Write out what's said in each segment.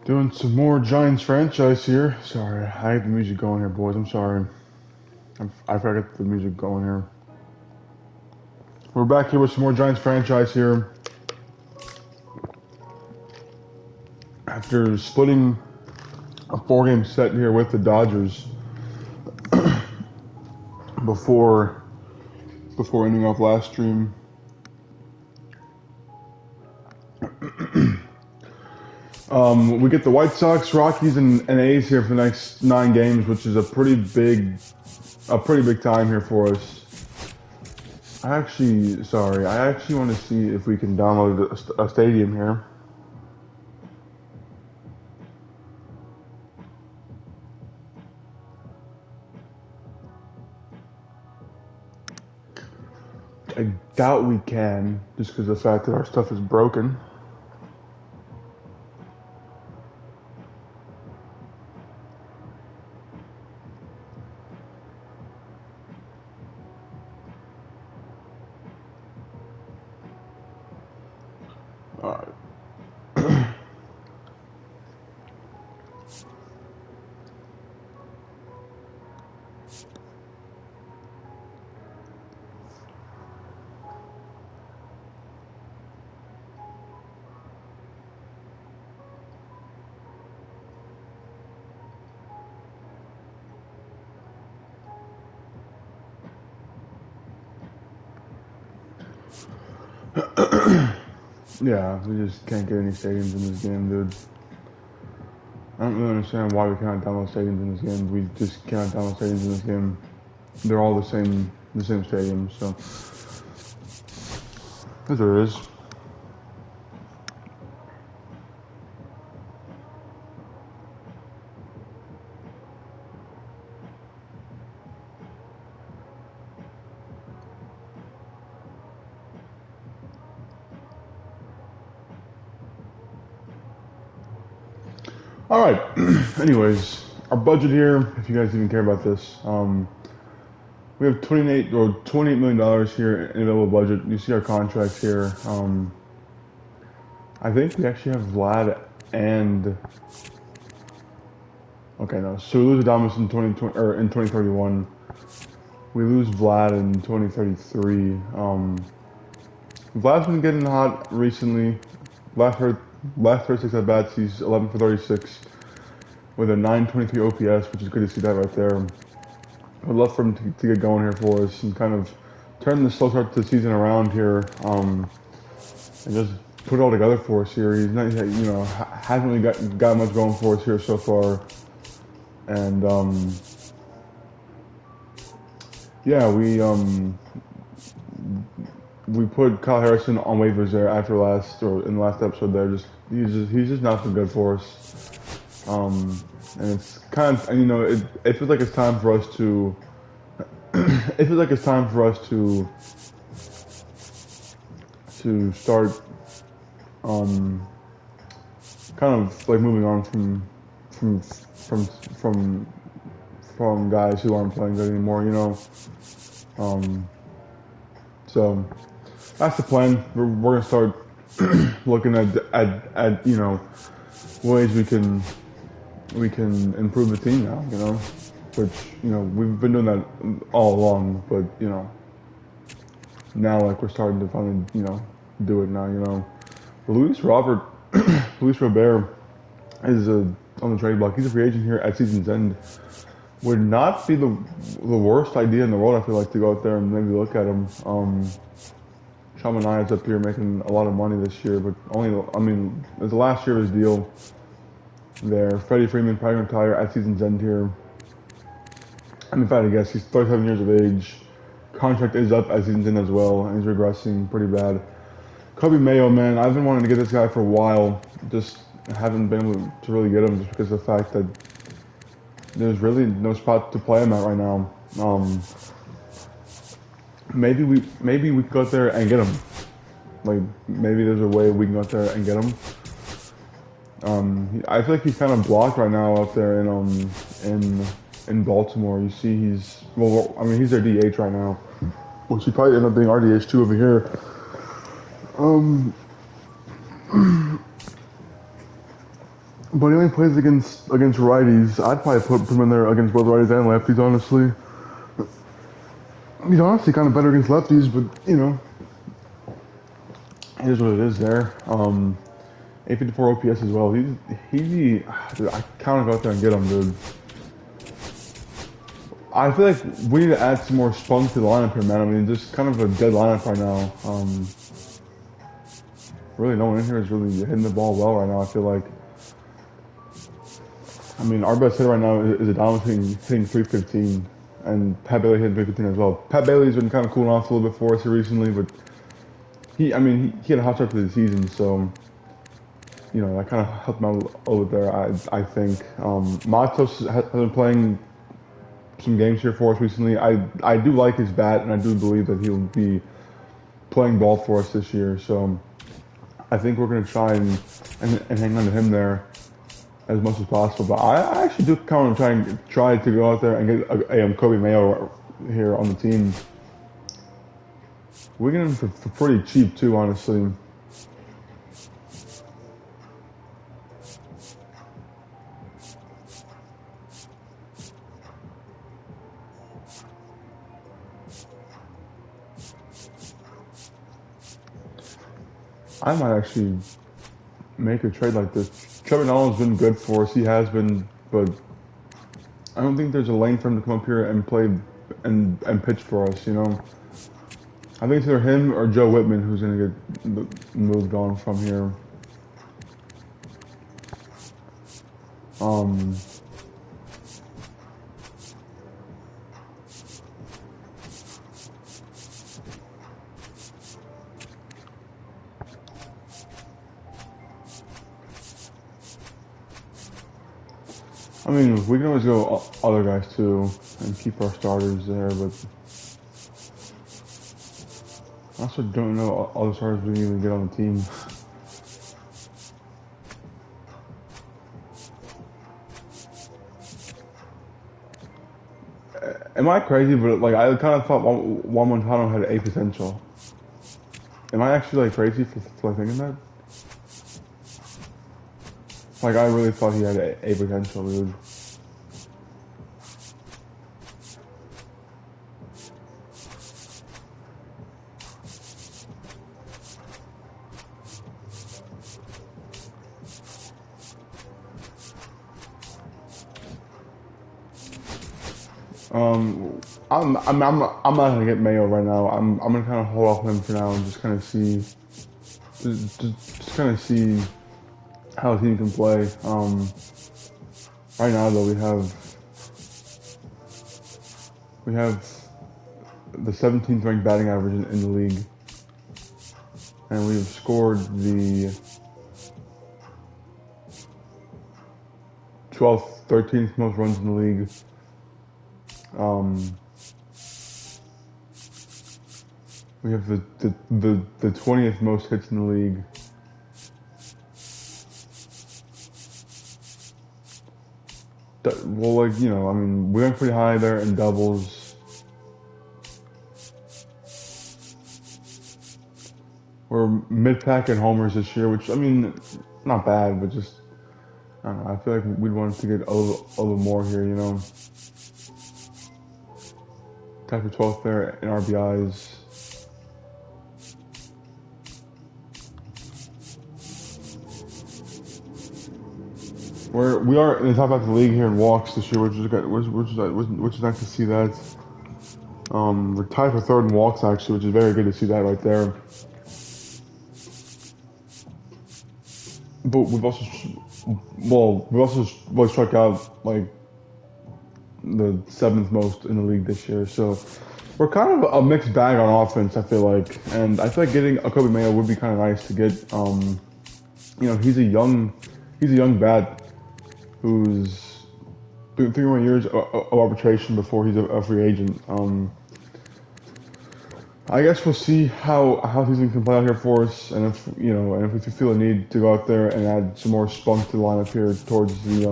Doing some more Giants franchise here. Sorry, I had the music going here, boys. I'm sorry. I forgot the music going here. We're back here with some more Giants franchise here. After splitting a 4-game set here with the Dodgers before ending off last stream. We get the White Sox, Rockies, and A's here for the next 9 games, which is a pretty big time here for us. I actually want to see if we can download a stadium here. I doubt we can, just because of the fact that our stuff is broken. Alright. Yeah, we just can't get any stadiums in this game, dude. I don't really understand why we cannot download stadiums in this game. We just cannot download stadiums in this game. They're all the same stadium, so that's what it is. All right. Anyways, our budget here, if you guys even care about this, we have $28 million here in available budget. You see our contracts here. I think we actually have Vlad and okay, no. So we lose Adamas in 2020 or in 2031. We lose Vlad in 2033. Vlad's been getting hot recently. Last 36 at bats, he's 11 for 36 with a 923 OPS, which is good to see that right there. I'd love for him to get going here for us and kind of turn the slow start to the season around here, and just put it all together for us here. He's not, hasn't really got much going for us here so far, and yeah, we put Kyle Harrison on waivers there in the last episode there. He's just not so good for us. And it's kind of, it feels like it's time for us to start kind of like moving on from guys who aren't playing good anymore, so that's the plan. We're gonna start looking at ways we can improve the team now, which we've been doing that all along, but now like we're starting to finally do it now. Luis Robert Luis Robert is on the trade block. He's a free agent here at season's end. Would not be the worst idea in the world, I feel like, to go out there and maybe look at him. Shamanai is up here making a lot of money this year, but it's the last year of his deal there. Freddie Freeman probably going to retire at season's end here. If I had to guess, he's 37 years of age. Contract is up at season's end as well, and he's regressing pretty bad. Kobe Mayo, man, I've been wanting to get this guy for a while. Just haven't been able to really get him just because of the fact that there's really no spot to play him at right now. Maybe we could go out there and get him. Like, maybe there's a way we can go out there and get him. I feel like he's kind of blocked right now out there in Baltimore. You see, he's their DH right now, which he probably end up being our DH too over here. but he only plays against righties. I'd probably put him in there against both righties and lefties, honestly. He's honestly kind of better against lefties, but you know, it is what it is there. 854 OPS as well. Dude, I kind of go out there and get him, dude. I feel like we need to add some more spunk to the lineup here, man. I mean, just kind of a dead lineup right now. Really, no one in here is really hitting the ball well right now. I feel like. I mean, our best hitter right now is Adamas hitting 315, and Pat Bailey hitting 315 as well. Pat Bailey's been kind of cooling off a little bit for us here recently, but he had a hot start to the season, so you know that kind of helped him out a little bit there. I think Matos has been playing some games here for us recently. I do like his bat, and I do believe that he'll be playing ball for us this year. So I think we're gonna try and hang on to him there as much as possible. But I actually do kind of try to go out there and get a Kobe Mayo here on the team. We get him for pretty cheap too, honestly. I might actually make a trade like this. Trevor Nolan's been good for us. He has been, but I don't think there's a lane for him to come up here and play and pitch for us, you know? I think it's either him or Joe Whitman who's going to get moved on from here. I mean, we can always go other guys too and keep our starters there, but I also don't know other starters we can even get on the team. Am I crazy? But like, I kind of thought Juan Montano had A potential. Am I actually like crazy for thinking that? Like, I really thought he had A potential, dude. I'm not gonna get Mayo right now. I'm gonna kind of hold off him for now and just kind of see, just kind of see how the team can play. Right now though, we have the 17th ranked batting average in the league, and we've scored the 12th, 13th most runs in the league. We have the 20th most hits in the league. Well, like, you know, I mean, we went pretty high there in doubles. We're mid-pack in homers this year, which, I mean, not bad, but just, I don't know, I feel like we'd want to get a little more here, you know. Tied for 12th there in RBIs. We are in the top half of the league here in walks this year, which is nice to see that. We're tied for third in walks actually, which is very good to see that right there. But we've also struck out like the 7th most in the league this year, so we're kind of a mixed bag on offense, I feel like, and I feel like getting a Kobe Mayo would be kind of nice to get. You know, he's a young bat who's doing 3 more years of arbitration before he's a free agent. I guess we'll see how season can play out here for us, and if we feel a need to go out there and add some more spunk to the lineup here towards the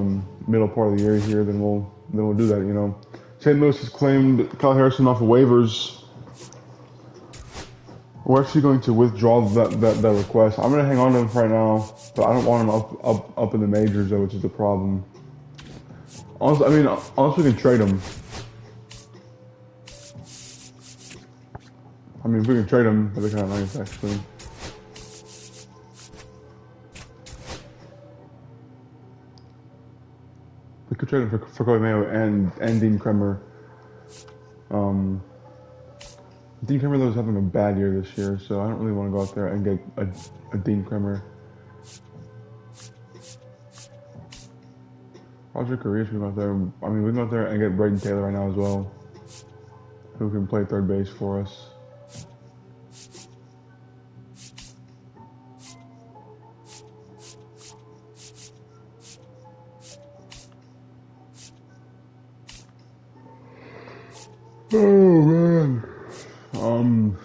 middle part of the year here, then we'll do that. You know, St. Louis has claimed Kyle Harrison off of waivers. We're actually going to withdraw that request. I'm gonna hang on to him right now, but I don't want him up in the majors though, which is the problem. Also, I mean, unless we can trade him. I mean, if we can trade him, that'd be kind of nice actually. We could trade him for Cody Mayo and Dean Kremer. Dean Kremer though is having a bad year this year, so I don't really want to go out there and get a Dean Kremer. Roger Carrier should go out there. I mean, we can go out there and get Braden Taylor right now as well, who can play third base for us. Oh man.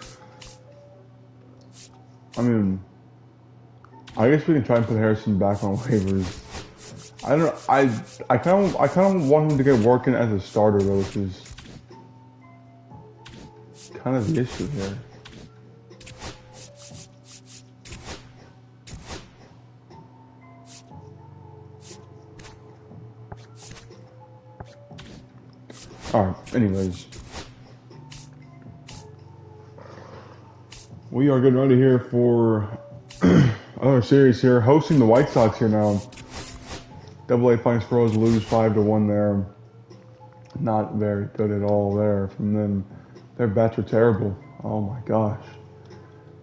I mean, I guess we can try and put Harrison back on waivers. I don't know. I kind of want him to get working as a starter though, which is kind of the issue here. All right. Anyways, we are getting ready here for another series here, hosting the White Sox here now. AA Flying Squirrels lose 5-1 there. Not very good at all there from them. Their bats are terrible. Oh my gosh.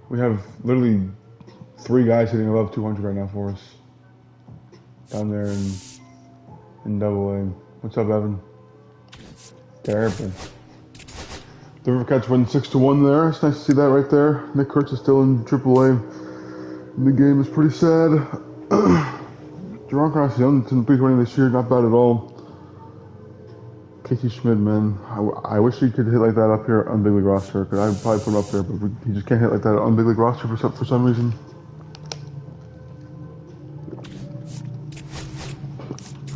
We have literally 3 guys hitting above 200 right now for us. Down there in AA. What's up, Evan? Terrible. The Rivercats win 6-1 there. It's nice to see that right there. Nick Kurtz is still in AAA. The game is pretty sad. Jerron Cross is young to the 320 this year, not bad at all. Casey Schmidt, man, I wish he could hit like that up here on Big League roster. Cause I'd probably put him up there, but he just can't hit like that on Big League roster for some reason.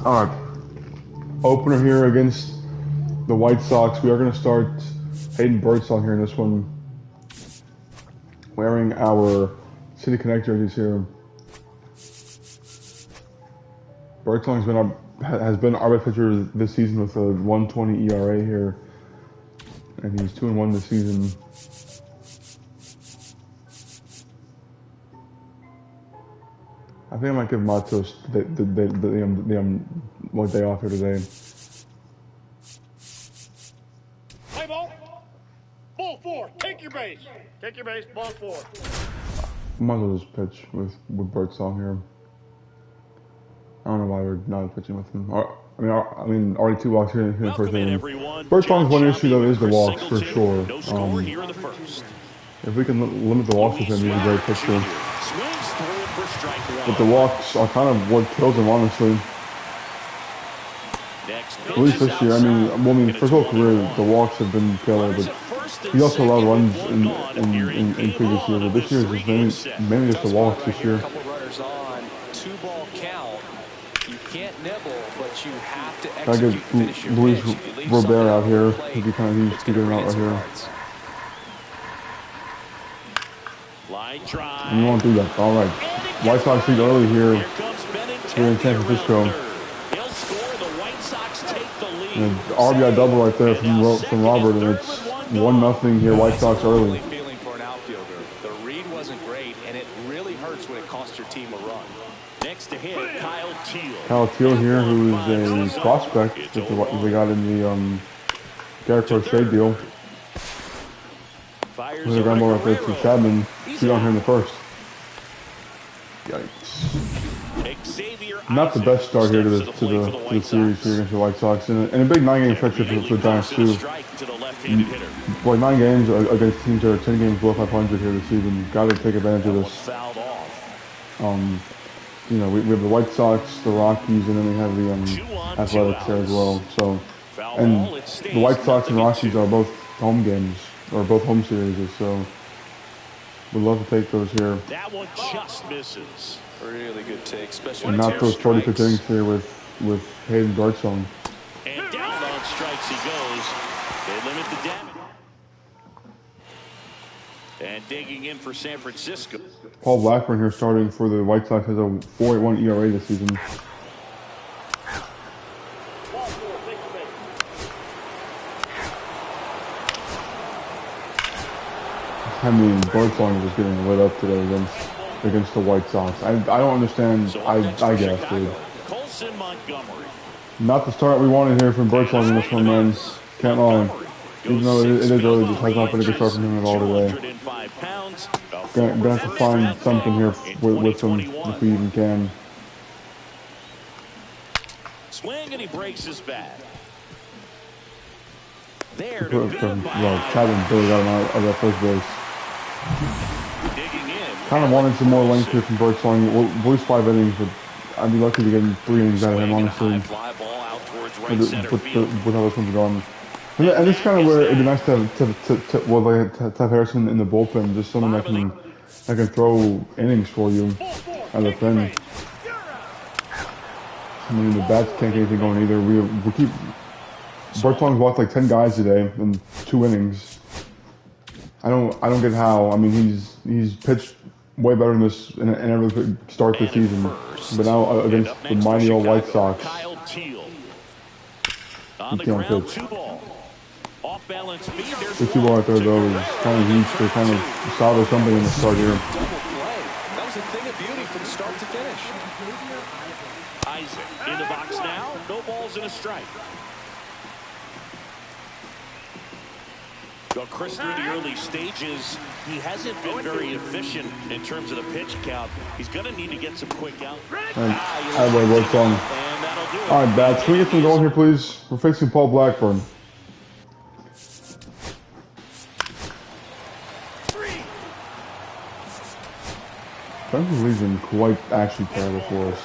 All right, opener here against the White Sox. We are going to start Hayden Birdsong here in this one, wearing our City Connect jerseys here. Birdsong has been our best pitcher this season with a 1.20 ERA here, and he's 2-1 this season. I think I might give Matos the day off here today. Play ball. Ball 4. Take your base. Take your base. Ball 4. Might as well just pitch with Birdsong here. I don't know why we're not pitching with him. I mean, already 2 walks here in the first inning. Birdsong's one issue though is the walks for sure. If we can limit the walks with him, he's a great pitcher. But the walks are kind of what kills him, honestly. At least this year. I mean, for his whole career, the walks have been killer, but he also allowed runs in previous years. But this year is just mainly just the walks this year. Two-ball count. You can't nibble, but you have to I get Luis Robert out here. He's figuring out right here. And you won't do that. All right. White Sox lead early here in San Francisco. And RBI double right there from Robert, and it's 1-0 here. White Sox early. The read wasn't great, and it really hurts when it costs your team a run. Next to him, Kyle Teal here, who is a prospect that they got in the Garrett trade deal. With a ground ball right there to Chapman. Shoot on here in the first. Yikes. Not the best start here to the series here against the White Sox. And a big 9-game stretch for the Giants too. Boy, 9 games against teams that are 10 games below 500 here this season. Got to take advantage of this. You know, we have the White Sox, the Rockies, and then we have the Athletics there as well. So, and the White Sox and Rockies are both home games, or both home series. So, we'd love to take those here. That one just misses. Really good take, especially and not those 46 innings here with Hayden Birdsong. And down on strikes he goes. They limit the damage. And digging in for San Francisco. Paul Blackburn here starting for the White Sox has a 4.81 ERA this season. Ball 4, take your base. I mean, Birdsong is just getting lit up today against the White Sox. I don't understand. So I guess, Chicago, dude. Colson Montgomery. Not the start we wanted here from Birdsong in this one, man. Can't lie. Even though it is early, just has not been a good start from him at all today. Gonna have to find something here with him if we even can. Swing and he breaks his bat. There to Chapman barely got him out of that first base. digging in. Kind of wanted some more length here from Birdsong. At least 5 innings, but I'd be lucky to get 3 innings out of him, honestly. Fly ball out towards right With center how field. this one's going. And this is kind of where it'd be nice to have Harrison in the bullpen, just someone that can throw innings for you as a thing. I mean, the bats can't get anything going either. We keep Birdsong's walked like 10 guys today in 2 innings. I don't get how. I mean, he's pitched way better than this in every start this season, but now against the mighty old White Sox, he can't pitch. 2 ball. Off balance feed. There's The 2 ball right there though is kind of huge to kind of salvage something in the start here. Double play. That was a thing of beauty from start to finish. Isaac in the box now. No balls and a strike. Well, Chris, through the early stages, he hasn't been very efficient in terms of the pitch count. He's going to need to get some quick out. Highway Birdsong. And that'll do it. All right, bats. Can we get some going here, please? We're facing Paul Blackburn. Franklin Lee's been quite actually terrible for us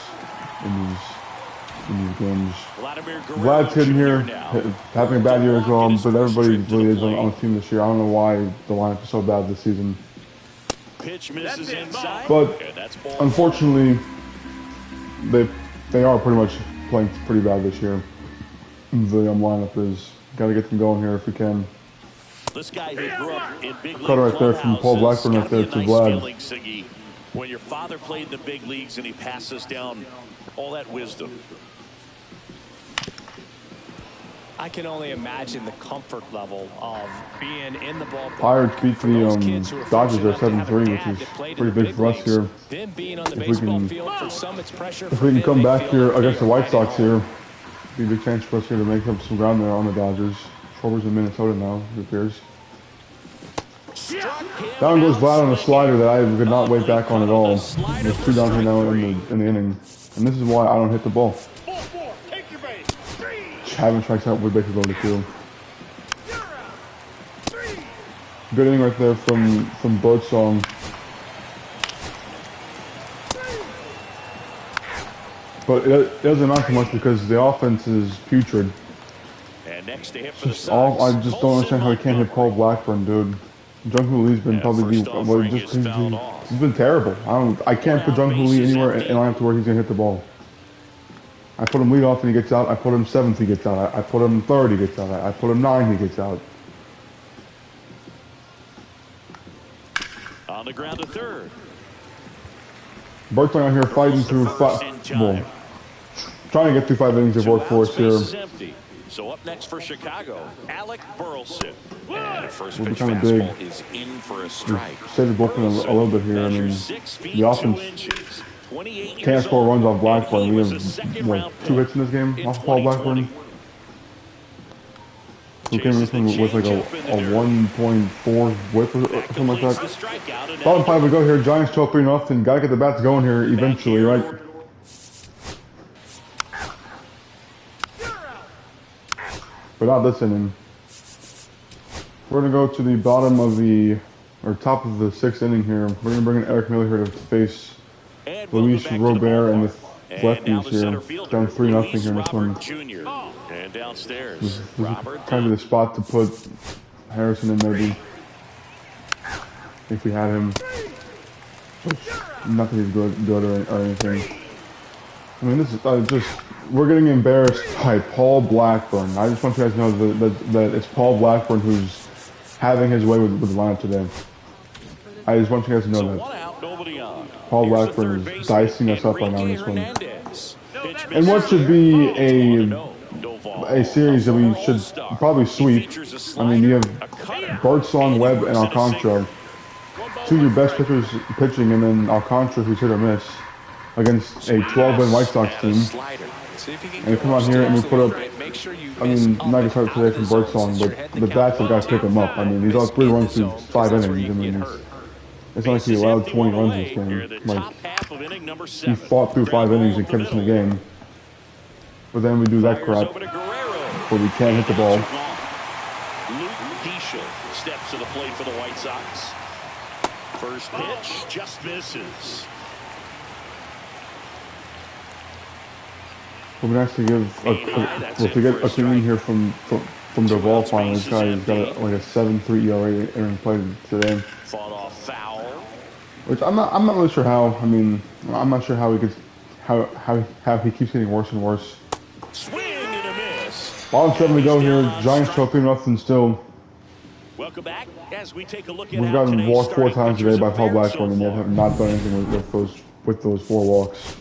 in these games. Vlad's hitting here, having a bad year as well, but everybody really is on the team this year. I don't know why the lineup is so bad this season. Pitch misses inside. But unfortunately, they are pretty much playing pretty bad this year. The lineup is. Got to get them going here if we can. This guy who grew up in big league Cut right there from Paul Blackburn right there to Vlad. When your father played in the big leagues and he passes down all that wisdom. I can only imagine the comfort level of being in the ballpark. Pirates beat the Dodgers at 7-3, which is pretty big for us here. Then being on the baseball field, for some it's pressure. If we can come back here against the White Sox here, be a big chance for us here to make up some ground there on the Dodgers. Schwarber's in Minnesota now, it appears. Down goes Vlad on a slider that I could not wait back on at all. There's 2 down here now in the inning. And this is why I don't hit the ball. Ball 4, take your base. 3. Chapman strikes out with bases loaded too. Good inning right there from Birdsong. But it doesn't amount to much because the offense is putrid. And next to hit for the Just I just don't understand how he can't hit Paul Blackburn, dude. Jung-Hoo Lee's been probably he's been terrible. I can't put Jung-Hoo Lee anywhere in line to where he's gonna hit the ball. I put him lead off and he gets out. I put him 7th, he gets out. I put him 3rd, he gets out. I put him 9, he gets out. On the ground to 3rd. Birdsong out here fighting through 5. Well, trying to get through 5 innings of work for us here. So up next for Chicago, Alec Burleson. And a first We'll be pitch kind of big. fastball is in for a strike. Save the bullpen a little bit here. I mean, the offense can't score runs off Blackburn. We have, what, 2 hits in this game off Paul Blackburn? We came in this one with like a 1.4 whip or something like that. Bottom 5 we go here. Giants 12-3-0. Gotta get the bats going here eventually, right? But not this inning. We're gonna go to the bottom of or top of the 6th inning here. We're gonna bring in Eric Miller here to face Luis Robert and the lefties here. Down 3-0 here in this one. And downstairs, This is kind of the spot to put Harrison in maybe. If we had him. Which, not that he's good or anything. I mean, this is just... We're getting embarrassed by Paul Blackburn. I just want you guys to know that it's Paul Blackburn who's having his way with the lineup today. I just want you guys to know So that 1 out, nobody on. Paul Here's the Blackburn third is baseman, dicing us up right now in Enrique this one. Hernandez. Pitch And what misses should there. be It's 1-0. a Doval, series that we former should All-Star. probably He sweep. features a I mean, you slider, have a cutter, Birdsong, and he Webb, and works in a Alcantara. sinker. Two of your best pitchers pitching, and then Alcantara, who's hit or miss, against a 12-win White Sox And a team. slider. See if you can And we go come out here and we upstairs a put little up, bit. Make sure you I miss mean, up not and gonna start out today of from the zone Birdsong, since you're but heading the the bats have count got to pick him up. I mean, he's miss on 3 in runs the through zone, 5 because that's where innings. I you mean, get hurt. it's not like he Bases allowed empty, 20 one runs away. this Here, game. the Like, top half of inning number he 7. fought through 5 Ground innings ball and up kept us in the middle. game. But then we do that Fires crap over to Guerrero. where we can't hit the ball. Luke Diesel steps to the plate for the White Sox. First pitch just misses. We're gonna actually give to get a clean here from Doval finally. This guy's got like a 7.3 ERA entering play today. Fought off foul. Which I'm not really sure how. I mean, I'm not sure how he gets how he keeps getting worse and worse. Swing and a miss. Bottom 7 to go here. Giants trail 3-0 still. Welcome back as we take a look at We've how gotten today's walked 4 starting times pitchers today by have Paul fared Blackburn, and yet so have far. not done anything with those 4 walks.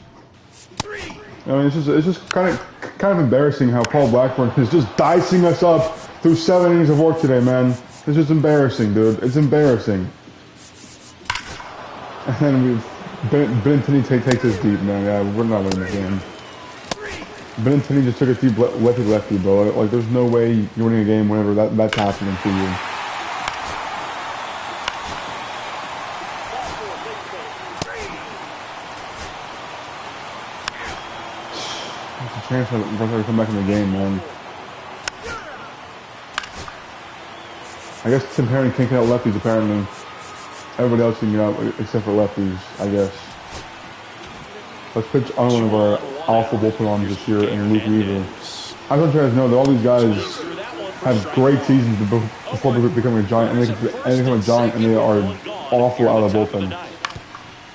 I mean, it's just kind of embarrassing how Paul Blackburn is just dicing us up through 7 innings of work today, man. It's just embarrassing, dude. It's embarrassing. And then Benintendi takes us deep, man. Yeah, we're not winning the game. Benintendi just took a deep lefty, bro. Like, there's no way you're winning a game whenever that's happening to you. It's a chance for Russell to come back in the game, man. I guess Tim Herron can't get out lefties, apparently. Everybody else can get out except for lefties, I guess. Let's pitch on one of our awful bullpen arms this year in Luke Weaver. I want you guys to know that all these guys have great seasons before becoming a Giant, and they become a Giant, and they are awful out of the bullpen.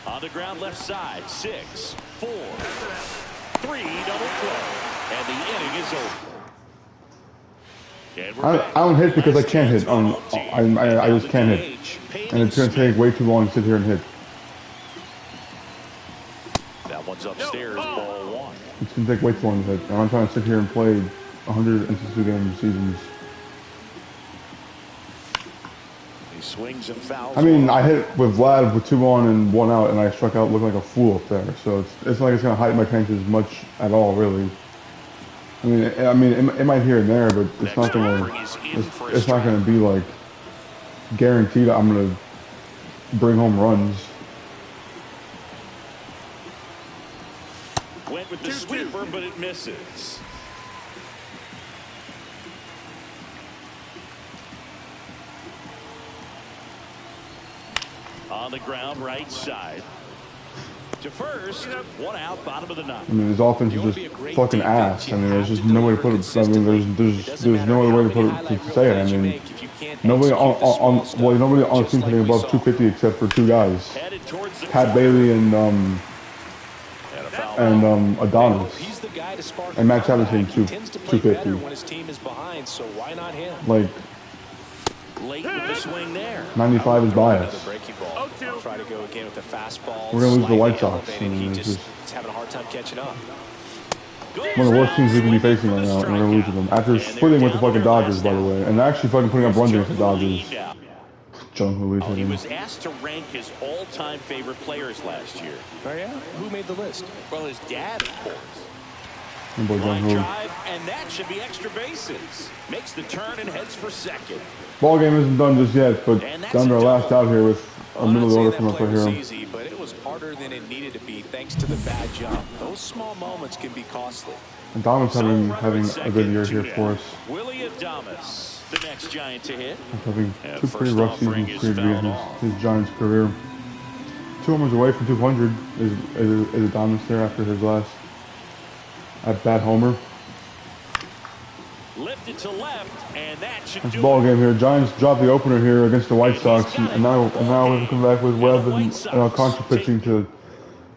On the ground left side, 6, 4, 3, double play, and the inning is over. I don't hit because I can't hit. I just can't hit. And it's going to take way too long to sit here and hit. That one's upstairs, ball 1. It's going to take way too long to hit. And I'm trying to sit here and play 162 game seasons. He swings and fouls. I mean, I hit with Vlad with 2 on and 1 out, and I struck out looking like a fool up there. So it's not like it's going to heighten my chances much at all, really. I mean, it might here and there, but it's not going to. It's not going to be like guaranteed. I'm going to bring home runs. Went with the sweeper, but it misses. On the ground, right side. To first, 1 out, bottom of the 9th. I mean, his offense is just fucking ass. I mean, there's just no way to put it. I mean, there's no other way to put it to say it. I mean, nobody on the team hitting above 250 except for 2 guys, Pat Bailey and Adonis, and Matt Chavez hitting 250. When his team is behind, so why not him? Like, Late with the swing there. 95 is bias. Breaking ball. Try to go again with the fastball. We're gonna lose the White Sox. He's having a hard time catching up. One of the worst teams we can be facing right now, and we're gonna lose to them after splitting with the fucking Dodgers, by the way, and actually fucking putting up runs against the Dodgers. Jung Hoo Lee He hitting. was asked to rank his all-time favorite players last year. Oh yeah? Who made the list? Well, his dad, of course. And boy Jung Line Hoo. drive, and that should be extra bases. Makes the turn and heads for second. Ball game isn't done just yet, but down to our last out here with a middle of the order coming up right here. Easy, but it was harder than it needed to be thanks to the bad jump. Those small moments can be costly. Adamas having a good year here for us. Willie Adames, the next Giant to hit. He's having 2 pretty rough seasons here to begin his Giants career. 2 homers away from 200 is Adamas there after his last at-bat homer. Lifted to left, and that should That's do ball it. game here. Giants drop the opener here against the White Sox, and now we come back with Webb and Alcantara pitching to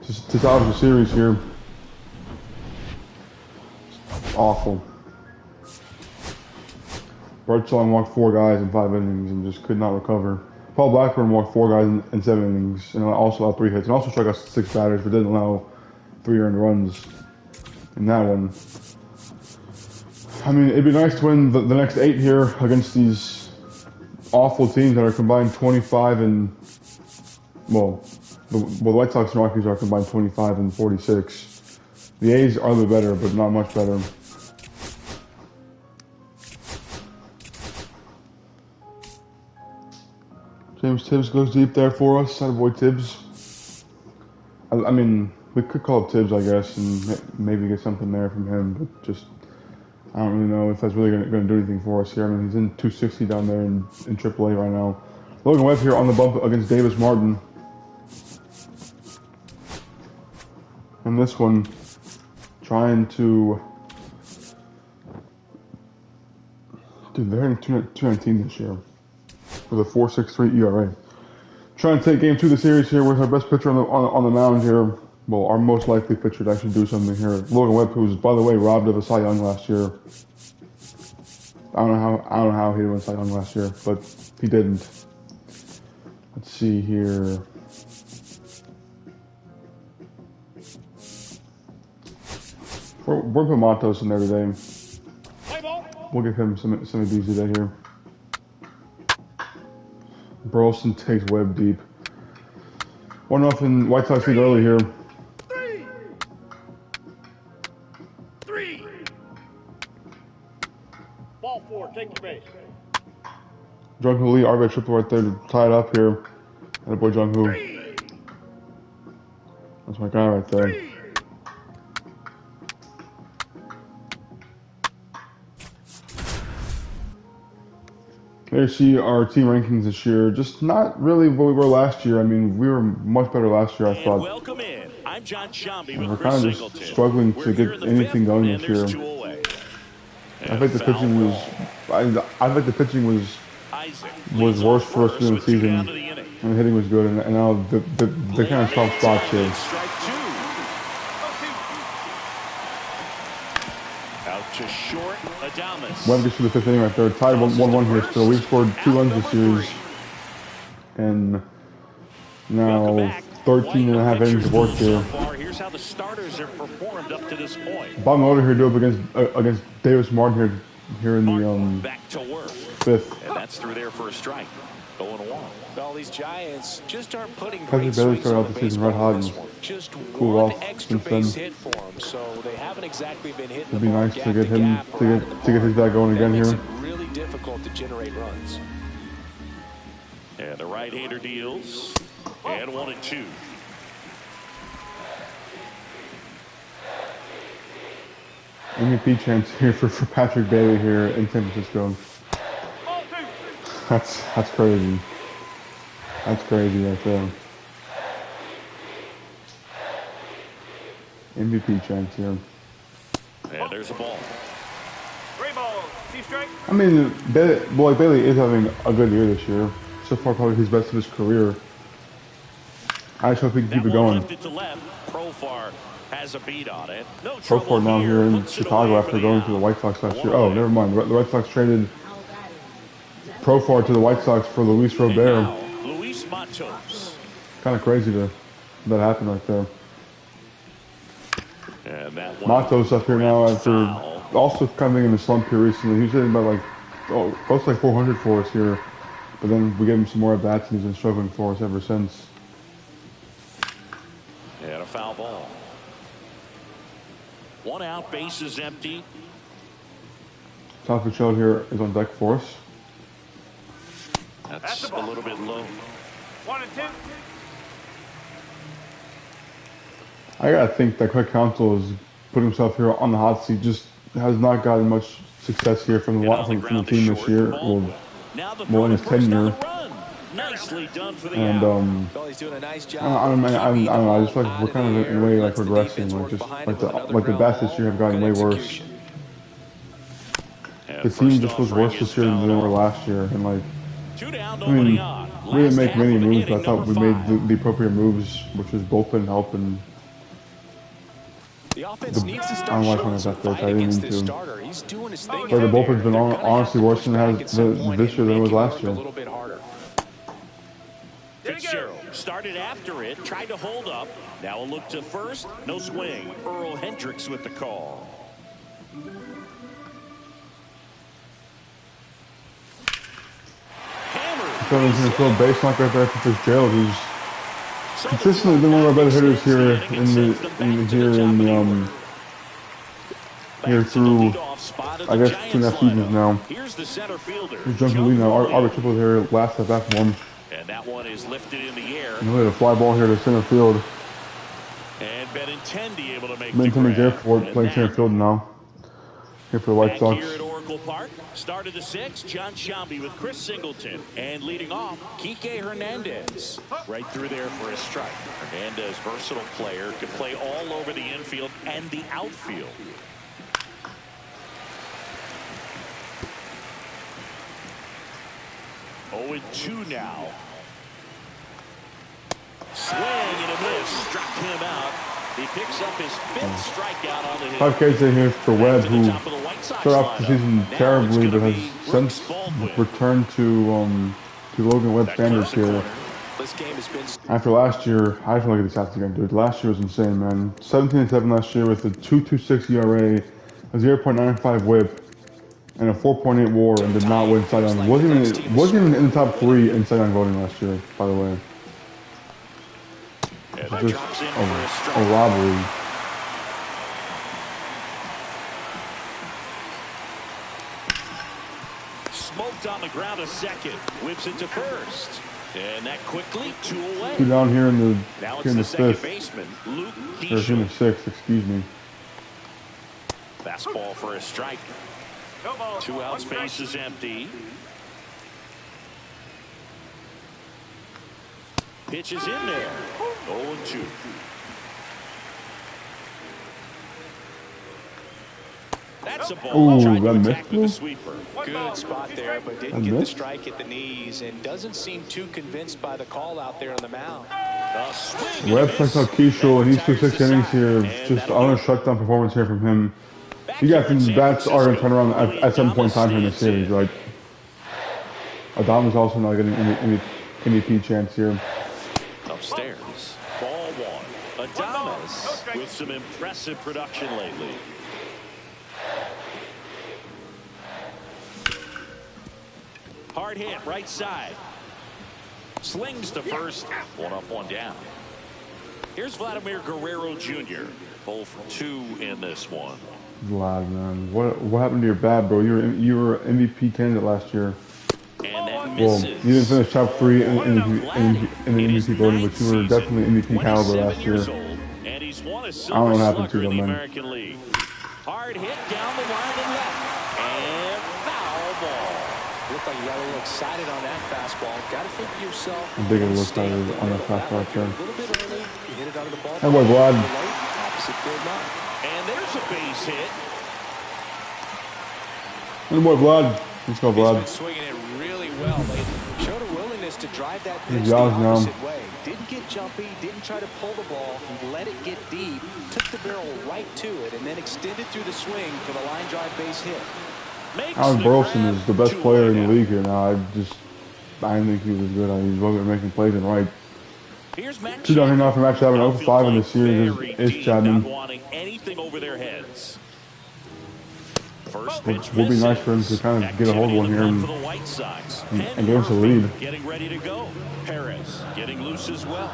salvage the series here. It's awful. Birdsong walked 4 guys in 5 innings and just could not recover. Paul Blackburn walked 4 guys in 7 innings, and also allowed 3 hits, and also struck out 6 batters, but didn't allow 3 earned runs in that one. I mean, it'd be nice to win the next 8 here against these awful teams that are combined 25 and, well, the White Sox and Rockies are combined 25 and 46. The A's are the better, but not much better. James Tibbs goes deep there for us. Attaboy Tibbs. I mean, we could call up Tibbs, I guess, and maybe get something there from him, but just, I don't really know if that's really going to do anything for us here. I mean, he's in 260 down there in AAA right now. Logan Webb here on the bump against Davis Martin. And this one, trying to... Dude, they're hitting 219 this year with a 4.63 ERA. Trying to take game 2 of the series here with our best pitcher on the mound here. Well, our most likely pitcher to actually do something here. Logan Webb, who was, by the way, robbed of a Cy Young last year. I don't know how he didn't win Cy Young last year, but he didn't. Let's see here. We're putting Matos in there today. We'll give him some of these today here. Burleson takes Webb deep. 1-0 White Sox lead early here. 3. Ball 4, take your base. Jung Hoo Lee, RBI triple right there to tie it up here. And boy Jung Hoo. That's my guy right there. There you see our team rankings this year. Just not really what we were last year. I mean, we were much better last year, I thought. Welcome in. I'm John Shambi with We're Chris kind of Singleton. just struggling to get anything going this year. I think the pitching was. I think the pitching was worse for us in the season, and the hitting was good. And now the kind of soft spots here. Out to short, Adames. Webb gets to the 5th inning right there. Tied 1-1 here still. We've scored 2 runs this series. And now 13 and a half innings of work here. Here's how the starters have performed up to this point. Bottom order here, do up against Davis Martin here in the back to work. 5th. And that's through there for a strike. 0-1. Well, these Giants just aren't putting Patrick great Bailey swings started on out the the season red baseball hot in this and one. Just cool one off extra since then. base hit for them, so they haven't exactly been hitting It'd the be ball nice gap to get him gap to around get his bat going again that makes here. it really difficult to generate runs. And the right-hander deals. And 1-2. MVP chance here for Patrick Bailey here in San Francisco. That's crazy. That's crazy right there. MVP chance here. And there's a ball. 3 balls, 2 strikes. I mean, Bailey is having a good year this year. So far, probably his best of his career. I just hope he can keep it going. Lifted to left. Profar has a beat on it. No Profar now here in Chicago after going to the White Sox last year. Oh, never mind. The White Sox traded Profar to the White Sox for Luis Robert. Luis Matos. Kind of crazy that happened right there. And that one Matos up here now after also coming in a slump here recently. He was hitting about close to like 400 for us here. But then we gave him some more at-bats and he's been struggling for us ever since. And a foul ball. 1 out, base is empty. Top Fitzgerald here is on deck for us. That's a little bit low. 1-2. I gotta think that Craig Counsell has put himself here on the hot seat. Just has not gotten much success here from the team this year. Well, in his tenure. Nicely done for the And Well, he's doing a nice job. I don't know. I just like we're kind of in a way like regressing. Like the bats this year have gotten way worse. The team just was worse this year than they were last year, and like. I mean, we didn't make many moves, but I thought we made the appropriate moves, which was bullpen help and. The offense needs to I start don't like showing when some I said that. fight I didn't against mean this to. starter. He's doing his thing. But the bullpen's been honestly worse than it has this year than it was last year. A little bit harder. Fitzgerald started after it, tried to hold up. Now a look to first, no swing. Earl Hendricks with the call. So he's going to throw a baseline right there for Fitzgerald, who's consistently been one of our better hitters here here through, I guess, 2.5 seasons now. Here's the center fielder. He's jumping the lead now. Our triple here last at bat for him. And that one is lifted in the air. And we had a fly ball here to center field. And Benintendi able to make Benintendi's there for playing center field now. Here for the White Sox. Here at Oracle Park, started the 6th, John Shambi with Chris Singleton. And leading off, Kike Hernandez. Right through there for a strike. Hernandez, versatile player, could play all over the infield and the outfield. Oh, 2 now. Swing and a miss. Struck him out. He picks up his 5th strikeout on the hit. 5 Ks in here for Webb, who started off the season terribly, but has since returned to Logan Webb standards here. After last year, I feel like this has to get dude. Last year was insane, man. 17-7 last year with a 2.26 ERA, a 0.95 WHIP, and a 4.8 WAR, and did not win Cy Young. Wasn't even in the top 3 in Cy Young voting last year, by the way. Just a robbery. Smoked on the ground a second. Whips it to first. And that quickly 2 away. 2 down here in the second 5th. Baseman, Luke Or in the 6th, excuse me. Fastball for a strike. 2 out, space is empty. Pitch is in there. 0-2. That's a ball. Ooh, Tried to that attack with a missed sweeper. Good spot there, but didn't get the strike at the knees and doesn't seem too convinced by the call out there on the mound. Webb strikes out Keishel, and he's through 6 innings here. Just on a shutdown performance here from him. You got the bats are going to turn around at some point in time here in the series, right? Adama's also not getting any MVP chance here. Upstairs, ball 1. Adames with some impressive production lately. Hard hit, right side. Slings to first. 1 up, 1 down. Here's Vladimir Guerrero Jr. 0 for 2 in this one. Vlad, man, what happened to your bat, bro? You were MVP candidate last year. And that Well, misses. you didn't finish top 3 in the MVP voting, but you were definitely MVP caliber last year. And he's won a I don't know Silver what happened to Slugger in them, the man. American League. Hard hit down the line and left. And foul ball. Looked like you got a little excited on that fastball. Got to think to yourself. I'm digging a little excited on that fastball right there. A little bit early. You hit it out of the ball. Hey, boy, Vlad. Opposite field line. And there's a base hit. Hey, boy, Vlad. Let's go, He's been Vlad. swinging it really well lately. Showed a willingness to drive that pitch He's the yours now. opposite way. Didn't get jumpy, didn't try to pull the ball. He let it get deep, took the barrel right to it, and then extended through the swing for the line drive base hit. Alex Burleson is the best player in the league here now. I didn't think he was good. He wasn't making plays and right. Here's Matt 2 down here now from Max Chapman. 0 for 5 in the series Very is deep, Chapman. not wanting anything over their heads. First Would pitch be nice for him misses. to kind of get a hold of one here and For the White Sox. get us a lead. Getting ready to go. Perez getting loose as well.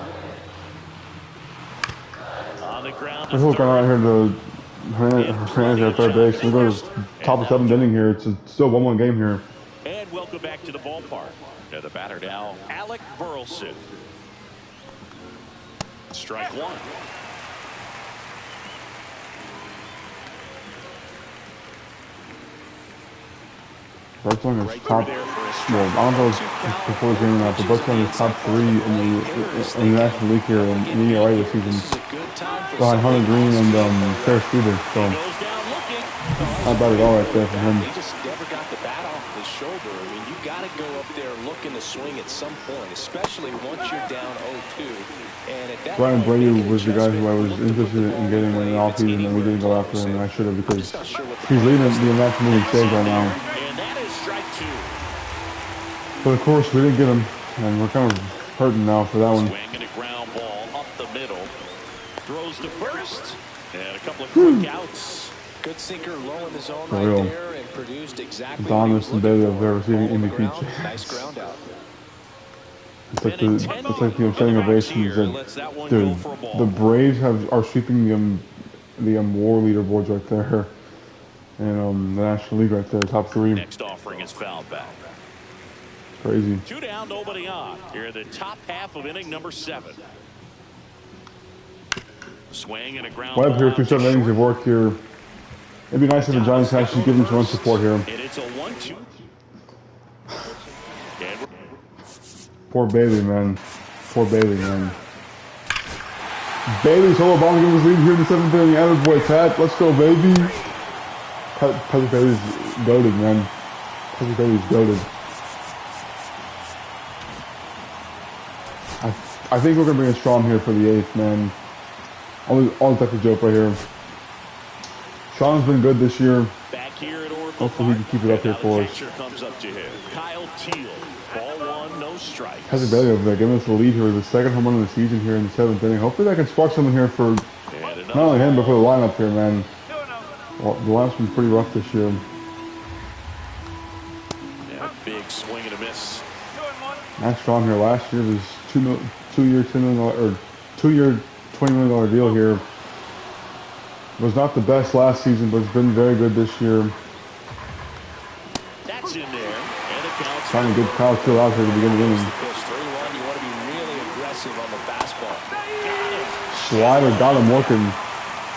On the ground. Let's look right here to Hernandez at third base. We're going to top of 7th inning here. It's still 1-1 game here. And welcome back to the ballpark. And the batter now, Alec Burleson. Strike 1. Red Sox is Right top. through there for a Well, strike. I don't know if before the game or not, but Red Sox is top 3 in the National League here in ERA this season. This is a good time for Behind Hunter Green and Ferris Feeder. So Goes down looking. not bad at all right there for him. He just never got the bat off his shoulder. I mean, you got to go up there looking to swing at some point, especially once you're down 0-2. And at that Brian point, Brady making was the guy who I was interested in getting in the offseason, and we didn't go after him, and I should have because he's leading the National League stage right now. And that is strike 2. But of course, we didn't get him, and we're kind of hurting now for that one. Swing and a ground ball up the middle. Throws to first. And a couple of quick outs. Good sinker low in the zone For right real. there and produced exactly Dominus what and he was Bailey looking of their for. receiving Ball on the MVP ground, chance. nice ground out. It's like the standing ovations that, dude, the Braves are sweeping the WAR leaderboards right there, and the National League right there, top 3. Next offering is fouled back. Crazy. 2 down, nobody on. Here in the top half of inning number 7. Swing and a ground Webb ball here, out 2 to 7 innings short. have worked here. It'd be nice if the Giants could actually give him some run support here. And it's a 1-2. Poor Bailey, man. Poor Bailey, man. Bailey solo ball to give us lead here in the 7th inning. Average boy Pat, let's go, baby. Patrick Bailey's goated, man. Patrick Bailey's goated. I think we're gonna bring a Strom here for the 8th, man. All type of joke right here. Strom's been good this year. Back here at Oracle Hopefully he can keep it up here for us. Comes up to him. Kyle Teal. Ball 1, no strikes. Patrick Bailey over there giving us the lead here with the 2nd home run of the season here in the 7th inning. Hopefully that can spark something here for not only him but for the lineup here, man. Well, the lineup's been pretty rough this year. Yeah, big swing and a miss. Matt Strom here last year was $2 year $10 million or 2 year $20 million deal here. Was not the best last season, but it's been very good this year. That's in there. And it counts. Trying to get Kyle Teal out here to begin the inning. Pitch 3-1, you want to be really aggressive on the fastball. Slider got him working.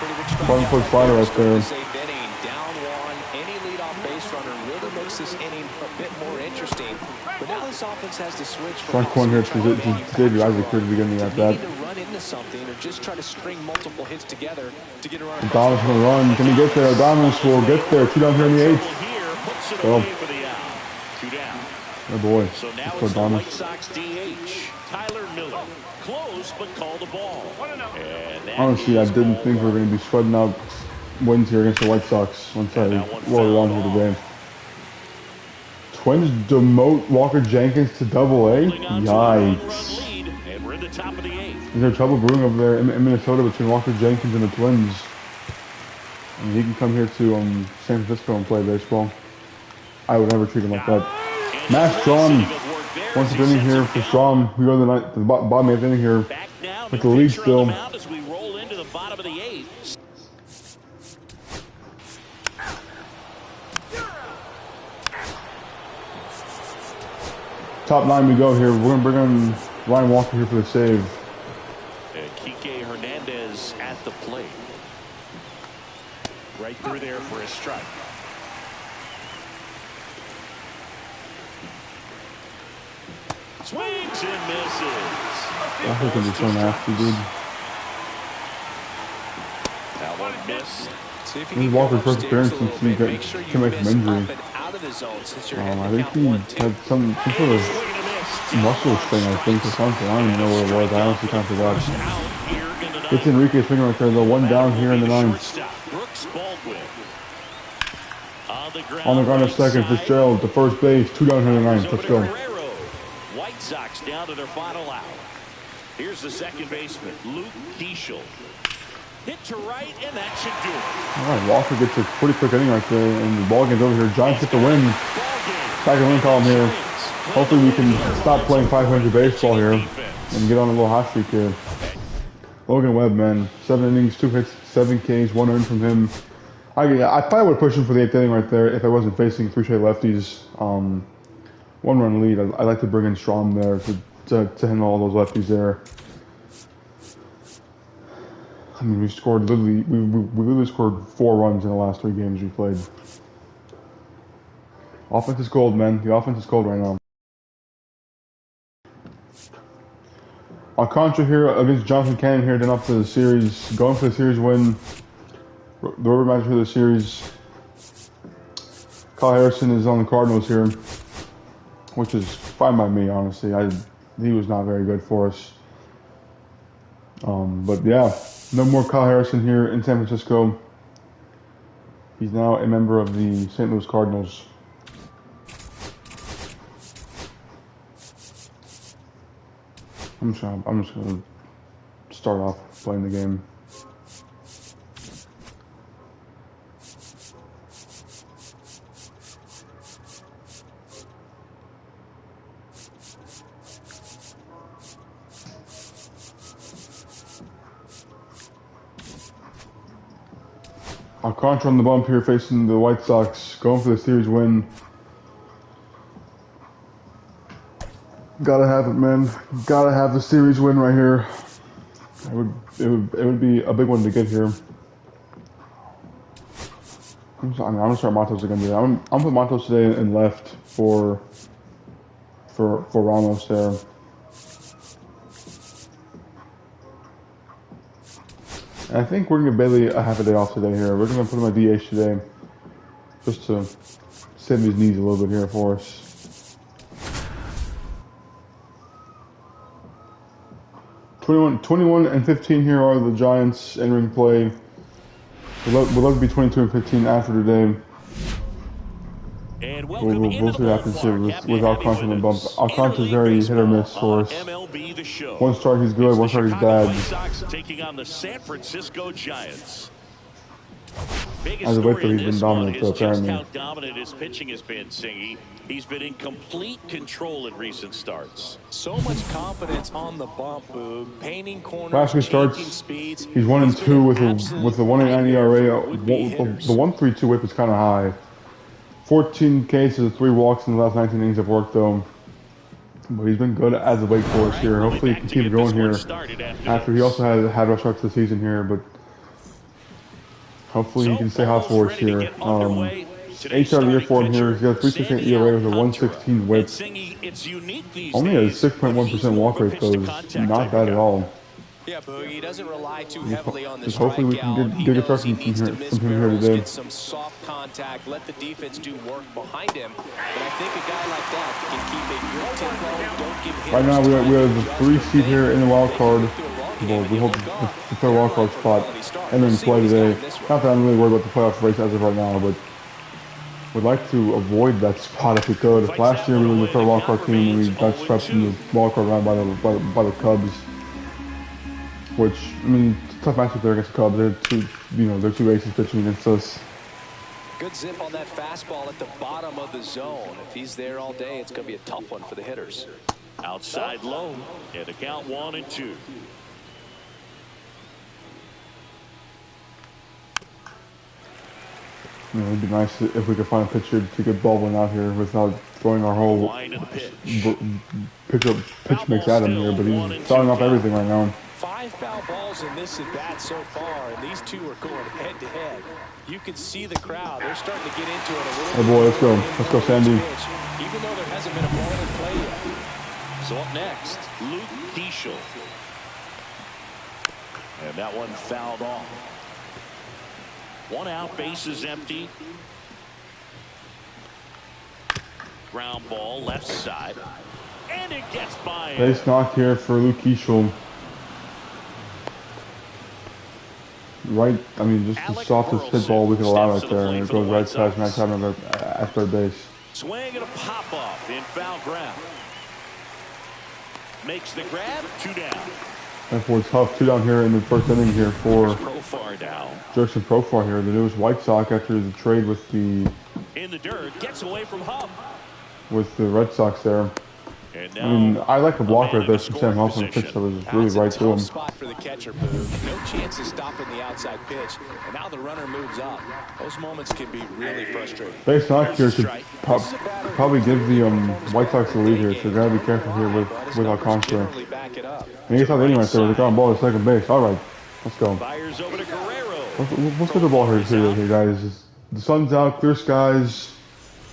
Pretty good strike Front out foot right slider there. right there. Safe inning, down 1. Any leadoff base runner really makes this inning a bit more interesting. But now this offense has to switch from Front corner here to Xavier Isaac here to begin the at bat. needing to run into something or just try to string multiple hits together to get around. Adonis gonna run. Can he get there? Adonis will get there. 2 down here in the 8th. Here puts it Go. away for the out. 2 down. Oh boy. So now Let's go, it's the White Adonis. Sox DH. Tyler Miller. Close, but called a ball. And that Honestly, I is didn't ball think we were 1. going to be sweating out wins here against the White Sox once I rolled on here today. Twins demote Walker Jenkins to Double-A? Yikes. And we're in the top of the 8th. Is there trouble brewing over there in Minnesota between Walker Jenkins and the Twins? And he can come here to San Francisco and play baseball. I would never treat him like that. Matt Strom, once again here for Strom. We go to the bottom 8th inning here Back now, with the lead pitcher on the still. mound as we roll into the bottom of the 8th. Top 9 we go here. We're going to bring in Ryan Walker here for the save. And Kike Hernandez at the plate. Right through there for a strike. Swings and misses. I think it'll be so nasty, dude. That one missed. See if you This is can Walker's go first upstairs appearance a since little he bit. Make sure you came back from miss injury. up and out of the zone since you're I hitting think the he count 1-2. had some sort of muscle thing, I think, or something. I don't even know what it was. I honestly kind of forgot. It's Enrique's finger right there, though. 1 down here in the 9th. Brooks Baldwin. On the ground at second, Fitzgerald to first base. 2 down here in the 9th. Let's go. White Sox down to their final out. Here's the second baseman, Luke Diesel. Hit to right, and that should do it. All right, Walker gets a pretty quick inning right there, and the ball game's over here. Giants get the win. Back in the win column here. Hopefully we can stop playing 500 baseball here and get on a little hot streak here. Logan Webb, man. 7 innings, 2 hits, 7 Ks, 1 earned from him. I probably would have pushed him for the 8th inning right there if I wasn't facing 3 straight lefties. 1-run lead. I'd like to bring in Strom there to handle all those lefties there. I mean, we literally scored 4 runs in the last 3 games we played. Offense is cold, man. The offense is cold right now. Alcantara here against Jonathan Cannon here, then up to the series, going for the series win. The rubber match for the series. Kyle Harrison is on the Cardinals here, which is fine by me, honestly. He was not very good for us. But yeah, no more Kyle Harrison here in San Francisco. He's now a member of the St. Louis Cardinals. I'm just gonna start off playing the game. Alcantara on the bump here facing the White Sox, going for the series win. Gotta have it, man. Gotta have the series win right here. It would be a big one to get here. I'm gonna start Matos again today. I'm gonna put Matos today in left for Ramos there. And I think we're gonna give Bailey a half a day off today here. We're gonna put him at DH today, just to save his knees a little bit here for us. $21 and 15 here are the Giants entering play. We'd love to be 22 and 15 after today. And We'll see what happens here with Alcantara on the bump. Alcantara's very hit or miss for us. MLB The Show. One start he's good, one start he's bad. White Sox taking on the San Francisco Giants. Biggest As a story Victor, in he's been this one dominant, is though, just apparently. how dominant his pitching has been, Singy. He's been in complete control in recent starts. So much confidence on the bump, Boog. Painting corners, Last week starts, changing speeds. he's 1 and 2 with the 1.89 ERA. would-be The hitters. 1.32 whip is kind of high. 14 cases, 3 walks in the last 19 innings of work, though. But he's been good as a Wake Forest here. Hopefully he can keep it going here. After he also had a start to the season here, but hopefully he can stay hot for us here. 8 start of the year for him here. He's got a 3.68 ERA with a 1.16 whip. Only a 6.1% walk rate, though. Is not bad at all. Yeah, Boogie doesn't rely too heavily on the Just hopefully we can strikeout. get a He start knows he needs to miss from him here barrels, today. get some soft contact, let the defense do work behind him. But I think a guy like that can keep a good tempo, don't give hitters Right now we time have to the adjust 3 their seed here in the wild card. Well, We hope to play a wild card spot and then play today. Not that I'm really worried about the playoff race as of right now, but would like to avoid that spot if we could. Last year we were the third wild card team and we got swept in the wild card round by the Cubs. Which, I mean, tough matchup there against the Cubs. They're two aces pitching against us. Good zip on that fastball at the bottom of the zone. If he's there all day, it's going to be a tough one for the hitters. Outside low, and the count 1 and 2. It'd be nice if we could find a pitcher to get Baldwin out here without throwing our whole Line of the pitch. pitch mix at him here, but he's starting off everything right now. 5 foul balls in this at bat so far, and these two are going head to head. You can see the crowd; they're starting to get into it a little. Oh boy, let's go, Sandy. Even though there hasn't been a ball in play yet. So up next, Luke Diesel. And that one fouled off. 1 out, bases empty. Ground ball, left side. And it gets by him. Base knock here for Luke Keishel. Right, I mean, just the softest hit ball we could allow right there. And it goes right past Max Abner at third base. Swing and a pop off in foul ground. Makes the grab, 2 down. And for tough 2 down here in the first inning here for Profar now. Jurickson Profar here, the newest White Sox after the trade with the dirt, gets away from Hub. With the Red Sox there. And I mean, I like the block right there from Sam scoring Hoffman. The pitch that was really That's a right to tough him. spot for the catcher, Boog. No chance of stopping the outside pitch, and now the runner moves up. Those moments can be really frustrating. Base knock here could probably give the White Sox the lead here, so gotta be careful here with Alcantara. Generally back it up. And he gets out the inning right there with the ground ball to second base. All right, let's go. Fires over to Guerrero. Let's get the ball here, guys. The sun's out, clear skies.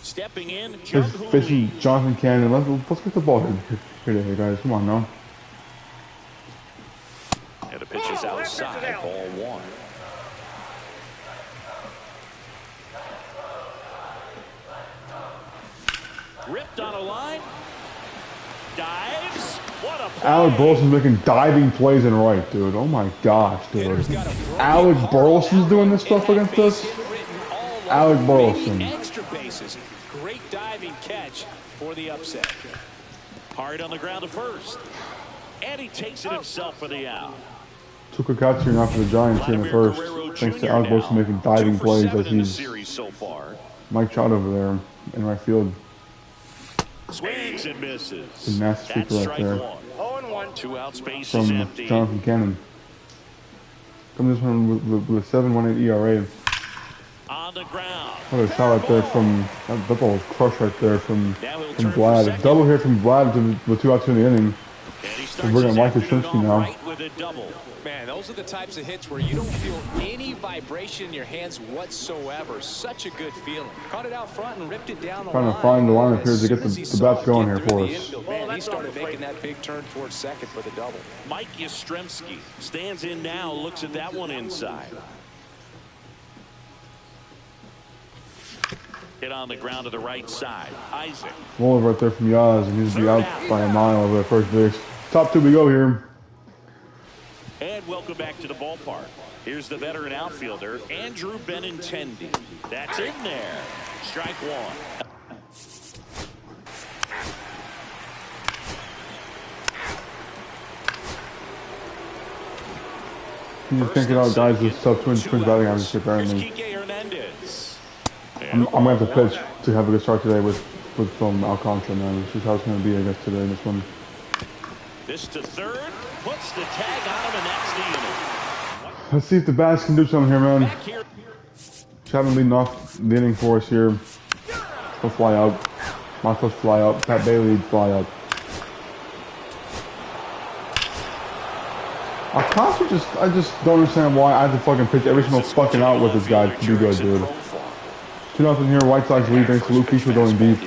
Stepping in, Facing Jonathan Cannon. Let's get the ball here, guys. Come on now. And the pitch is outside, ball 1. Ripped on a line. Dives. What a play. Alec Burleson's making diving plays in right, dude. Oh my gosh, dude. Alec Burleson's doing this stuff against us? Alec Burleson. Extra bases. Great diving catch for the upset. Hard on the ground to first. And he takes it himself for the out. Two quick outs here now for the Giants here in the first. Thanks to Alex Wilson making diving plays like he's so far. Mike Trout over there in right field. Swings and misses. A nasty sweeper right there. 0-1. 2 out, space is From empty. Jonathan Cannon. Comes this one with 7.18 ERA. On the ground. What a shot right there from that ball was crushed right there from Vlad. second. Double here from Vlad with 2 outs in the inning. And he And we're gonna like the Shrimpsky now. right with a double. Man, those are the types of hits where you don't feel any vibration in your hands whatsoever. Such a good feeling. Caught it out front and ripped it down the Trying line. to find the line up here to As get soon as he the saw bats it going get here through for the us. infield, Well, man, he that's started off the making plate. that big turn towards second for the double. Mike Yastrzemski stands in now, looks at that one inside. Hit on the ground to the right side. Isaac. Roll right there from Yaz, and he's be out by a mile over at first base. Top 2 we go here. And welcome back to the ballpark. Here's the veteran outfielder, Andrew Benintendi. That's in there. Strike 1. You just can't get out guys with sub twin batting average apparently. Kike Hernandez. I'm gonna have to pitch to have a good start today with from Alcantara, man. This is how it's gonna be, I guess, today in this one. This to third, puts the tag on him, and that's the inning. Let's see if the bats can do something here, man. Back here. Chapman leading off the inning for us here. He'll fly out. Marcos fly out. Pat Bailey fly out. Alcantara I just don't understand why I have to fucking pitch every single fucking out with this guy to be good, dude. 2-0 here, White Sox lead thanks to Luke Keisha going deep.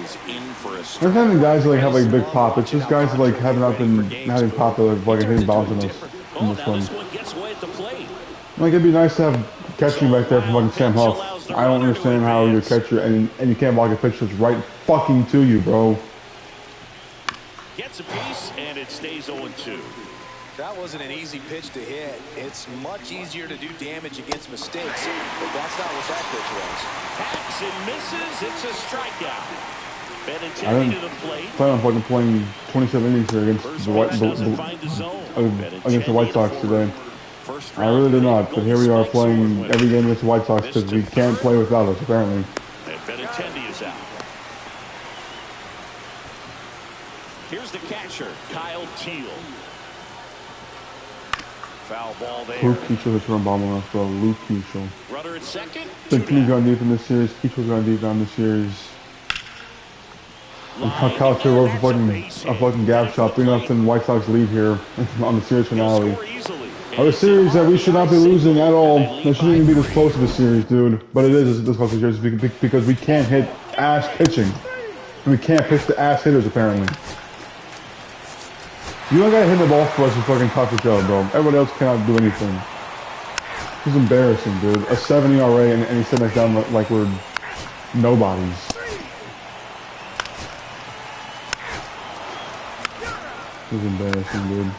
There's not even guys that like have like big pop. It's just guys that like have not been having pop that are fucking hitting bounce on us in this one. Like it'd be nice to have catching back there from fucking Sam Huff. I don't understand how your catcher and you can't block a pitch that's right fucking to you, bro. Gets a piece and it stays 0-2. That wasn't an easy pitch to hit. It's much easier to do damage against mistakes, but that's not what that pitch was. Hacks and misses. It's a strikeout. I Benintendi didn't to the plate. plan on fucking playing 27 innings here against the White Sox today. I really did not, but here we are playing every game against the White Sox because we can't play without us, apparently. And Benintendi is out. Here's the catcher, Kyle Teal. Foul ball there. Luke Keisha hits run bomb on us, bro. Luke Keisha. Runner at second. I think he's gone deep in this series. Keisha's gone deep down this series. And Kyle Teal rolls a fucking gap shot. 3-0 White Sox lead here on the series finale. Of a series that we should not be losing at all. That shouldn't even be this close of a series, dude. But it is this close of a series because we can't hit ass pitching. And we can't pitch the ass hitters, apparently. You don't gotta hit the ball for us to fucking top the show, bro. Everybody else cannot do anything. This is embarrassing, dude. A 7 ERA and he's sitting us down like we're nobodies. This is embarrassing, dude.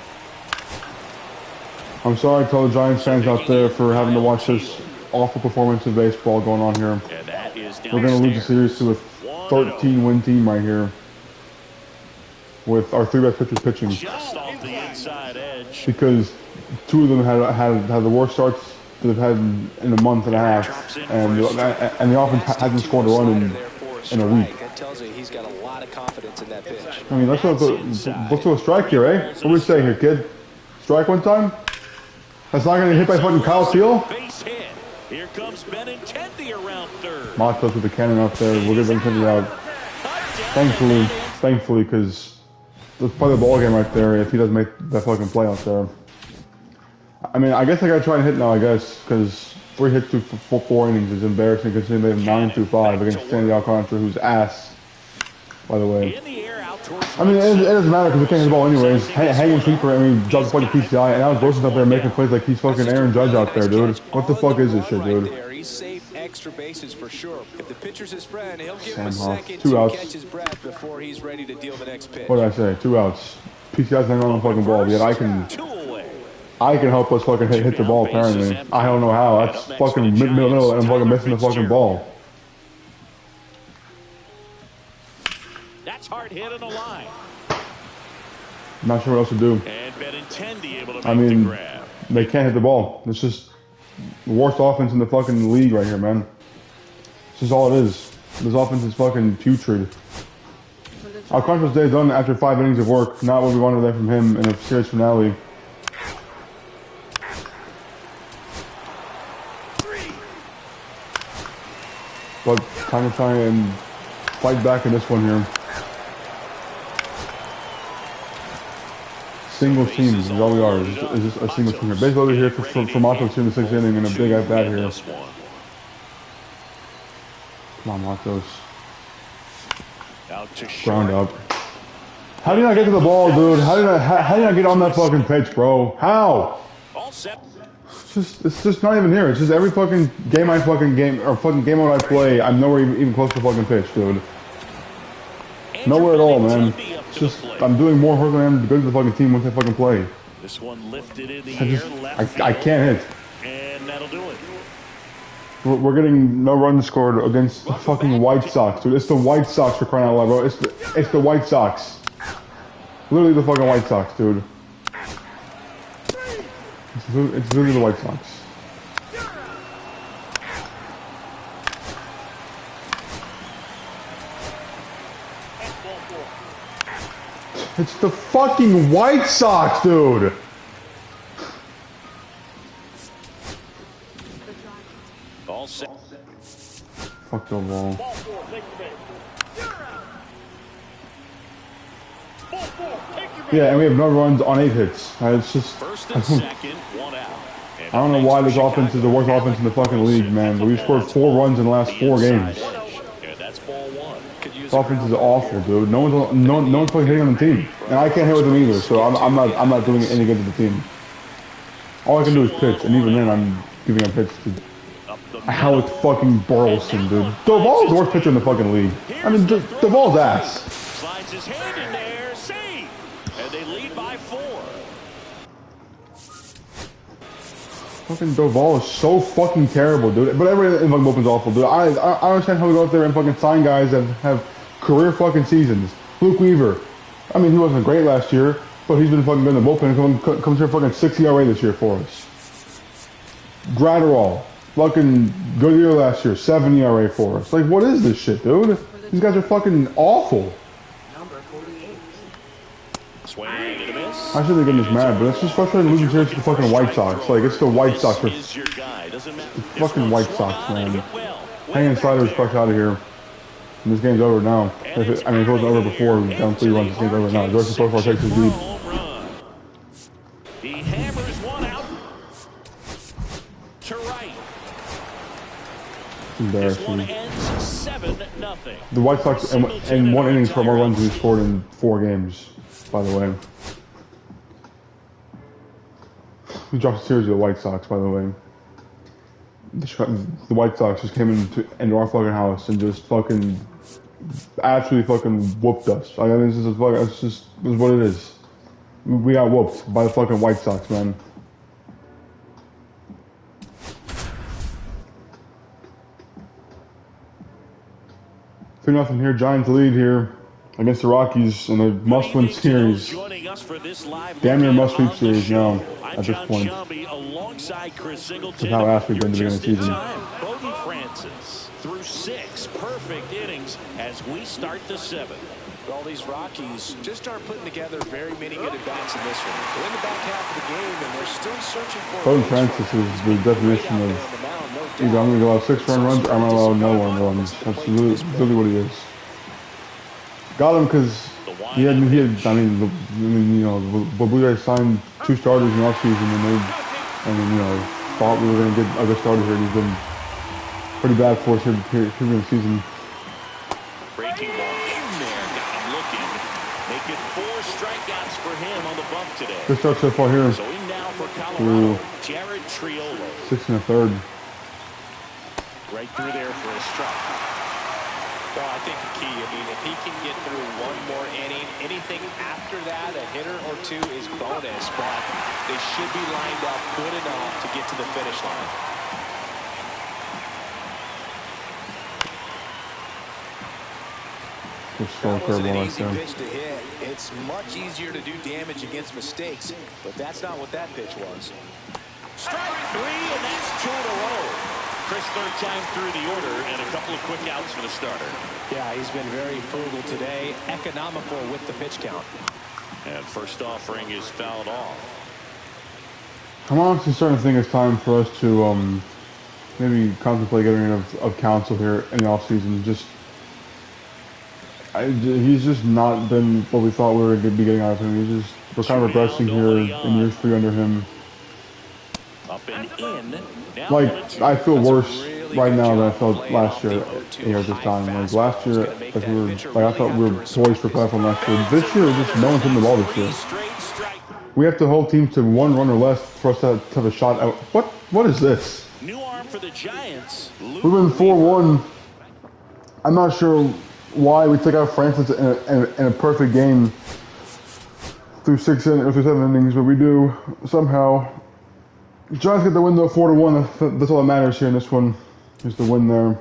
I'm sorry to all the Giants fans out there for having to watch this awful performance of baseball going on here. We're going to lose the series to a 13-win team right here with our 3 best pitchers pitching. Just off the inside edge. Because 2 of them had the worst starts that they've had in a month and a half, and the offense hasn't scored a run in a week. That tells you he's got a lot of confidence in that pitch. I mean, let's do a strike here, eh? What do we say here, kid? Strike one time? That's not going to hit by fucking Kyle Teal? Base hit. Here comes Benintendi around third. Matos with the cannon out there. We'll get Benintendi out. Thankfully, because let's play the ball game right there if he doesn't make that fucking play out there. I mean, I guess I got to try and hit now, I guess, because 3 hits through 4 innings is embarrassing considering they have 9 through 5 against Sandy Alcantara, who's ass, by the way. I mean, it doesn't matter because we can't hit the ball anyways. Hanging keeper, I mean, Judge fucking PCI, and now Wilson's up there making plays like he's fucking Aaron Judge out there, dude. What the fuck is this shit, dude? He's saved extra bases for sure. If the pitcher's his friend, he'll give him a Sam Huff. second 2 to outs. catch his breath before he's ready to deal the next pitch. What did I say? 2 outs. PCI's not on the fucking ball, yet I can help us fucking hit the ball, apparently. I don't know how. That's fucking middle, and I'm fucking missing the fucking ball. That's hard hit on the line. Not sure what else to do. And Benintendi able to I make the mean, grab. they can't hit the ball. It's just the worst offense in the fucking league right here, man. This is all it is. This offense is fucking putrid. Our conference day is done after 5 innings of work. Not what we wanted there from him in a series finale. But time to try and fight back in this one here. Single team is all we are. Is just a single team here. Basically here for Matos here in the 6th inning and a big at bat here. Come on, Matos. Ground up. How do you not get to the ball, dude? How do you not get on that fucking pitch, bro? How? It's just not even here. It's just every fucking game I mode I play, I'm nowhere even close to the fucking pitch, dude. Nowhere at all, man. It's just I'm doing more work than I am to go to the fucking team once I fucking play. This one lifted in the air, I can't hit. And that'll do it. We're getting no runs scored against the fucking White Sox, dude. It's the White Sox for crying out loud, bro. It's the White Sox. Literally the fucking White Sox, dude. It's literally the White Sox. It's the fucking White Sox, dude. All set. Fuck the ball. Yeah, and we have no runs on 8 hits. It's just I don't know why this offense is the worst offense in the fucking league, man. But we scored 4 runs in the last 4 games. This offense is awful, dude. No one's fucking hitting on the team, and I can't hit with them either. So I'm not doing any good to the team. All I can do is pitch, and even then I'm giving a pitch to Howard fucking Burleson, dude. Duvall's the worst pitcher in the fucking league. I mean, Duvall's ass. Slides his hand in there, save, and they lead by 4. Fucking Duvall is so fucking terrible, dude. But everyone in fucking bullpen's awful, dude. I understand how we go out there and fucking sign guys that have career fucking seasons. Luke Weaver. I mean, he wasn't great last year, but he's been fucking good in the bullpen and comes here fucking 6 ERA this year for us. Gratterall. Fucking good year last year, 7 ERA for us. Like, what is this shit, dude? These guys are fucking awful. I should be getting this mad, but it's just frustrating losing series to the fucking White Sox. Like, it's the White Sox. The fucking White Sox, man. Hanging sliders fuck out of here. And this game's over now. If it wasn't over before, down 3 runs, this game's over now. Jordan so far takes his lead. He hammers one out to right. Embarrassing. Ends 7-0. The White Sox in 1 inning scored more runs than we scored in 4 games, by the way. We dropped a series of the White Sox, by the way. The White Sox just came into our fucking house and just fucking absolutely fucking whooped us. I mean, this is what it is. We got whooped by the fucking White Sox, man. Two nothing here. Giants lead here against the Rockies in a must-win series. Damn near must-sweep series now at this point. That's how ass we've been to the beginning of the season. Bogey Francis through 6 perfect innings as we start the 7th. All these Rockies just aren't putting together very many good at-bats in this one. They're in the back half of the game, and they're still searching for... Bogey Francis is the definition of either I'm going to go out 6 runs or I'm going to allow no one runs. That's literally what he is. Got him because he had, I mean, you know, the Blue Jays signed 2 starters in the offseason and thought we were going to get a good starter here. He's been pretty bad for us here in the season. Breaking ball in there, got him looking. Make it 4 strikeouts for him on the bump today. Good start so far here. So in now for Colorado, Jared Triolo. 6 1/3. Right through there for a strike. Well, I think the key, I mean, if he can get through 1 more inning, anything after that, a hitter or 2 is bonus, but they should be lined up good enough to get to the finish line. Just throw a That wasn't an curveball right easy there. pitch to hit. It's much easier to do damage against mistakes, but that's not what that pitch was. Strike three, and that's 2 in a row. Chris, third time through the order, and a couple of quick outs for the starter. Yeah, he's been very frugal today, economical with the pitch count. And first offering is fouled off. I'm honestly starting to think it's time for us to maybe contemplate getting rid of Council here in the offseason. He's just not been what we thought we were going to be getting out of him. We're kind of regressing here in year 3 under him. Up and in. Now Like, I feel worse right now than I felt last year here at this time. Like, last year, I thought we were poised for platform last year. This year, just no one's hitting the ball this year. We have the whole team to 1 run or less for us to have a shot out. What is this? New arm for the Giants. We've been 4-1. I'm not sure why we took out Francis in a perfect game through 7 innings, but we do somehow. Giants get the win though, 4-1. That's all that matters here in this one. Is the win there.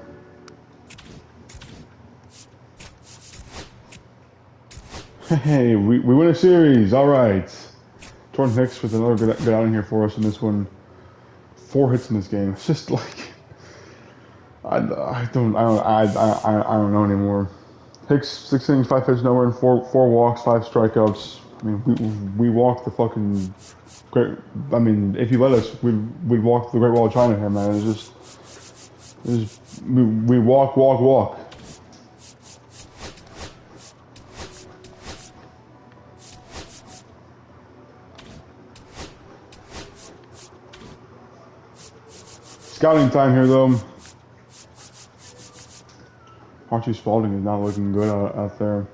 Hey, we win a series. All right. Jordan Hicks with another good outing here for us in this one. 4 hits in this game. It's just like I don't know anymore. Hicks 6 innings, 5 pitches, nowhere, and 4 walks, 5 strikeouts. I mean, we walked the fucking great. I mean, if you let us, we'd walk the Great Wall of China here, man. It's just we walk. Scouting time here, though. Archie Spalding is not looking good out there.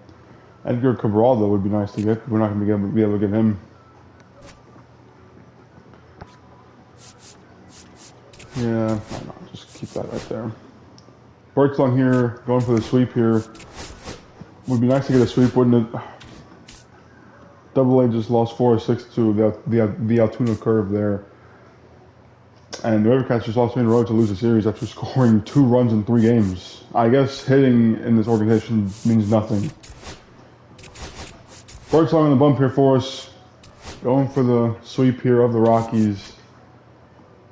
Edgar Cabral, though, would be nice to get. We're not going to be able to get him. Yeah, why not? Just keep that right there. Birdsong here, going for the sweep here. Would be nice to get a sweep, wouldn't it? Double A just lost 4-6 to the Altoona curve there. And the Rivercats just lost 3 in a row to lose the series after scoring 2 runs in 3 games. I guess hitting in this organization means nothing. Birdsong on the bump here for us. Going for the sweep here of the Rockies.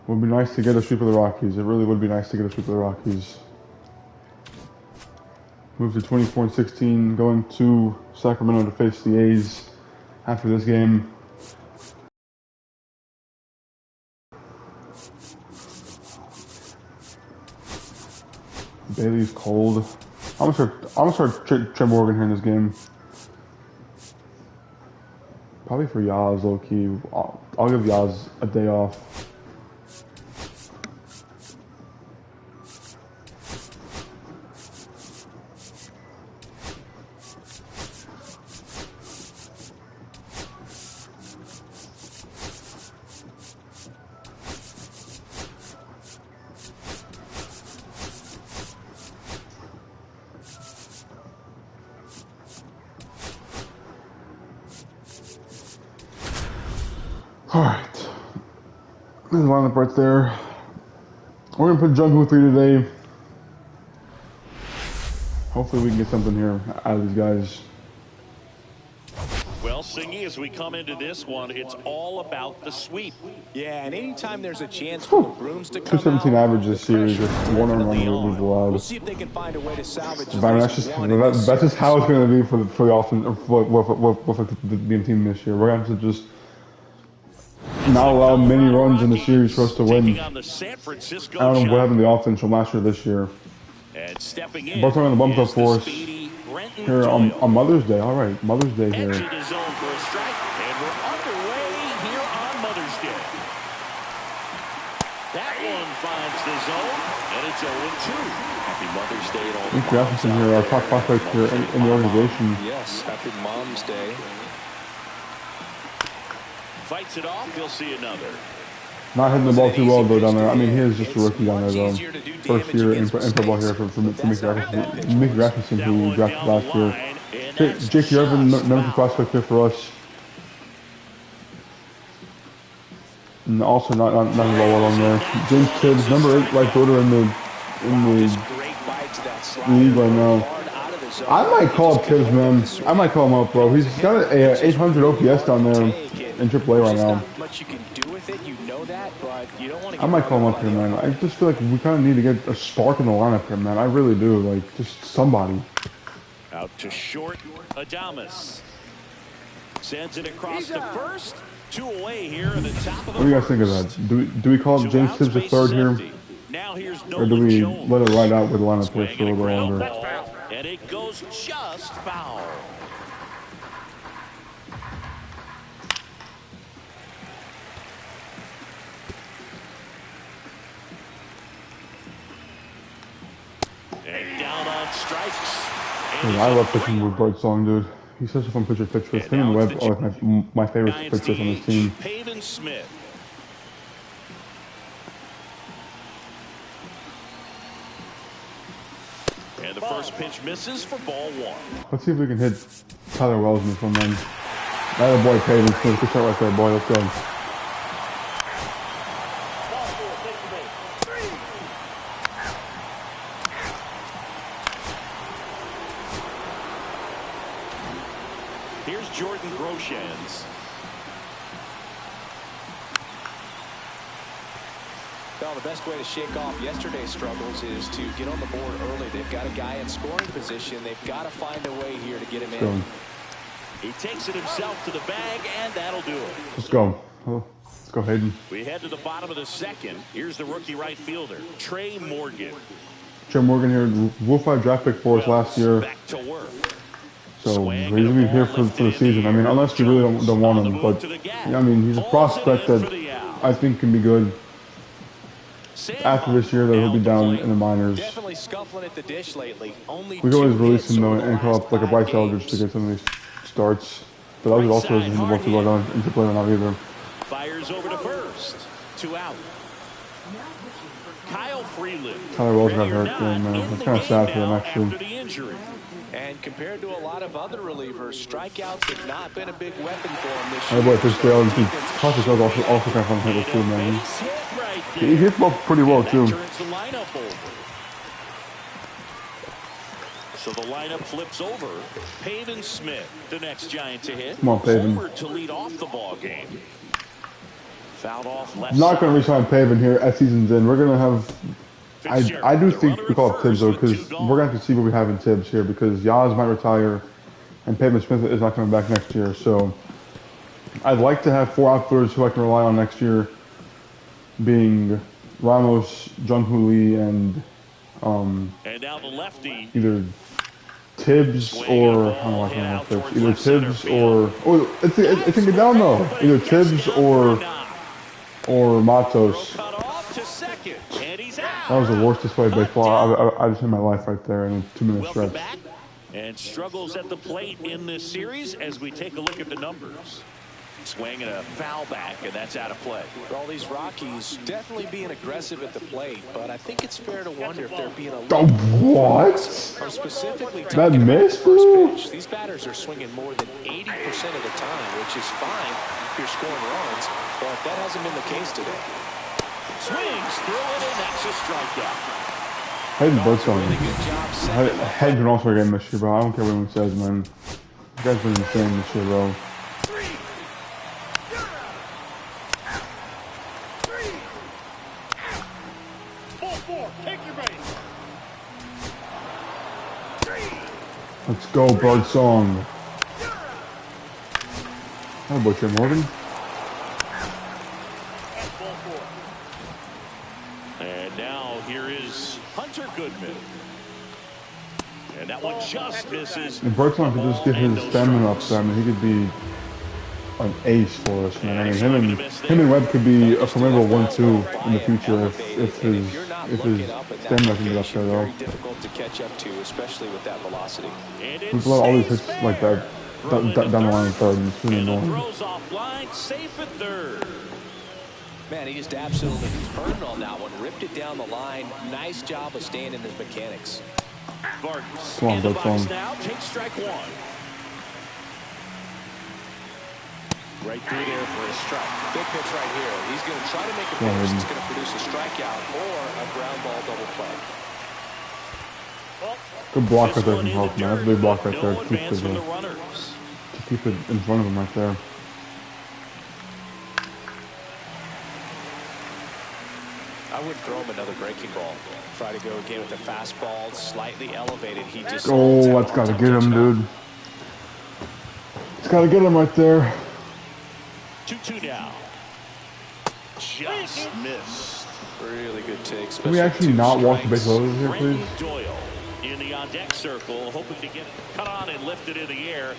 Would be nice to get a sweep of the Rockies. It really would be nice to get a sweep of the Rockies. Move to 24-16, going to Sacramento to face the A's after this game. Bailey's cold. I'm gonna start Trey Morgan here in this game. Probably for Yaz, low key. I'll give Yaz a day off. Alright. There's a lineup right there. We're going to put Jungwoo 3 today. Hopefully we can get something here out of these guys. Well, Singy, as we come into this one, it's all about the sweep. Yeah, and anytime there's a chance for the Brooms to come 217 out, average this series with 1 run we've allowed. we'll see if they can find a way to salvage I mean, that's just how it's going to be for the offense, for the team this year. We're going to have to just not allow many runs in the series for us to win. I don't know what happened to the offense from last year to this year. And stepping in, both are on the bump up for us here on Mother's Day. All right, Mother's Day here. Edge of the zone for a strike, and we're underway here on Mother's Day. That one finds the zone, and it's 0-2. Happy Mother's Day to all the Nick Jefferson here, our top prospect here in the organization. Yes, happy Mom's Day. Fights it off, he'll see another. Not hitting the ball too well though down there. I mean, he is just a rookie down there though. First year in football here for Mick Jefferson, who drafted last year. Jake Irvin, number 2 prospect here for us. And also not low along there. James Tibbs, number 8 right fielder in the league right now. the zone. I might call up Tibbs, man. I might call him up, bro. He's got a 800 OPS down there in AAA right now. Not much you can do with it, you know that, but you don't want to I might call him up here, man. I just feel like we kind of need to get a spark in the lineup here, man. I really do. Like, just somebody. Out to short, Adames. Sends it across the first. 2 away here at the top of the What do you guys think of that? Do we call up James Tibbs the third here? Now here's Or do we let it ride out with the lineup here for a little bit longer? And it goes just foul. And down on strikes. Dude, I love pitching with Birdsong, dude. He's such a fun pitcher to pitch with. Him and Webb are like my favorite pitchers on this team. Pavin Smith. And the first pitch misses for ball 1. Let's see if we can hit Tyler Wells in this one, man. That boy Pavin Smith. Good shot right there, boy. Let's go. Here's Jordan Groshans. Well, the best way to shake off yesterday's struggles is to get on the board early. They've got a guy in scoring position. They've got to find a way here to get him in. He takes it himself to the bag, and that'll do it. Let's go. Let's go, Hayden. We head to the bottom of the second. Here's the rookie right fielder, Trey Morgan. Trey Morgan here, Rule 5 draft pick for us last year. Back to work. So he's going to be here for the season. I mean, unless we really don't want him. But, yeah, I mean, he's a prospect that I think can be good. After this year, though, he'll be down in the minors. Definitely scuffling at the dish lately. Only We could always release him, though, and call up like a Bryce Eldridge to get some of these starts. But that was also his work to go on into play or not either. Fires over to first. 2 out. Kyle Freeland. Tyler Wells got hurt there, man. It's kind of sad for him, actually. And compared to a lot of other relievers, strikeouts have not been a big weapon for him this Oh year. boy, Fitzgerald, Cautious was also kind of fun to hit too, man. He hits ball pretty well, too. So the lineup flips over. Pavin Smith, the next Giant to hit. Come on, Pavin. Homer to lead off the ball game. Fouled off left. Not going to resign Pavin here at season's end. We're going to have... I do think we call it Tibbs, though, because we're going to have to see what we have in Tibbs here, because Yaz might retire, and Pavin Smith is not coming back next year. So I'd like to have 4 outfielders who I can rely on next year, being Ramos, Jung-Hoo Lee, and now the lefty. either Tibbs or... I don't know why I can't remember. Either Tibbs or... Oh, it's a get down, though. Either Tibbs or Matos. That was the worst display of baseball I've seen in my life right there in a 2-minute stretch. Back and struggles at the plate in this series as we take a look at the numbers. Swing and a foul back, and that's out of play. All these Rockies definitely being aggressive at the plate, but I think it's fair to wonder if they're being a little... Oh, what? I'm specifically That talking about missed, the first bro? pitch. These batters are swinging more than 80% of the time, which is fine if you're scoring runs, but that hasn't been the case today. Swings through it, and that's a strikeout. Hayden Birdsong. Really good job setting up. Hayden's been also a game this year, bro. I don't care what anyone says, man. You guys been insane this year, bro. Let's go, Birdsong. How about you, Morgan? And now here is Hunter Goodman. And that one just misses. If Birdsong could just get his stamina up there, I mean, he could be an ace for us, man. I mean, him and Webb could be a formidable 1-2 in the future if his stamina can get up there, though. Very difficult to catch up to, especially with that velocity. We've let all these hits like that down the line in third, and it's really annoying. Throws off line, safe at third. Man, he just absolutely turned on that one, ripped it down the line. Nice job of staying in his mechanics. Vargas Come on, in the Birdsong. box now, takes strike 1. Right through there for a strike. Big pitch right here. He's going to try to make a pitch that's going to produce a strikeout or a ground ball double play. Good block This right there one from in the Hope, man. That's a dirt. big block right No there. To advance from the runners. keep it in front of him right there. I wouldn't throw him another breaking ball. Try to go again with the fastball, slightly elevated. He just Oh, that's gotta get him, dude. It's gotta get him right there. 2-2 now. Just missed. Really good take. Can we actually not walk the base loaders here, Brandon please? Doyle in the on-deck circle, hoping to get it cut on and lifted in the air.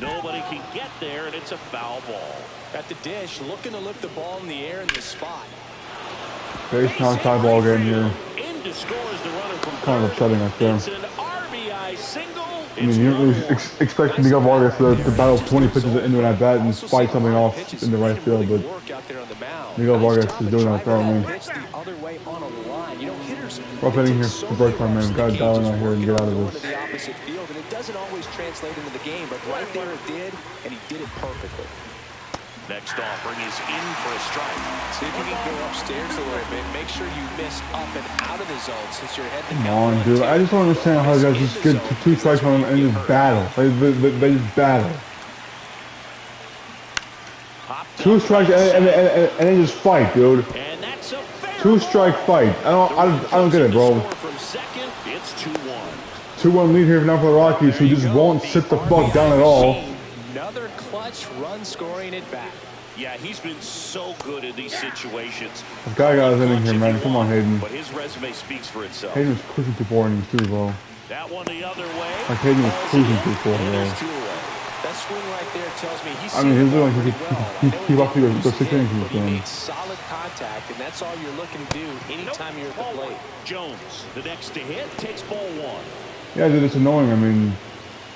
Nobody can get there, and it's a foul ball. At the dish, looking to lift the ball in the air in the spot. Base knock tie ball game here. In to score is the runner from Kind of upsetting right there. It's an RBI single. I mean, you don't really expect Miguel Vargas to battle 20 pitches into an at-bat and fight something off in the right field, but Miguel Vargas is doing that apparently. Rough inning here for break time, man. Gotta dial in out here and get out of this. The opposite field, and it doesn't always translate into the game, but right there it did, and he did it perfectly. Next offering is in for a strike. See if you can go upstairs a little bit. Make sure you miss up and out of the zone since you're heading. Come on, dude. I just don't understand how you guys just get to 2 strikes on them and just battle. They just battle. 2 strikes and they just fight, dude. 2-strike fight. I don't get it, bro. It's 2-1. 2-1 lead here now for the Rockies, who just won't sit the fuck down at all. Another clutch run scoring at bat. Yeah, he's been so good in these situations. This guy got his inning here, man. Come on, Hayden. But his resume speaks for itself. Hayden was cruising through 4 innings too, bro. That one the other way. Like Hayden was cruising through 4, bro. That swing right there tells me he's I mean, he's doing like he walked through those 6 innings in this he game. made solid contact, and that's all you're looking to do anytime you're at the plate. Jones, the next to hit, takes ball 1. Yeah, dude, it's annoying. I mean,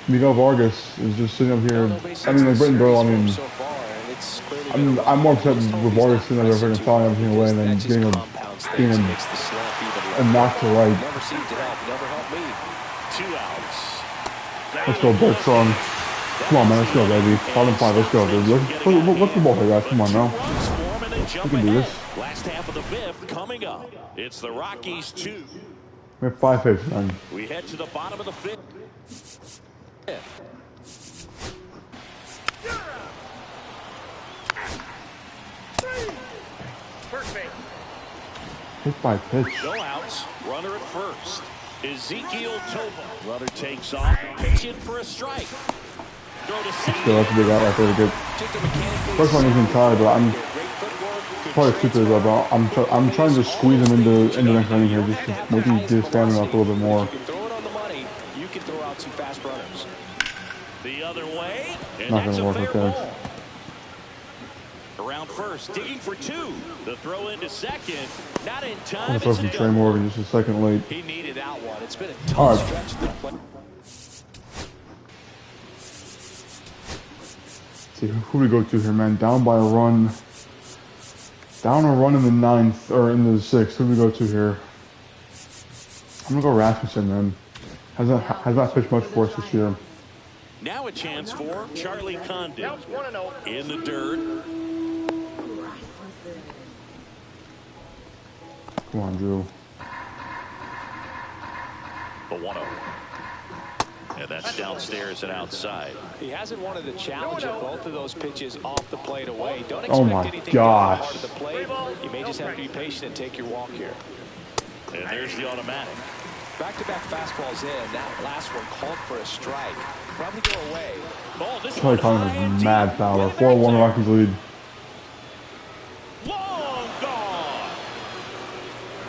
Miguel Vargas is just sitting up here. I mean, like Britton Doyle, I'm more upset with Vargas sitting up there freaking fouling everything away and then getting a knock to right. Never seemed to help. Never helped me. 2 outs. Let's go, Bolt Strong. Come on, man, let's go, baby. 5-5, let's go, dude. What's the ball here, guys? Come on now. We can do this. Last half of the 5th coming up. It's the Rockies 2. We have 5 hits, man. We head to the bottom of the 5th. Hit by pitch. No outs. Runner at first. Ezekiel Toba. Runner takes off. Pitch in for a strike. Throw to second. Still, that's a big out right there to get. First one isn't tired, but I'm probably stupid as well, but I'm trying to squeeze him into the next inning here just to make him get his stamina up a little bit more. You can throw it on the money. You can throw out some fast runners. The other way. And Not that's gonna a work fair with ball. Around first, digging for 2. The throw into second. Not in I'm time. gonna throw It's a some Trey double. Morgan just a second late. He needed that one. It's been a All tough right. stretch of the play. See, who we go to here, man? Down by a run. Down a run in the 9th, or in the 6th. Who do we go to here? I'm gonna go Rasmussen, man. Has not pitched much for us this year. Now a chance for Charlie Condon. In the dirt. Come on, Drew. The 1-0. And that's downstairs and outside. He hasn't wanted to challenge at both of those pitches off the plate away. Don't expect Oh my anything gosh. hard at the plate. You may just have to be patient and take your walk here. And there's the automatic. Back-to-back fastballs in. That last one called for a strike. Probably go away. Oh, this Charlie one Collins high and is deep. mad power. With 4-1 Victor. Rockies lead. Long gone.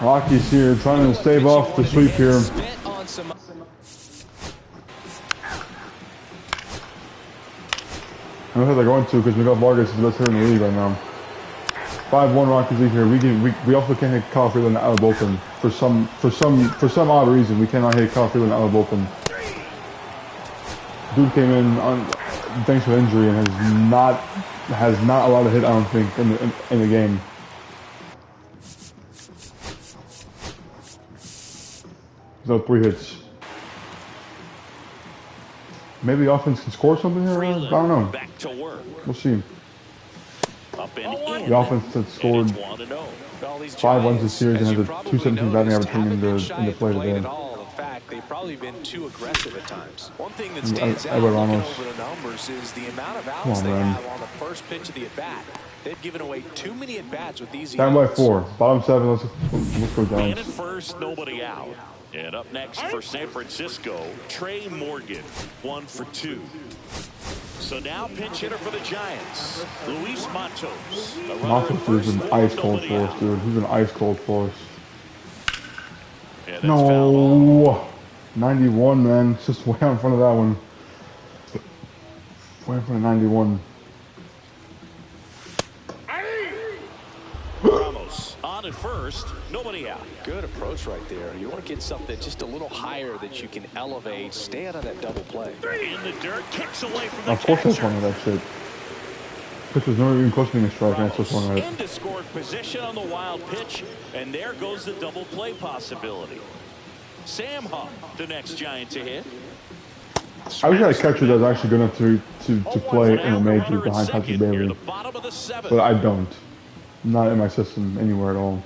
Rockies here trying to stave off the sweep here. Spit on some. I don't know how they're going to because Miguel Vargas is the best hitter in the league right now. 5-1 Rockies lead here. We also can't hit Kyle Freeland out of the bullpen for some odd reason. We cannot hit Kyle Freeland out of the bullpen. Dude came in on thanks to injury and has not allowed a hit. I don't think in the game. So 3 hits. Maybe the offense can score something here. I don't know. Back to work. We'll see. Up and in. The offense has scored 5 runs this series and has a .217 batting average coming into play today. In fact, they've probably been too aggressive at times. One thing that stands out looking over the numbers is the amount of outs they have on the first pitch of the at-bat. They've given away too many at-bats with easy Down by outs. 4. Bottom 7. Let's go down. And at first, nobody out. And up next for San Francisco, Trey Morgan, 1 for 2. So now pinch hitter for the Giants, Luis Matos. Matos is an ice cold for us, dude. He's an ice cold for us. No, 91, man. It's just way out in front of that one. Way in front of 91. Ramos on at first, nobody out. Good approach right there. You want to get something just a little higher that you can elevate. Stay out of that double play. In the dirt, kicks away from the Of course, that's catcher. one of that shit. Pitch was never even close to being a strike, and that's just one of it. Into scored position on the wild pitch, and there goes the double play possibility. Sam Huff, the next Giant to hit. I wish I had a catcher that was actually good enough to play in a major behind Patrick Bailey, but I don't. Not in my system anywhere at all.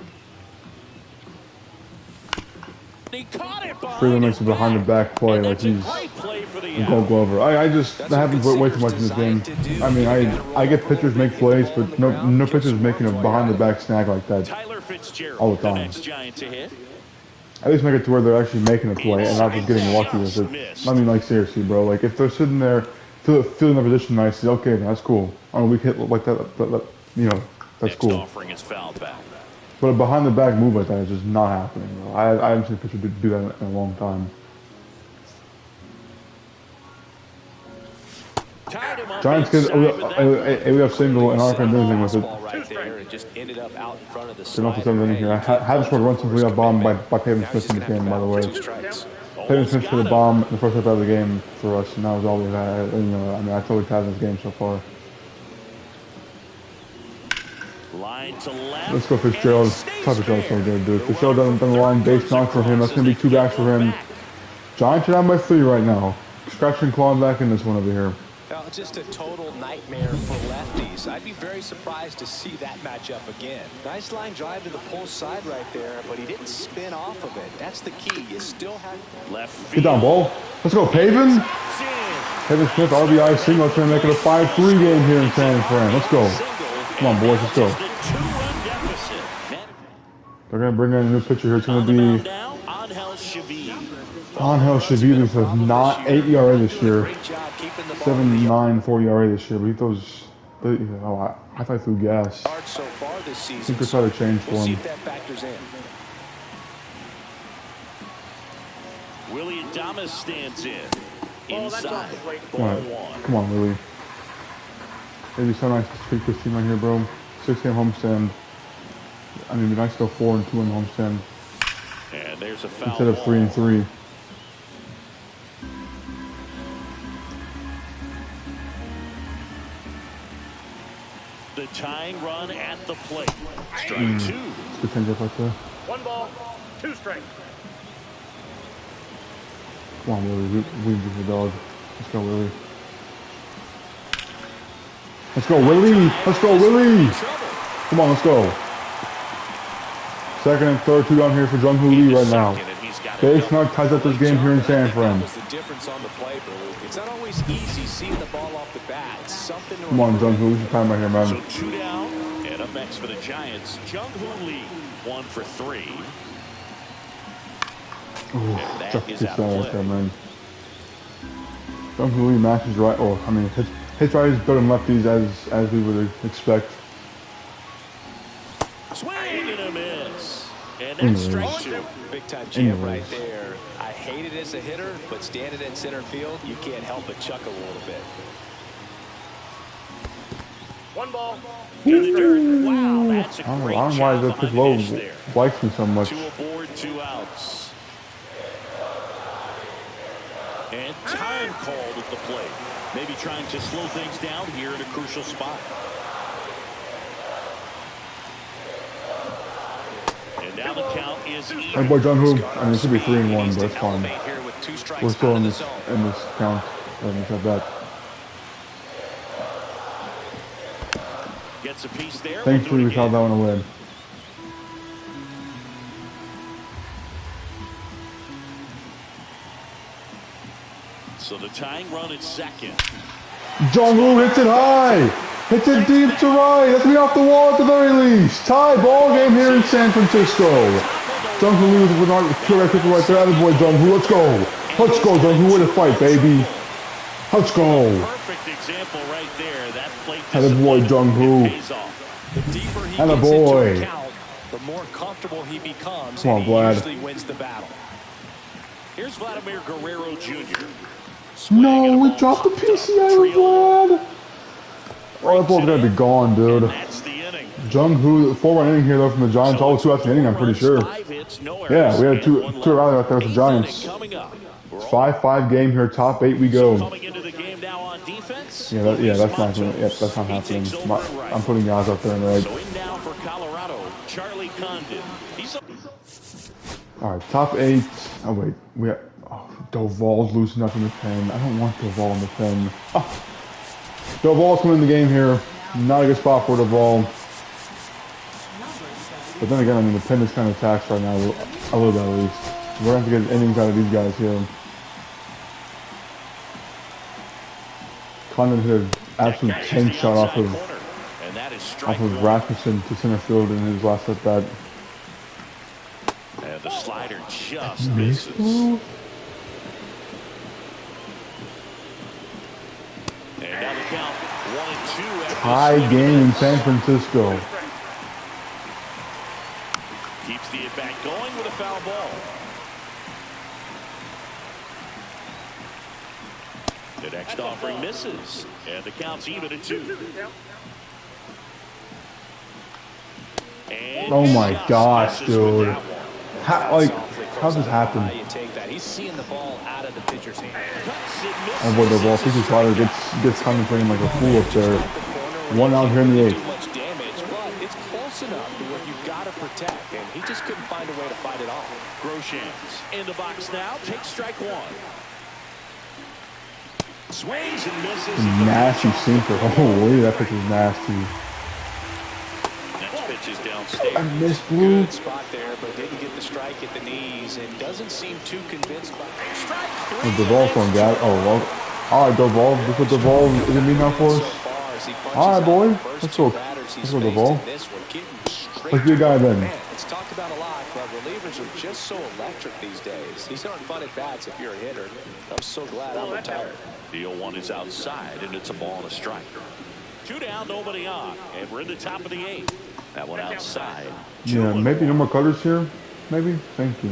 Freeland makes a behind the back play like he's a Gold Glover. I just that happens way too much in this game. I mean, I get pitchers make plays, but no pitchers making a behind the back snag like that all the time. At least make it to where they're actually making a play and not just getting lucky with it. I mean, like seriously, bro. Like if they're sitting there feeling the position nicely, okay, that's cool. On a weak hit like that, you know, that's cool. But a behind the back move like that is just not happening, bro. I haven't seen a pitcher do that in a long time. Giants get we have single and aren't going to do anything with it. They're not in here. I haven't scored a run since we got bombed by Pavin Smith in the game, by the way. Pavin Smith for the bomb in the first half of the game for us, and that was all we've had. And, you know, I mean, I totally had this game so far. Let's go Fitzgerald. Fitzgerald's so good, dude. Fitzgerald doesn't the line base knock for him. That's going to be 2 backs for him. Giants are down by 3 right now. Scratching and clawing back in this one over here. Well, just a total nightmare for lefties. I'd be very surprised to see that matchup again. Nice line drive to the pull side right there, but he didn't spin off of it. That's the key. You still have left. Get down, ball. Let's go, Pavin. Pavin Smith, RBI single. Trying to make it a 5-3 game here in San Fran. Let's go. Come on, boys. Let's go. They're going to bring in a new pitcher here. It's going to be Angel Shavili with 8 ERA this year. 7.94 ERA this year, but he throws. Oh, I thought he threw gas. I think they tried to change for him. Willie Adames stands in. Inside. Come on, Willie. It'd be so nice to speak this team right here, bro. 6-game homestand. I mean, it'd be nice to go 4-2 in homestand. And there's a foul instead of 3-3. The tying run at the plate. Strike 2. Good things up right there. 1 ball, 2 strikes. Come on, Willie. We beat the dog. Let's go, Willie. Let's go, Willie. Let's go, Willie. Come on, let's go. Second and third, 2 down here for Jung-Hoo Lee right now. Base knock ties up this game here in San Fran. It's not always easy seeing the ball off the bat. Something to Come on, Jung-Hoo. This is time right here, man. So 2 down, and up next for the Giants, Jung-Hoo Lee, 1 for 3. Ooh, just a good shot right there, man. Jung-Hoo Lee matches right. Oh, I mean, hits right is better than lefties as we would expect. Swing and a miss. And that's strike 2. Big time jam right there. I hate it as a hitter, but standing in center field, you can't help but chuckle a little bit. 1 ball. Wow, that's a great I don't know why the pitch low likes me so much. 2 aboard, 2 outs. And time called at the plate. Maybe trying to slow things down here in a crucial spot. And now the count is even. Hey, boy, Jung-Hoo. I mean, it should be 3-1, but it's fine. We're still in this count. At that. Gets a piece there. Thankfully, we found that one away. So the tying run at second. Jung-Woo hits it high. Hits it deep to right. That's me off the wall at the very least. Tie ball game here in San Francisco. Jung-Woo leaves with our clear people right there. Attaboy, Jung-Woo. Let's go. Let's go, Jung-Woo. Way to fight, baby. Let's go. Perfect example right there. That plate Attaboy, Jung-Woo. The deeper he And a gets into boy. a count, the more comfortable he becomes, Come on, and he Vlad. usually wins the battle. Here's Vladimir Guerrero Jr. No, we dropped the PCI with Vlad. Oh, that ball's gotta be gone, dude. That's the inning. Jung-Woo, 4-1 inning here though from the Giants. All 2 after the inning, I'm pretty sure. 5 hits, no Yeah, errors, we had and two one rallies left. out there with the Eighth Giants. inning coming up. We're all 5-5 game here, top 8 we go. coming into the game now on defense. Yeah, that's not happening. Yep, that's not happening. I'm putting guys out there in the right. So in now for Colorado, Charlie Condon. He's a All right, top 8. Oh wait, we have Doval's loosened up in the pen. I don't want Doval in the pen. Oh. Doval's coming in the game here. Not a good spot for Doval. But then again, I mean, the pen is kind of taxed right now, a little bit at least. So we're going to have to get innings out of these guys here. Condon hit an absolute tank shot off of Rasmussen to center field in his last at bat. And the slider just misses. And now the count 1-2. Tie game in San Francisco. Keeps the at bat going with a foul ball. The next offering misses, and the count's even at 2. And Oh my just gosh, misses with dude. that one. How's this happen? You take that. He's seeing the ball out of the pitcher's hand. Cuts and misses. Oh boy, the ball. Pitcher slider gets Condon playing like a fool up there. 1 out here in the 8th. Too much damage, but it's close enough to where you've got to protect, and he just couldn't find a way to fight it off. Groshans in the box now. Takes strike 1. Swings and misses. Nasty sinker. Holy, that pitch was nasty. Next pitch is downstairs. I missed Blue. Good spot there, but didn't get the strike at the knees, and doesn't seem too convinced by it. Strike 3. Oh, Doval from that. Oh, well. All right, Doval. Look what Doval is it me now for us. All right, boy. Let's go. Let's go, Doval. Let's be a guy then. Man, it's talked about a lot, but relievers are just so electric these days. These aren't fun at bats if you're a hitter. I'm so glad I'm retired. The 0-1 is outside, and it's a ball and a strike. 2 down, nobody on, and we're in the top of the 8th. That one outside. Yeah, maybe no more cutters here. Maybe. Thank you.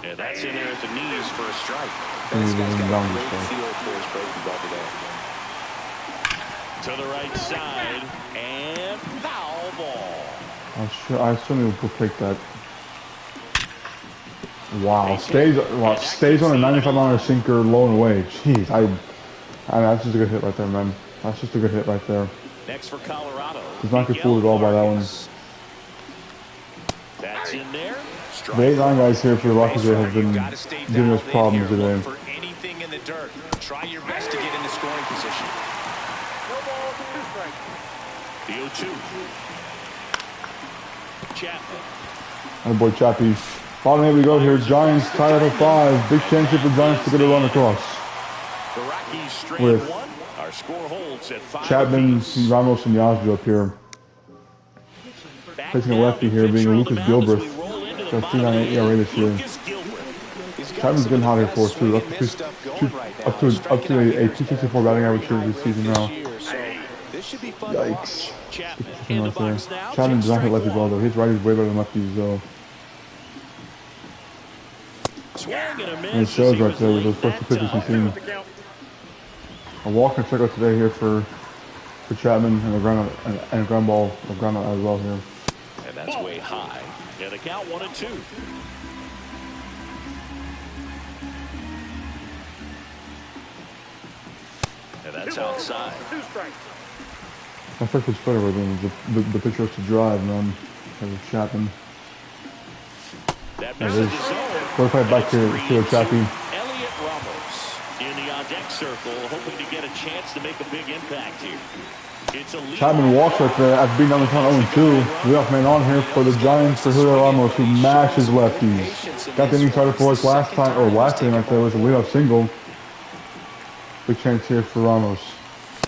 And that's in there at the knees for a strike. This guy's got down a this great way. feel for his breaking ball today. To the right side, and foul ball. I still need to take that. Wow, stays on a 95-mile sinker, low and away. Jeez, that's just a good hit right there, man. That's just a good hit right there. Next for Colorado. He's not get fooled at all by that one. That's in there. Strike. The 8-9 guys here for the Rockies have been Gotta stay giving us dialed in problems here. today. Look for anything in the dirt. Try your best to get in the scoring position. The 0-2. Chapman. Oh boy, Chappie. Bottom 8 we go here. Giants tied up at 5. Big chance here for Giants to get a run across. The Rockies straight With 1. Our score holds at 5. Chapman, apiece. Ramos, and Yasby up here. Back Facing a now, lefty the here, being pitcher on Lucas the mound as we Gilbreth. roll into the Got bottom 3.98 of the ERA eighth. this year. Lucas Gilbreth. He's got Chapman's some getting of hot the here for us best too. swing Up and to miss stuff going right now. a 264 batting average here this season now. So this should be fun to watch. Yikes. Chapman in the Right there. box now. Chapman Takes does not hit strike lefties well 1. though. His righties way better than lefties though. Swing and a miss. And it shows as he right was there with late those first two pitches that we've time. seen. A walk and strikeout today here for Chapman and a ground ball, a ground out as well here. And that's way high. And the count 1-2. And that's outside. My first pitch better would have been the pitcher has to drive, man. That was Chapman. That There it misses is. the zone. Go play back to Chappie. Elliot Ramos in the on-deck circle, hoping to get a chance to make a big impact here. It's a lead. Chapman walks right there after being down the count 0-2. Leadoff man on here for the Giants for Julio Ramos, who mashes lefties. Got the inning started for us last time, or last inning right there was a leadoff single. Big chance here for Ramos.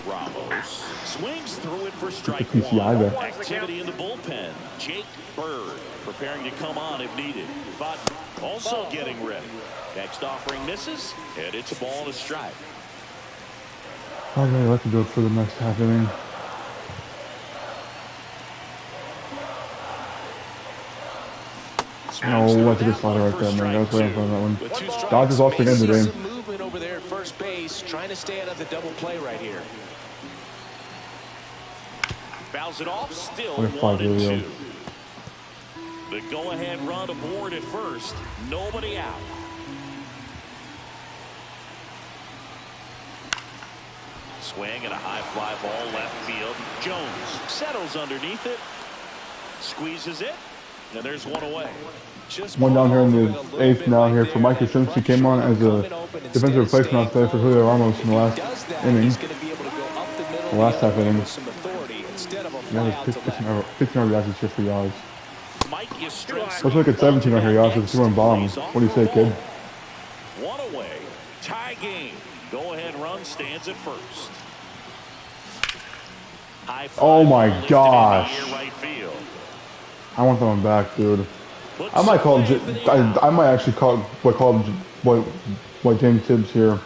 Ramos swings through it for strike the PCI one. there. Activity in the bullpen. Jake Bird preparing to come on if needed. But also getting ready. Next offering misses, and it's a ball and a strike. Okay, let's do it for the next half inning. Oh, that's a good slider right there, man. That was right in front of that one. Dodgers lost again today. Some movement over there at first base, trying to stay out of the double play right here. Fouls it off, still What a fight, 1-2. The go-ahead run aboard at first. Nobody out. Swing and a high fly ball left field. Jones settles underneath it. Squeezes it. And there's one away. Just One down here in the 8th now here for Mike Yastrzemski. He came on as a defensive replacement out there for Julio Ramos in the last inning. The last half inning. Yeah, there's 15 RBIs here for Yaz. Let's look at 17 right here, Yaz, with 2-run bomb. What do you say, kid? One away. Tie game. Go-ahead run stands at first. High fly Oh my lifted in the gosh. air right field. I want that one back, dude. I might call. I might actually call James Tibbs here.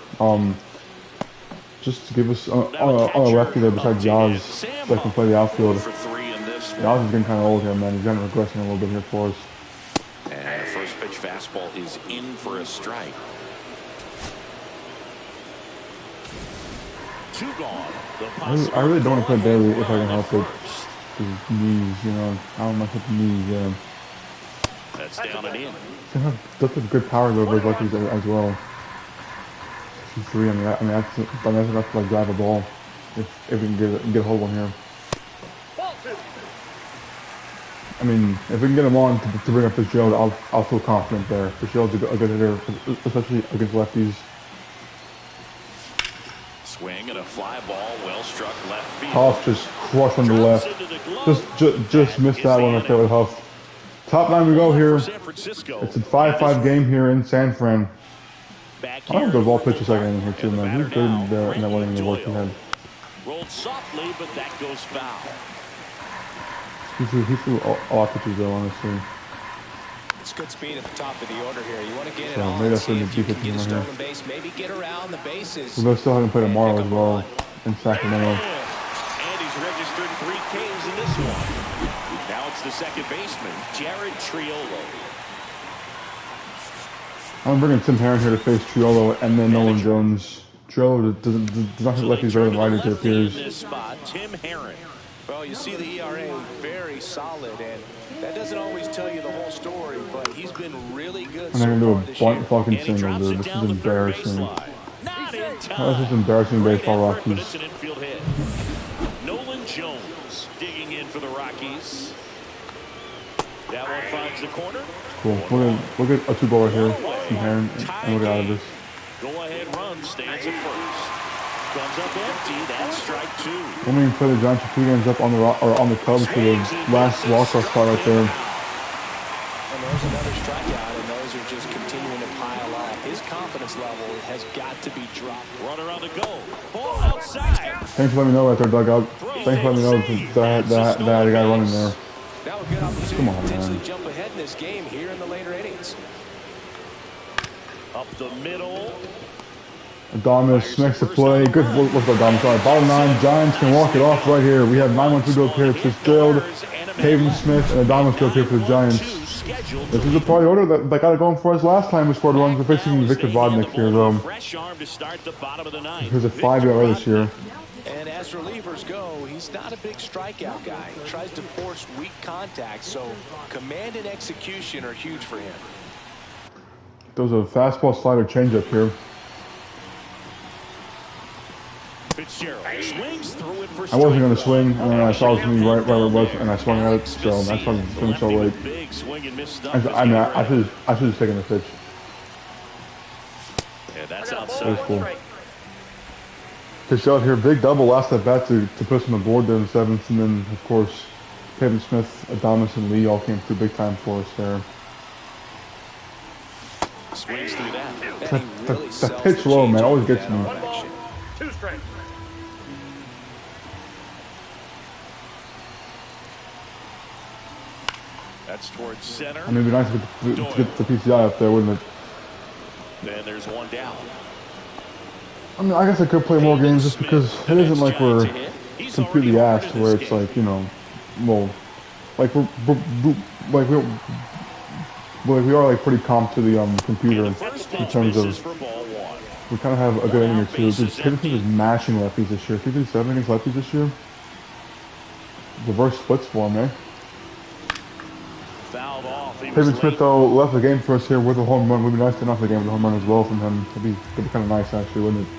Just to give us on a lefty there besides Yaz that can play the outfield. Yaz is getting kind of old here, man. He's kind of regressing a little bit here for us. And the first pitch fastball is in for a strike. 2 gone. I really don't want to play Bailey if I can help it. His knees, you know, I don't mess with the knees. Yeah. That's down and in. That's a good power though, those lefties as well. 2-3. I mean that's enough to like drive a ball if we can get a hold of one here. I mean, if we can get him on to bring up Fitzgerald, I'll feel confident there. Fitzgerald's a good hitter, especially against lefties. Swing and a fly ball, well struck left field. Huff just crushed on the left. Just missed that one right there with Huff. Top 9 we go here. It's a 5-5 game here in San Fran. I don't know if ball pitch a second in here too, man. He's good there in that one in the work he had. Rolled softly, but that goes foul. He threw a lot of pitches though, honestly. It's good speed at the top of the order here. You want to get it So on, maybe that's see what if the you can defense get a is right stolen base, maybe get around the bases. We're still having to play tomorrow as well in Sacramento. And he's registered 3 Ks in this one. Now it's the second baseman, Jared Triolo. I'm bringing Tim Herron here to face Triolo and then Nolan Jones. Triolo does not hit lefties better than righties, it appears. In this spot, Tim Herron. Well, you see the ERA very solid, and that doesn't always tell you the whole story, but he's been really good I'm so gonna do far a this year. bunt fucking And he single, drops dude. it This is down the third embarrassing. baseline. Not in time. Oh, this is embarrassing Great baseball, effort, but Rockies. it's an infield hit. Nolan Jones digging in for the Rockies. That one finds the corner. Cool. We'll get a 2-ball right here from Herron and we'll get out of this. Go ahead run stands at first. Comes up empty. That's strike 2. When we play the Giants for 2 games up on the Cubs for the last walk-off spot right there. And there's another strikeout, and those are just continuing to pile up. His confidence level has got to be dropped. Runner on the go. Ball outside. Thanks for letting me know right there, dugout. Thanks for letting me know that I had a guy running there. Now a good opportunity Come on, to potentially man. jump ahead in this game here in the later innings. Up the middle. Adames makes the play. Good work by Adames. All right, bottom 9. Giants can walk it off right here. We have 9-1 to go up here. It's Fitzgerald, Haven Smith, and Adames go up here for the Giants. This is the party order that got it going for us last time. We scored runs. We're facing Victor Vodnik here, though. Here's a 5 ERA this year. And as relievers go, he's not a big strikeout guy. He tries to force weak contact, so command and execution are huge for him. There's a fastball slider changeup here. I wasn't going to swing, and then I saw it coming right where it was, and I swung at it, so that's why I'm swinging so late. I should have taken the pitch. Yeah, that's That was outside. cool. Pitch out here, big double last at bat to push on the board there in the 7th, and then of course Kevin Smith, Adames, and Lee all came through big time for us there. Swings through that. That pitch low, man, always gets me. 1 ball, 2 strikes. That's towards center. I mean, it'd be nice to get the PCI up there, wouldn't it? Then there's one down. I mean, I guess I could play more games just because it isn't like we're completely asked where it's like, you know, well, like we are like pretty comp to the computer in terms of we kind of have a good inning or two. Dude, Pivot is mashing lefties this year. 337 against lefties this year. Reverse splits for him, eh? Fouled off. Pavin Smith, though, left the game for us here with a home run. Would be nice to knock the game with a home run as well from him. That'd be kind of nice, actually, wouldn't it?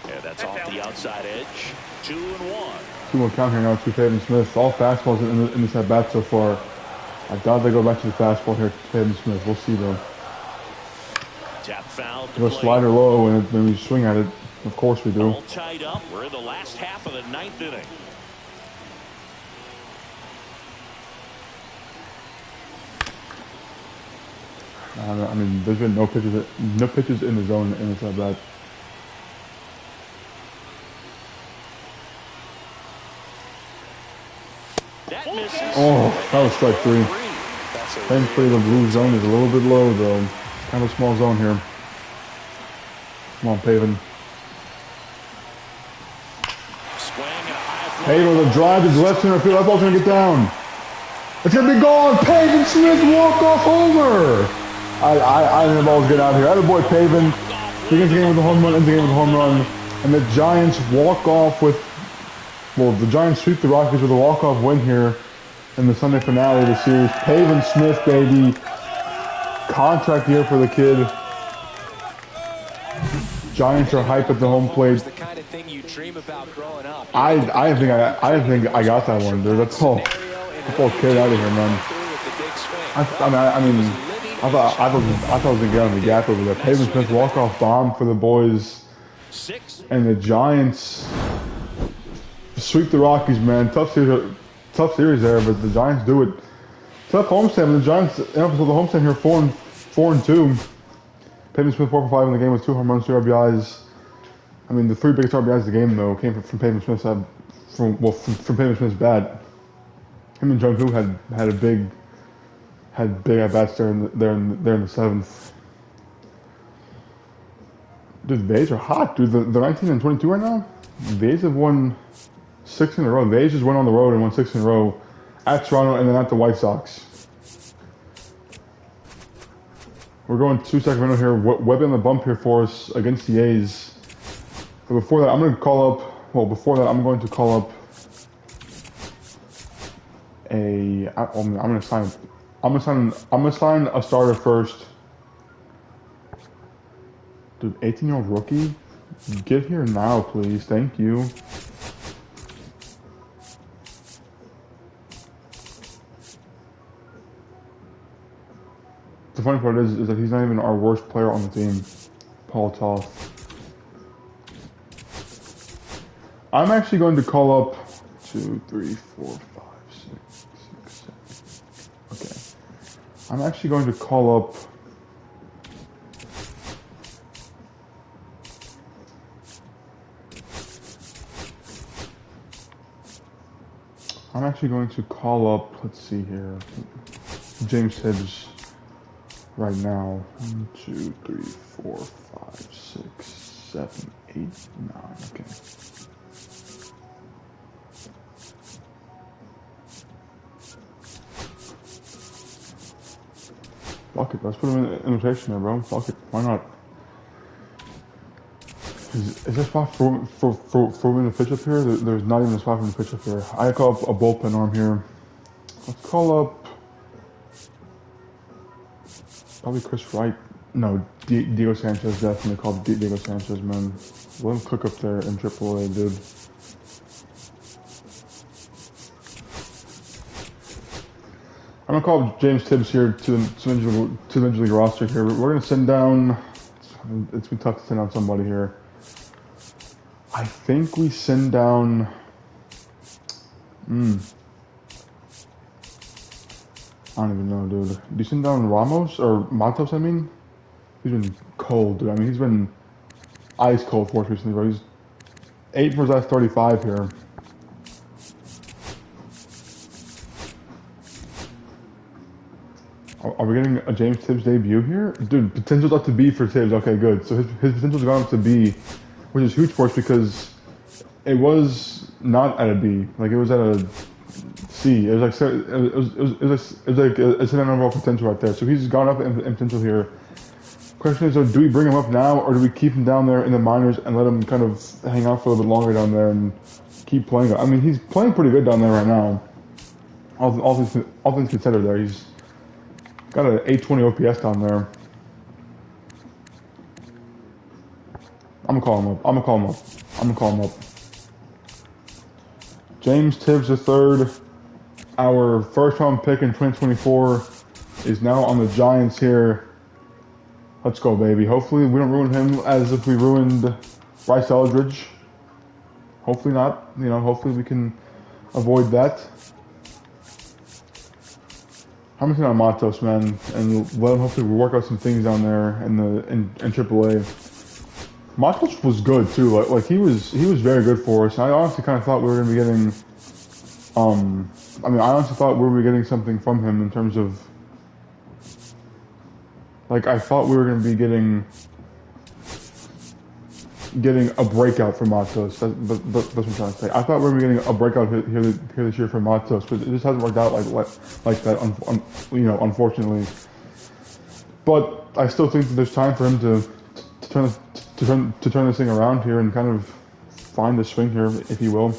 Yeah, that's off the outside edge. 2-1. 2-1 count here now to Pavin Smith. All fastballs in this at-bat so far. I doubt they go back to the fastball here to Pavin Smith. We'll see, though. Tap foul. Go slider low, and then we swing at it. Of course we do. All tied up. We're in the last half of the 9th inning. I mean, there's been no pitches in the zone in this at-bat. That misses. Oh, that was strike 3. Thankfully, the blue zone is a little bit low, though. Kind of a small zone here. Come on, Pavin. Pavin with a drive to the left center field. That ball's going to get down. It's going to be gone. Pavin Smith, walk-off homer. I think the ball's getting out here. That boy, Pavin. Begins the game with a home run, ends the game with a home run. And the Giants walk off with, well, the Giants sweep the Rockies with a walk-off win here in the Sunday finale of the series. Pavin Smith, baby. Contract year for the kid. Giants are hype at the home plate. The kind of thing you dream about growing up. I think I got that one, dude. That's all. That's all kid out of here, man. I thought I was gonna get on the gap over there. Pavin Smith walk-off bomb for the boys, and the Giants sweep the Rockies, man. Tough series there, but the Giants do it. Tough homestand. The Giants end up with the homestand here 4-2. Pavin Smith 4 for 5 in the game with 2 home runs, 2 RBIs. I mean, the 3 biggest RBIs of the game though came from Pavin Smith's from Pavin Smith's bat. Him and Jung-Hoo had big at bats there in the 7th. Dude, the A's are hot, dude. They're 19 and 22 right now. The A's have won 6 in a row. The A's just went on the road and won 6 in a row at Toronto and then at the White Sox. We're going to Sacramento here. Webb on the bump here for us against the A's. But before that, I'm going to call up I'm going to sign a starter first. Dude, 18-year-old rookie? Get here now, please. Thank you. The funny part is that he's not even our worst player on the team, Paul Toth. I'm actually going to call up 2, 3, 4, 5, 6, 7. Okay. I'm actually going to call up let's see here, James Hibbs. Right now, 1, 2, 3, 4, 5, 6, 7, 8, 9. Okay. Fuck it, let's put him in rotation there, bro. Fuck it, why not? Is there a spot for him to pitch up here? There's not even a spot for him to pitch up here. I call up a bullpen arm here. Let's call up. Probably Chris Wright. No, Diego Sanchez. Definitely called Diego Sanchez, man. Let him cook up there in AAA, dude. I'm gonna call James Tibbs here to the Major League roster here. We're gonna send down. It's been tough to send down somebody here. I think we send down. I don't even know, dude. Do you send down Ramos or Matos? I mean, he's been cold, dude. I mean, he's been ice cold for us recently, bro. He's 8 for his last 35 here. Are we getting a James Tibbs debut here? Dude, potential's up to B for Tibbs. Okay, good. So his potential's gone up to B, which is huge for us because it was not at a B. Like, it was at a C. It was like it's an overall potential right there. So he's gone up in potential here. Question is, so do we bring him up now, or do we keep him down there in the minors and let him kind of hang out for a little bit longer down there and keep playing? I mean, he's playing pretty good down there right now. All things considered, there he's got an 820 OPS down there. I'm gonna call him up. James Tibbs III, our first round pick in 2024, is now on the Giants here. Let's go, baby. Hopefully we don't ruin him as if we ruined Bryce Eldridge. Hopefully not. You know, hopefully we can avoid that. I'm just gonna Matos, man, and let him hopefully work out some things down there in AAA. Matos was good too. Like he was very good for us. And I honestly kind of thought we were gonna be getting. I honestly thought we were getting something from him in terms of. Like, I thought we were going to be getting a breakout from Matos. That's what I'm trying to say. I thought we were getting a breakout here this year from Matos, but it just hasn't worked out like that, unfortunately. But I still think that there's time for him to turn this thing around here and kind of find a swing here, if you will.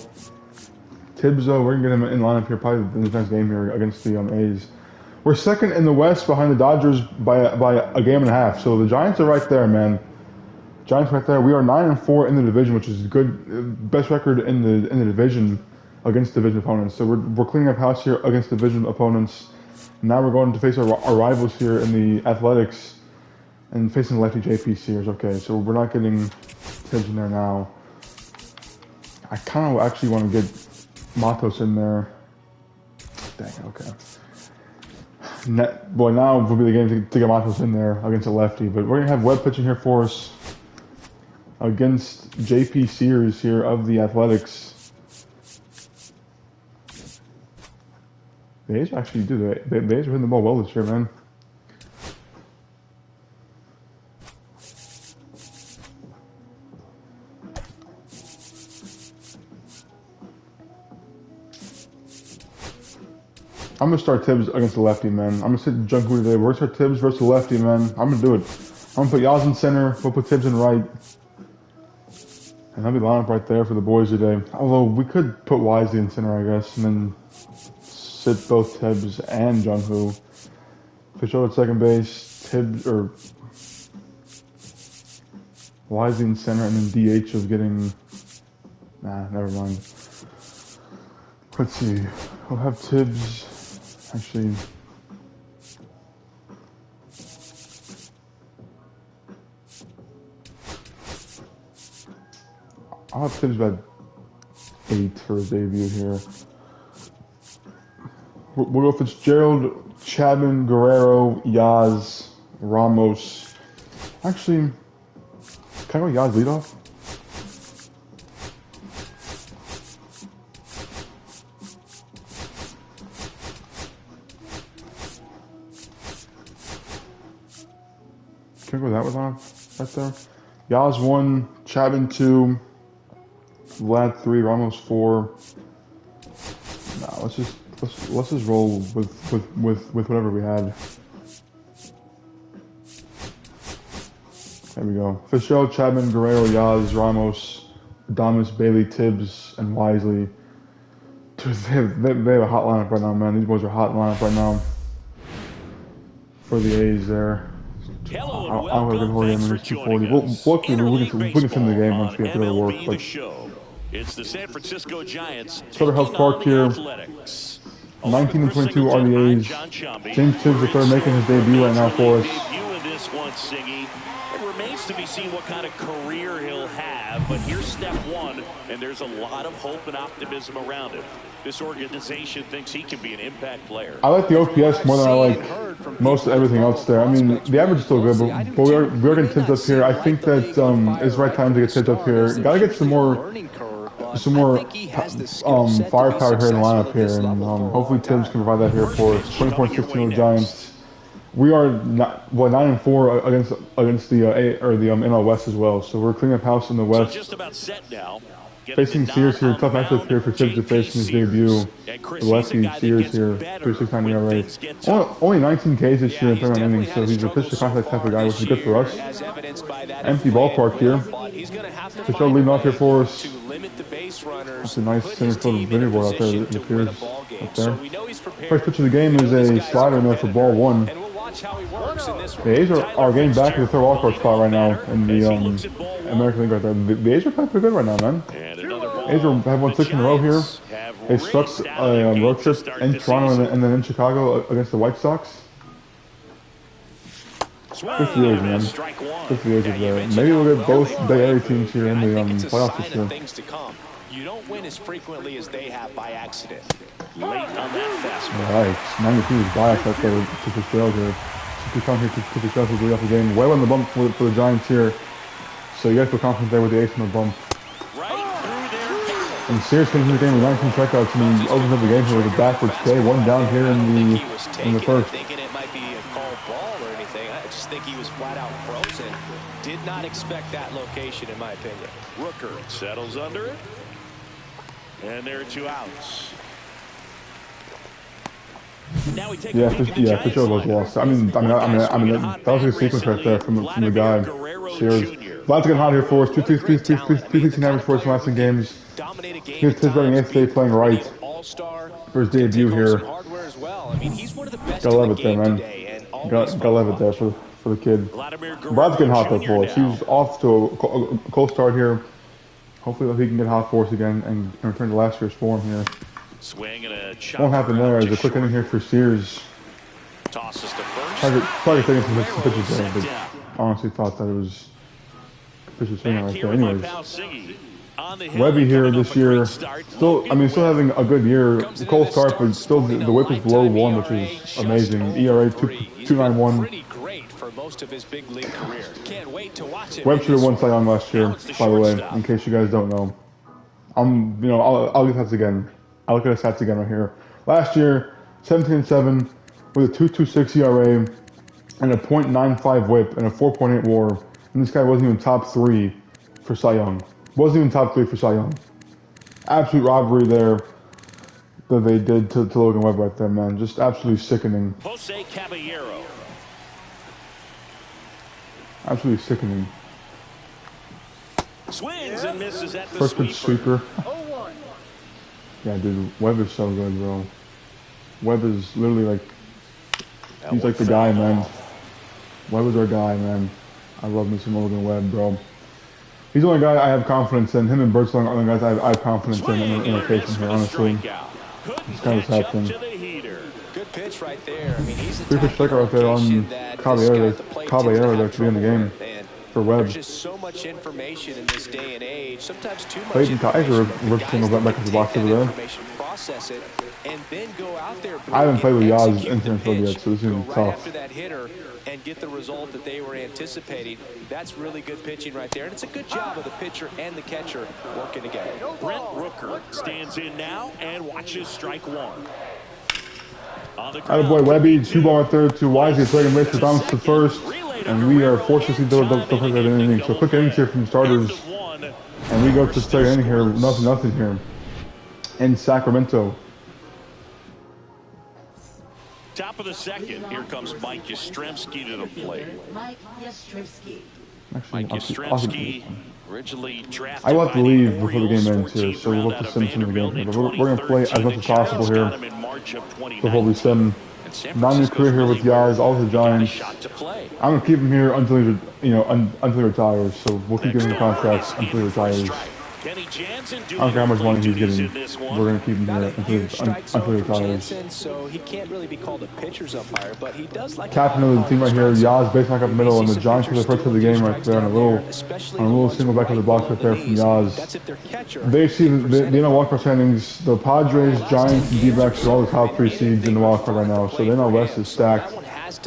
Tibbs, we're going to get him in lineup here probably in the next game here against the A's. We're second in the West behind the Dodgers by a game and a half. So the Giants are right there, man. Giants right there. We are 9-4 in the division, which is good, best record in the division against division opponents. So we're cleaning up house here against division opponents. Now we're going to face our rivals here in the Athletics and facing the lefty JP Sears. Okay, so we're not getting Tibbs in there now. I kind of actually want to get Matos in there. Dang, okay. Boy, now will be the game to get Matos in there against a lefty. But we're going to have Webb pitching here for us against JP Sears here of the Athletics. The A's actually do that. The A's are hitting the ball well this year, man. I'm going to start Tibbs against the lefty, man. I'm going to sit Junku today. We're going to start Tibbs versus the lefty, man. I'm going to do it. I'm going to put Yaz in center. We'll put Tibbs in right. And that'll be lineup right there for the boys today. Although, we could put Wisely in center, I guess, and then sit both Tibbs and Junku. Fischel at second base. Tibbs, or Wisely in center, and then DH is getting... Nah, never mind. Let's see. We'll have Tibbs... Actually, I'll have Tibbs about 8 for his debut here. We'll go Fitzgerald, Chapman, Guerrero, Yaz, Ramos. Actually, can I go Yaz leadoff? Can I go that one right there? Yaz 1, Chapman 2, Vlad 3, Ramos 4. Nah, let's just roll with whatever we had. There we go. Fischel, Chapman, Guerrero, Yaz, Ramos, Adames, Bailey, Tibbs, and Wisely. Dude, they have a hot lineup right now, man. These boys are hot in lineup right now for the A's there. Hello I and don't welcome. Thanks for joining us. Interleague we can send the game Baseball once we on have to go to work. MLB The Show. It's the San Francisco Giants Sutter taking Health Park on the here. Athletics. 19 and 22 I'm RBAs. John Shambi. James Tibbs III making his debut right now for us. Debut in this one, Siggy. It remains to be seen what kind of career he'll have, but here's step one, and there's a lot of hope and optimism around him. This organization thinks he can be an impact player. I like the OPS more than I like most of everything else there. I mean, the average is still good, but we are getting Tibbs up here. I think that it's the right time to get Tibbs up here. Got to get some more firepower here in the lineup here, and hopefully Tibbs can provide that here for us. 20.16 of the Giants. We are 9-4 against the NL West as well, so we're cleaning up house in the West. Just about set now. Facing Sears here, tough matchup here for Tibbs to face in his debut. The lefty Sears here, 3.69 ERA. Only 19 Ks this year in 31 innings, so he's a pitch to contact type of guy, which is good for us. Empty ballpark here. Pichot leading off here for us. That's a nice center field linear board out there. It appears up there. First pitch of the game is a slider in there for ball one. The A's are getting back to the third wildcard spot right now in the American League right there. The A's are playing pretty good right now, man. A's have won 6 in a row here. They struck a road trip in Toronto and then in Chicago against the White Sox. Good for the A's, man. Good for the A's up there. Maybe we'll get both Bay Area teams here in the playoffs this year. You don't win as frequently as they have by accident. Late on that fastball. Alright, 92 is biased out there to Fitzgerald here. To come here to Fitzgerald to lead off the game. Way on the bump for the Giants here. So you guys feel confident there with the ace on the bump. And Sears finishes the game with 19 strikeouts and he opens up the game here with a backwards K. One down here in the first. Thinking it might be a called ball or anything. I just think he was flat out frozen. Did not expect that location, in my opinion. Rooker settles under it. And there are 2 outs. Now we take a peek at the Giants Fitzgerald was lost. I mean, that was a sequence right there from the guy. Sears. Lots getting hot here for us. 2.16 average for us in the last 10 games. Here's Tibbs batting 8th today, playing right for his debut here. Gotta love it there, man. Gotta love it there for the kid. Brad's getting hot there for us. He's off to a cold start here. Hopefully he can get hot for us again and return to last year's form here. Won't happen there. There's a quick inning here for Sears. Tosses to first. Probably taking some pitches there, but honestly thought that it was pitches swinging right there. Anyways, Webby here this year, still having a good year. Cold start, but still the whip is below 1, which is amazing. ERA 2.91. Webb should have won Cy Young last year, by the way, in case you guys don't know. I'll get stats again. I'll look at the stats again right here. Last year, 17-7 with a 2.26 ERA and a .95 whip and a 4.8 WAR. And this guy wasn't even top 3 for Cy Young. Wasn't even top 3 for Cy Young. Absolute robbery there that they did to Logan Webb right there, man. Just absolutely sickening. Jose Caballero. Absolutely sickening. Swings and misses at the First pitch sweeper. Yeah, dude, Webb is so good, bro. Webb is literally like, he's like the guy, man. Webb is our guy, man. I love me some Logan Webb, bro. He's the only guy I have confidence in. Him and Bert's are the only guys I have confidence in a case here, honestly. It's kind of sad thing. Good pitch right there. I mean, he's a 3-pitch strikeout right there on Caballero there to be in the game for Webb. There's just so much information in this day and age. Sometimes too much. Clayton Kaiser ripped him back into the box over there. Process it, and then go out there. I haven't played with Yaz in Field yet, so this is tough. After that hitter and get the result that they were anticipating. That's really good pitching right there, and it's a good job of the pitcher and the catcher working together. Brent Rooker stands in now and watches strike 1. Attaboy Webby, 2 ball right there to Wisely, second base for Thomas to first, and we are forced to see double inning. So quick innings here from the starters, and we go to second inning here, nothing here in Sacramento. Top of the second, here comes Mike Yastrzemski to the plate. Mike Yastrzemski, originally drafted. I will have to leave before the game ends here, so we'll have to sim some of the game here. But we're going to play as much as possible here before we sim. 9-year career here with Yaz, all the Giants. I'm going to keep him here until he retires. So we'll keep giving him contracts until he retires. Kenny Jansen I doing don't care how much money he's duties getting. in this We're one. gonna keep him Not a here huge strike until zone he for retires. Jansen, so he can't really be called a pitcher's umpire, but he does like Captain of the team right here, Yaz, base back up middle, and the Giants for the first of the game right there, on a little single back of the box right there from Yaz. That's if they're catcher. They see the wildcard standings. The Padres, Giants, and D-backs are all the top 3 seeds in the wildcard right now, so they know West is stacked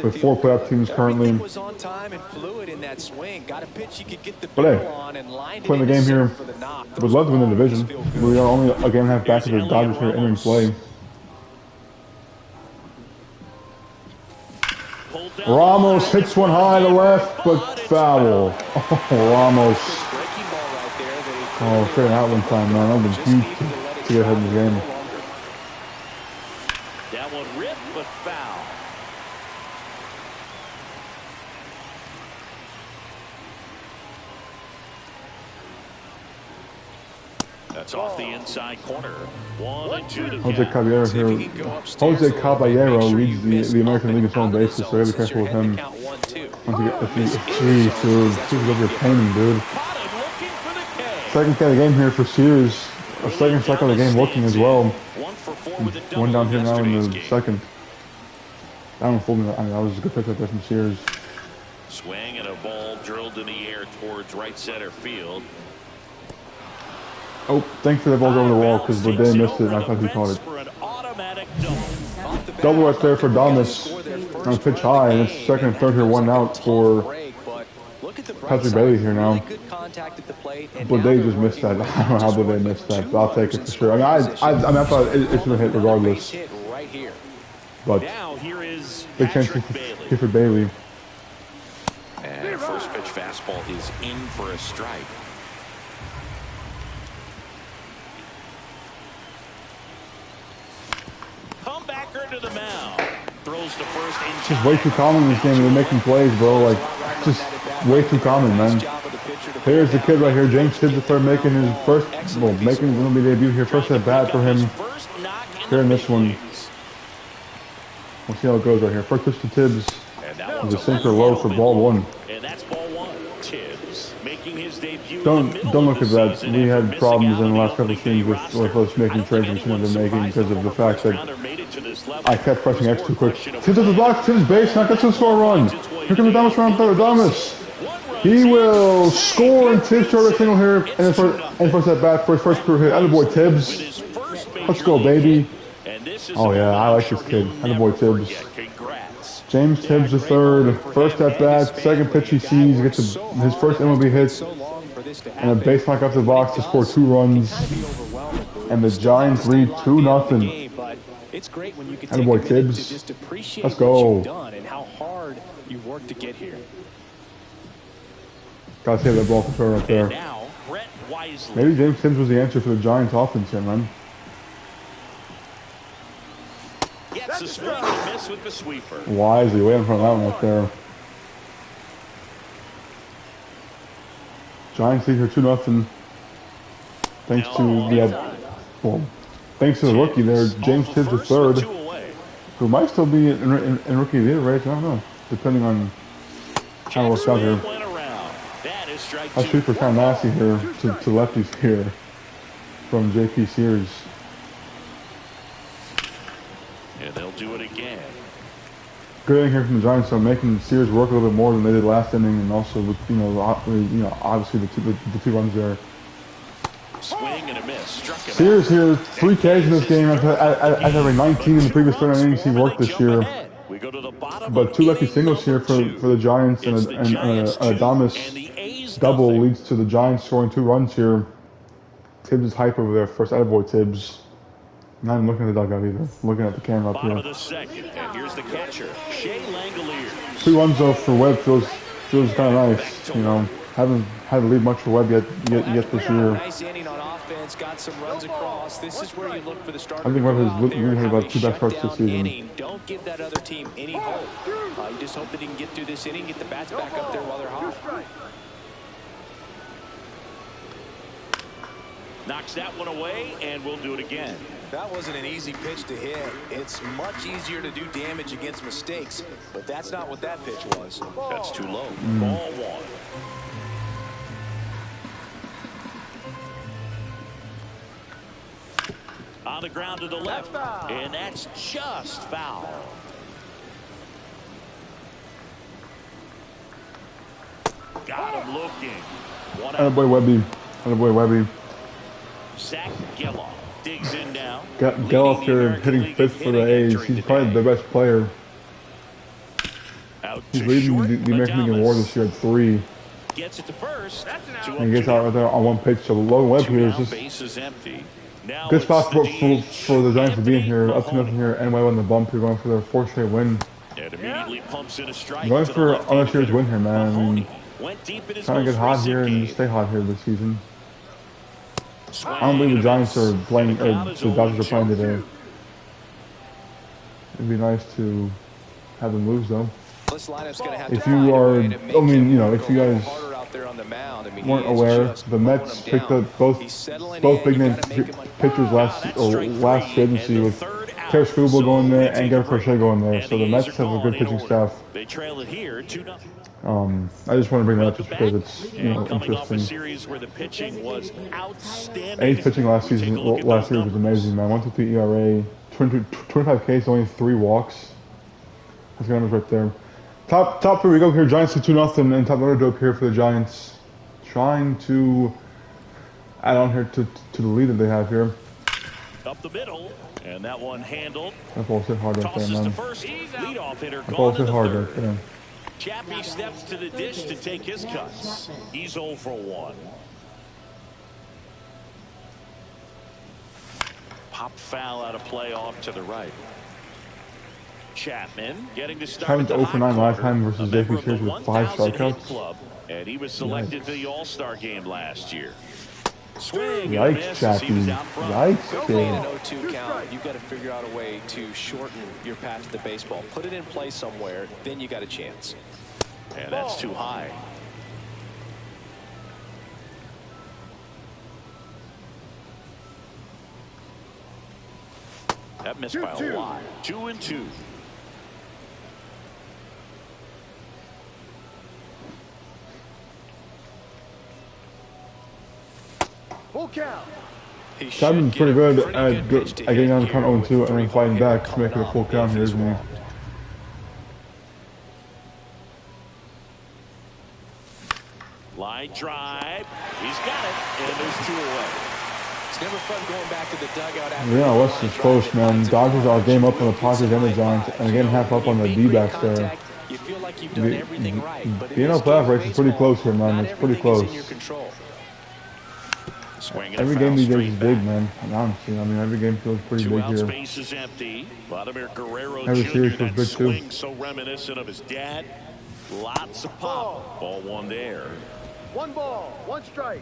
with 4 playoff teams currently. Was on time and fluid in that swing. Got a pitch you could get the But hey, barrel on and lined playing it the game here. for the knock. Would love to win the division. We are only a game and a half back of the Dodgers here entering play. Ramos hits one high to left, but foul. Oh, Ramos. Oh, straight out one time, man. That would been huge to get ahead in the game. That one ripped, but foul. That's off the inside corner. 1-2 to Jose Caballero here. Jose Caballero leads the American League in stolen bases, so you gotta be careful with him. Jeez, dude. This is over painting, dude. Second K of the game here for Sears. A second strike of the game working as well. 1 for 4 with a double. One down here now in the Yesterday's game. second. That one fooled me. I mean, that was a good pick right there from Sears. Swing and a ball drilled in the air towards right center field. Oh, thanks for that ball over the wall because Boudet missed it and I thought he caught it. For an automatic double. Double right there for Damas on a pitch high, and it's second and third here, 1 out for Patrick Bailey here now. Boudet just missed that. I don't know how Boudet missed that, but I'll take it for sure. I mean, I thought it should have hit regardless. But Now here is big chance Patrick for Bailey. And a first pitch fastball is in for a strike. Comebacker to the mound. Throws to first in It's just way too common in this game. They're making plays, bro. Like, just way too common, man. Here's the kid right here, James Tibbs III, making his first, well, making his MLB debut here. First at bat for him here in this one. We'll see how it goes right here. First pitch to Tibbs. The sinker low for ball 1. And that's ball 1. Tibbs making his debut. Don't look at that. We had problems in the last couple of games with us making trades we shouldn't have been making because of the fact that I kept pressing X too quick. Tibbs at the block, Tibbs base, not gets to score a run. Here comes Adamas around third. Adamas. He will score, and Tibbs throw a single here, and first at bat for his first career hit. Attaboy Tibbs. Let's go, baby. Oh yeah, I like this kid. Attaboy Tibbs. James Tibbs III, first at bat, second pitch he sees, gets his first MLB hit, and a base knock off the box to score 2 runs. And the Giants lead 2-0. It's great when you can Attaboy take a minute Tibbs. to just appreciate Let's what go. you've done and how hard you've worked to get here. Gotta save that ball for sure right there. Now, Brett Wisely. Maybe James Tibbs was the answer for the Giants offense here, man. Gets a swing and a miss with the sweeper. Wisely, way in front of that one right there. Giants lead here 2-0. Thanks to the rookie there, James Tibbs III, who might still be in rookie of the year race. I don't know, depending on how it works out here. That sweeper kind of nasty here to lefties here from JP Sears. And they'll do it again. Good inning here from the Giants, so making Sears work a little bit more than they did last inning, and also with obviously the 2 runs there. Swing and a miss. Struck him Sears here, 3 Ks in this game after having 19 in the previous 39 innings he worked this year. But 2 lucky singles here for the Giants, and Adamas double leads to the Giants scoring 2 runs here. Tibbs is hype over there. First attaboy Tibbs. Not even looking at the dugout either. Looking at the camera up Bottom here. of the second, and here's the catcher, Shea Langoliers. 2 runs though for Webb feels kind of nice. You know, haven't had to lead much for Webb yet this year. Nice inning on offense, got some runs across. This is where you look for the starter. I think Webb has really had about 2 back starts this season. Don't give that other team any hope. You just hope that he can get through this inning, get the bats back up there while they're hot. Knocks that one away, and we'll do it again. That wasn't an easy pitch to hit. It's much easier to do damage against mistakes, but that's not what that pitch was. That's too low. Ball 1. the ground to the left. And that's just foul. Got him looking. One out. Attaboy Webby. Attaboy Webby. Zach Geloff digs in now. Geloff here hitting fifth for the A's. He's probably the best player. Out He's to leading short, the American League award this year at 3. Gets it to first. And he gets out right there on one pitch. So Logan Webb here is just bases empty. Now good spot for the Giants to be in Anthony here. Up to Mahoney. nothing here. And Webb on the bump here, going for their 4th straight win. And immediately pumps in a strike. Going to the for left-handed another series hitter. win here, man. I mean, Mahoney went deep in his trying to most get hot recent here and game. stay hot here this season. Swing I don't believe the and a Giants miss. are playing, And the or count is the Dodgers are 0-2. playing today. It'd be nice to have them lose though. This lineup's going to have If to you find a are, way I to make him mean, you know, work if a you little guys harder out there on the mound. I mean, weren't he is aware, just the mowing Mets them picked down. up both He's settling big in. You name gotta make him a- pitchers last That's or strike last three, free agency and the with third out. Terry Scribble So going there they and take Garrett a break. Crochet going there. And So the A's Mets are have a gone good in pitching order. staff. They trail it here 2-0. I just want to bring that up just Back, because it's, you know, coming off a interesting. series where the pitching was outstanding. A's pitching last Take a season, look at last those series was numbers. amazing, man. 1.53 ERA, 25 Ks, only 3 walks. That's good numbers right there. Top 3 we go here. Giants to 2-0, and top order dope here for the Giants, trying to add on here to the lead that they have here. Up the middle, and that one handled. That ball's hit hard right there, Tosses to man. first. Leadoff hitter That gone ball's in hit the hard third. right there. Chappie steps to the dish to take his cuts. He's 0 for 1. Pop foul out of play off to the right. Chapman getting to start Chapman's at the 0 for hot 9 last corner. time versus A member JP of the Series with 5 1,000 hit strikeouts. club, and he was selected for the All-Star game last year. Swing and a Yikes, miss as Chappie. he was out front. Yikes, Playing kid. an 0-2 count, you've got to figure out a way to shorten your path to the baseball. Put it in play somewhere, then you got a chance. And that's too high. That missed by a lot. 2-2. Full count. He should Chapman's get pretty a good pretty at good pitch to getting hit on the here count with 0-2 and then 3 fighting hitter back to coming make it a up full count if here, he's isn't he? walked. Line drive. He's got it. And there's 2 away. It's never fun going back to the dugout after Yeah, the West line is drive close, that man. finds a Dodgers are a game up on the real Padres and the piece of Giants, life. and again half up on the You make great D-backs there. contact, you feel like you've done everything right, but in The NL this game playoff of race is pretty baseball, close here, man. not It's pretty everything is in close. your control. Swing and Every a game foul these days straight is big, back. man. Honestly, I mean, every game feels pretty 2 big outs, here. base is empty. Vladimir Guerrero Every Jr. series feels That big, too. swing so reminiscent of his dad. Lots of pop. Ball 1 there. 1 ball, 1 strike.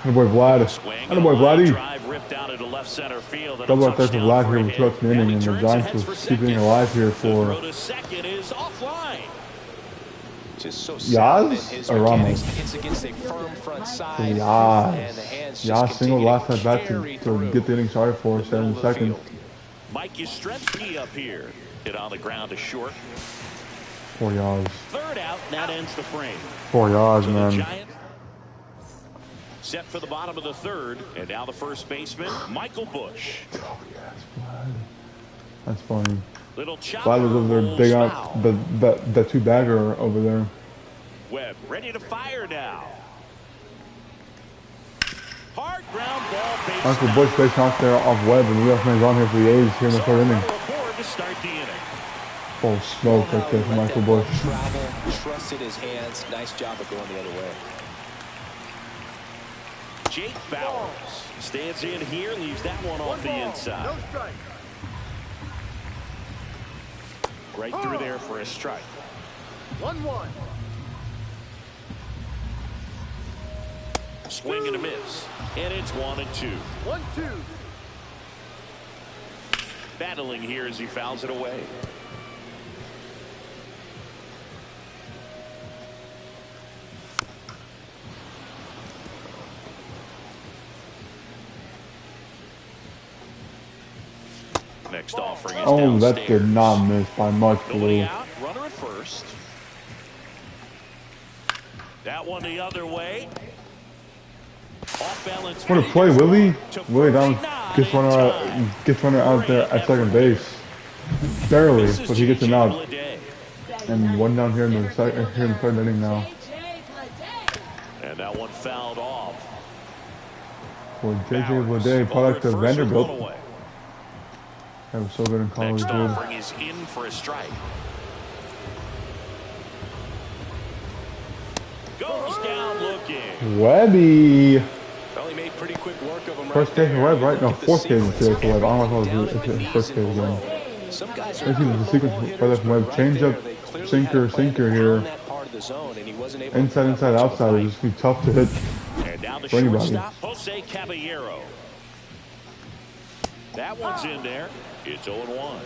Attaboy Vlad. Swing and Attaboy a line Vladdy. drive ripped out into left center field. Double up there for Touchdown Vlad for here a with hit. 2 outs in the Now inning, he and the turns Giants and heads will for keep being second. alive here The for throw to second is offline. Just so sound in Yaz his or mechanics. Ramos? Hits against a firm front side. Yaz. And the hands just Yaz singled continue last to at bat carry to through get the inning started for the us middle in of the second. field. Mike Yastrzemski up here. Hit on the ground to short. 4 yards. Third out, and that ends the frame. 4 yards, So the man. Giants set for the bottom of the third, and now the first baseman, Michael Bush. Oh, yes, Vlad. That's funny. Little chopper Vlad was over there rolls big out foul. the 2-bagger over there. Webb ready to fire now. Hard ground ball base. Michael Bush base knocked there off Webb, and leadoff man's on here for the A's here in the So 3rd inning. aboard to start the inning. Full smoke right there for Michael Bush. Travel, trusted his hands. Nice job of going the other way. Jake Bowers stands in here, leaves that one 1 off the ball, inside. no strike. Right through there for a strike. 1-1. Swing and a miss. And it's 1-2. 1-2. Battling here as he fouls it away. Next offering is Oh, that downstairs. did not miss by much, Nobody Blue. out, runner at first. That one the other way. Off balance. What a play, Willie! Willie down gets runner out there at second base. Barely, but he gets him out. And one down here in the third inning now. And that one fouled off. For JJ Bleday, product of Vanderbilt. That was so good in college, Next dude. offering is in for a strike. Goes down looking. Webby! Well, he made pretty quick work of him. First case for Webb, right? No, fourth case today for Webb. I don't know if it was his first case again. Some guys I think the sequence right there from Webb. Change up, sinker here. Inside, outside. It's just be tough to hit And now the for anybody. shortstop, Jose Caballero. That one's in there. It's 0-1.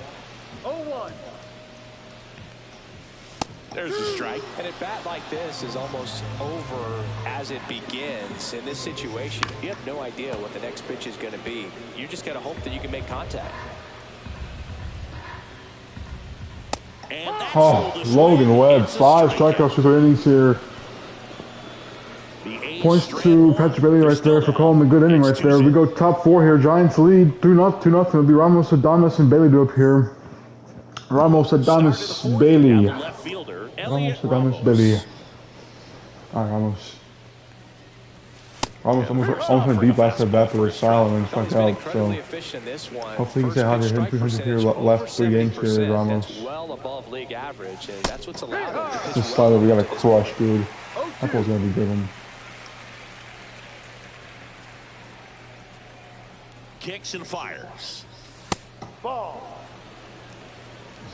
0-1. There's a strike. And a bat like this is almost over as it begins. In this situation, you have no idea what the next pitch is going to be. You just got to hope that you can make contact. And that's Oh, Logan Webb, 5 strikeouts for 3 innings here. Points to Patrick Bailey right there for calling a good inning right there. We go top 4 here. Giants lead 2-0. It'll be Ramos, Adames, and Bailey do up here. Ramos, Adames, Bailey. Ramos, Adames, Bailey. Alright, Ramos. Almost went deep last at bat for his style and then struck out. So hopefully he can say how to hit 200 here last 3 games here, Ramos. Well above league average, and that's what's allowed him to This slider we got to crush, dude. That ball's gonna be given. Kicks and fires. Ball.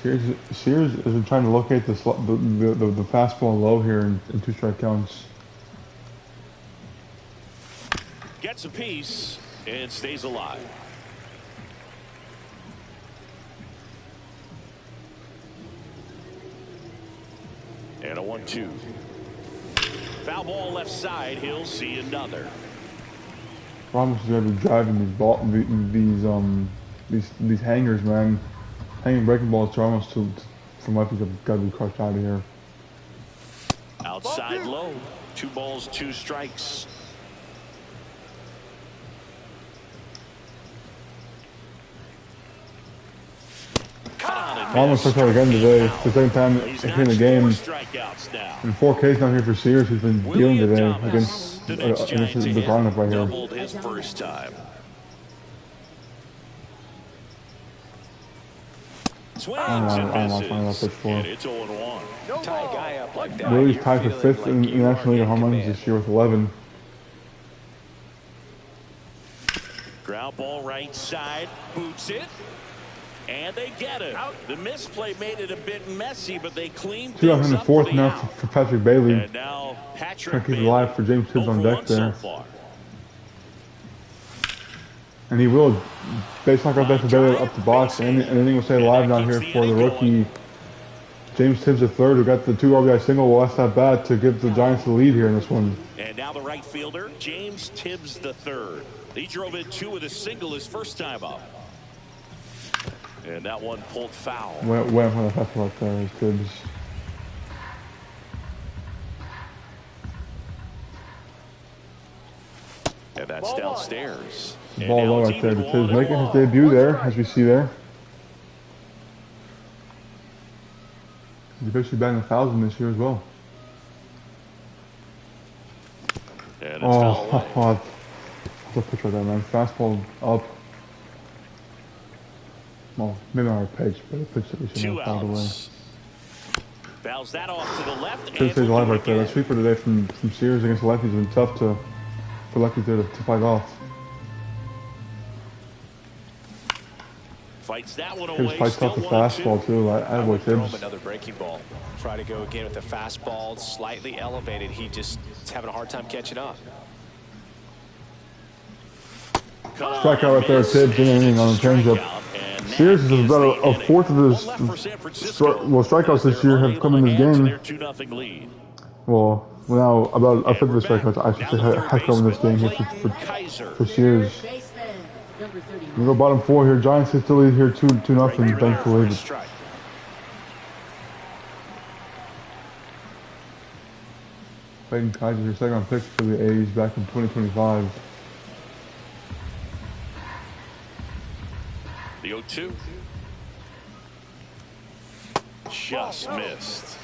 Sears has been trying to locate the fastball low here in 2 strike counts. Gets a piece and stays alive. And a 1-2. Foul ball left side. He'll see another. Ramos is gonna be driving these hangers, man. Hanging breaking balls to Ramos from what he's got to be crushed out of here. Outside low. 2 balls, 2 strikes. Ramos struck out again today. It's the second time in the game. And 4 Ks down here for Sears, who's been dealing today against the lineup right here. Doubled his first time. Swings and misses. And it's 0-1. tie a guy up like that. Willie's tied for 5th in the National League of home runs this year with 11. Ground ball right side, boots it, and they get it. The misplay made it a bit messy, but they cleaned things up for 4th now for Patrick Bailey. And now Patrick He's Bailey alive for James Tibbs on deck there. So And he will base knock out there for Bailey up the box. And anything will stay alive down here for the rookie James Tibbs III, who got the 2 RBI single last at bat to give the Giants the lead here in this one. And now the right fielder, James Tibbs III. He drove in 2 with a single his first time up. And that one pulled foul. Went for the fastball right there, Tibbs. And that's downstairs. And Ball now low it's right there. even Tibbs 1-1. making his debut there, as we see there. He's officially batting 1,000 this year as well. And it's foul away. That's a pitch right there, man. Fastball up. Well, maybe not a pitch, but a pitch that we should 2 have fouled away. outs. Fouls that off to the left. Tibbs and stays we'll alive do it right there. The again. sweeper today from Sears against the lefties has been tough for lefties there to fight off. Fights that one Tibbs away. fights Still off the 1-2. fastball too. I would Throw him Tibbs. another breaking ball. Try to go again with the fastball, slightly elevated. He just is having a hard time catching up. Strikeout right there, Tibbs in anything on the changeup. Sears is about a 4th of his strikeouts this year have come in this game. Well, now about a 5th of the strikeouts I should say have come in this game here for Sears. We go bottom 4 here. Giants still lead here 2-0, thankfully. Clayton Kaiser, your second round pick for the A's back in 2025. The 0-2. Just missed.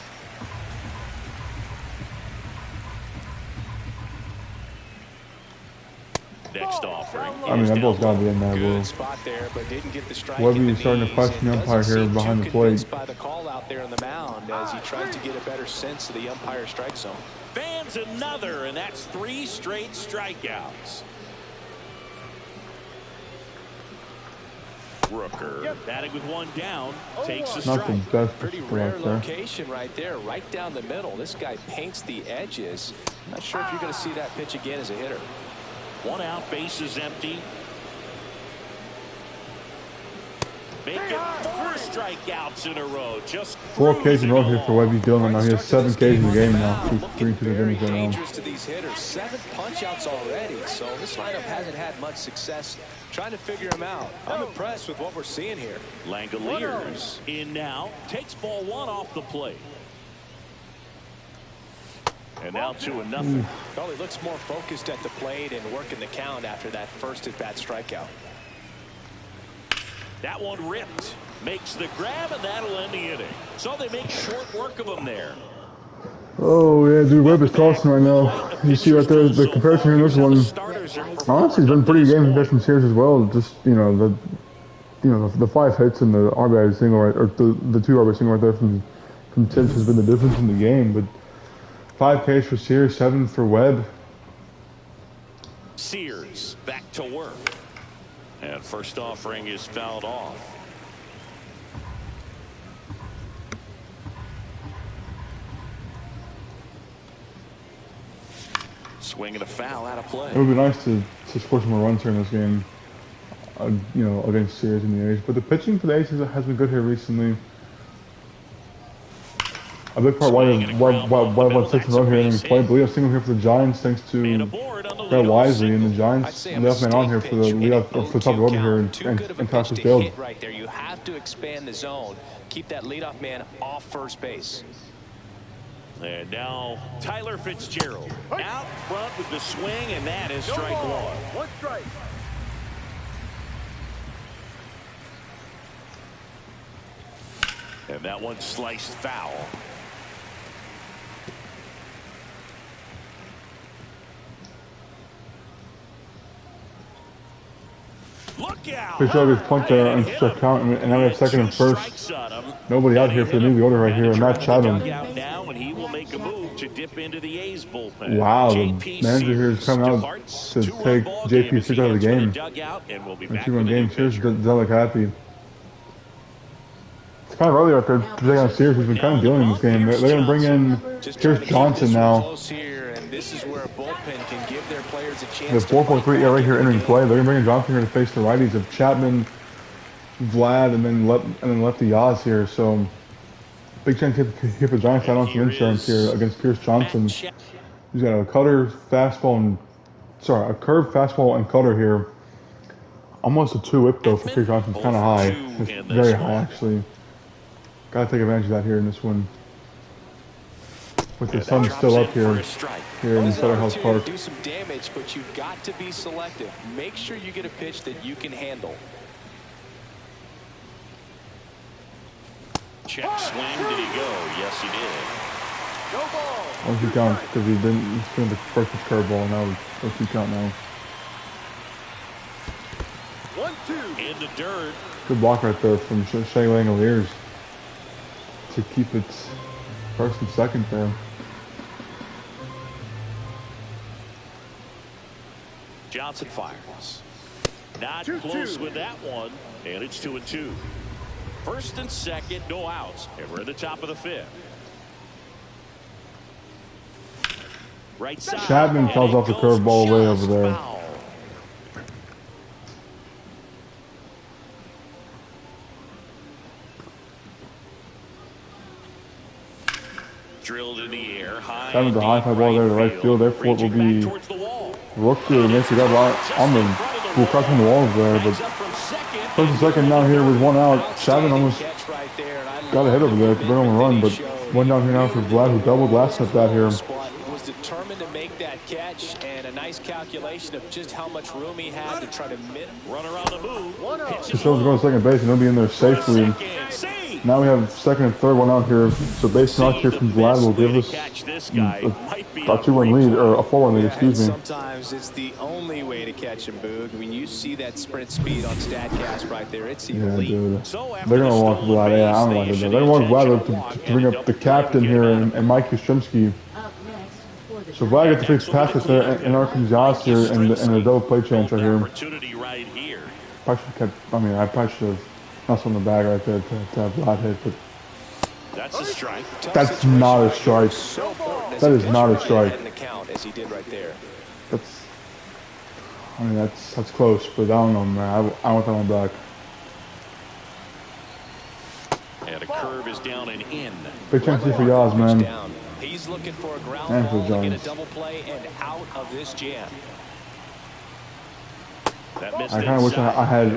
Next offering. I mean, that ball's got to be in there, bro. Good spot there, but didn't get the strike. Webby starting to question the umpire here behind the plate. By the call out there on the mound as he tries to get a better sense of the umpire strike zone. Fans another, and that's 3 straight strikeouts. Rooker batting with 1 down, takes a Not strike. the best Pretty pitcher rare out there. location right there, right down the middle. This guy paints the edges. Not sure if you're going to see that pitch again as a hitter. 1 out, bases empty. Making 4 strikeouts in a row. Just 4 Ks in a row here for Webby Dillon. Now he has 7 Ks in the game now. Looking 3 to the very innings right now. dangerous to these hitters. 7 punch-outs already. So this lineup hasn't had much success trying to figure him out. I'm impressed with what we're seeing here. Langoliers in now. Takes ball 1 off the plate. And now 2-0. Well, he looks more focused at the plate and working the count after that first at-bat strikeout. That one ripped. Makes the grab, and that'll end the inning. So they make short work of him there. Oh, yeah, dude, Webb is tossing right now. You see right there the comparison here in this one. Honestly, it's been pretty good game compared from Sears as well. Just, the 5 hits and the RBI single, right, or the 2 RBI single right there from Tibbs has been the difference in the game. But 5 Ks for Sears, 7 for Webb. Sears back to work. And first offering is fouled off. Swinging a foul out of play. It would be nice to score some more runs here in this game, against Sears in the A's. But the pitching for the A's has been good here recently. A big part why won 6 in a row here in play. But we have single here for the Giants thanks to Brett Wisely, and the Giants left man on here for the leadoff for the top of the order here and pass the field. Right there, you have to expand the zone. Keep that leadoff man off first base. And now Tyler Fitzgerald out front with the swing, and that is strike 1. 1 strike. And that one sliced foul. Look out! Fitzgerald gets pumped there on strike count, and now we have second and first. Nobody out here for the new order right here, and Matt Chapman. Now, and he will make a move to dip into the A's bullpen. Wow, the manager here is coming out to take JP Sears out of the game. And 2-1 game. Sears doesn't look happy. It's kind of early out there to take on Sears, who's been kind of dealing in this game. They're going to bring in Pierce Johnson now. This is where a bullpen can give their players a chance. The 4.3 ERA here entering play. They're going to bring in Johnson here to face the righties of Chapman, Vlad, and then lefty Yaz here. So big chance to hit the Giants out on some insurance here against Pierce Johnson. He's got a curve, fastball, and cutter here. Almost a 2-whip though for Pierce Johnson. It's kind of high. It's very high actually. Got to take advantage of that here in this one. With the sun still up here in Sutter House Park. Do some damage, but you've got to be selective. Make sure you get a pitch that you can handle. Check swing. Did he go? Yes, he did. No ball. Once you count, because he's doing the first pitch curveball, now let's you count now. 1-2. In the dirt. Good block right there from Shea Langoliers to keep it first and second there. Johnson fires. Not close with that one, and it's 2-2. First and second, no outs, and we're at the top of the 5th. Right side. Chapman fouls off the curveball way over there. Foul. Drilled in the air. Chapman's a high fly ball there to right field. Therefore, it will be Rooker to make it up on the crushing the walls there. But first and second now here with 1 out. Chapman almost got a hit over there to bring home a run, but one down here now for Vlad, who doubled last at that here. Was determined to make that catch, and a nice calculation of just how much room he had to try to Runner on the move. The show's going to second base and he'll be in there safely. Now we have second and third one out here. So base knock here from Vlad will give us a 2-1 lead, or a 4-1 lead, excuse me. Sometimes it's the only way to catch him, Boog. When you see that sprint speed on StatCast right there, it's elite. Dude. They're going to walk Vlad. Yeah, I don't like it. They're going to walk Vlad to bring up the captain here and Mike Yastrzemski. So Vlad gets the big pass us there, and out comes Yas here, and a double play chance right here. Probably should have kept, I mean, I probably should have hustled in the bag right there to have Vlad hit, but that's a strike. That's not a strike. That is not a strike. That's, I mean, that's close, but I don't know, man. I want that one back. And a curve is down and in. Big chance here for Yaz, man. He's looking for a ground And for ball to get a Jones. double play and out of this jam. That missed I kind of wish I had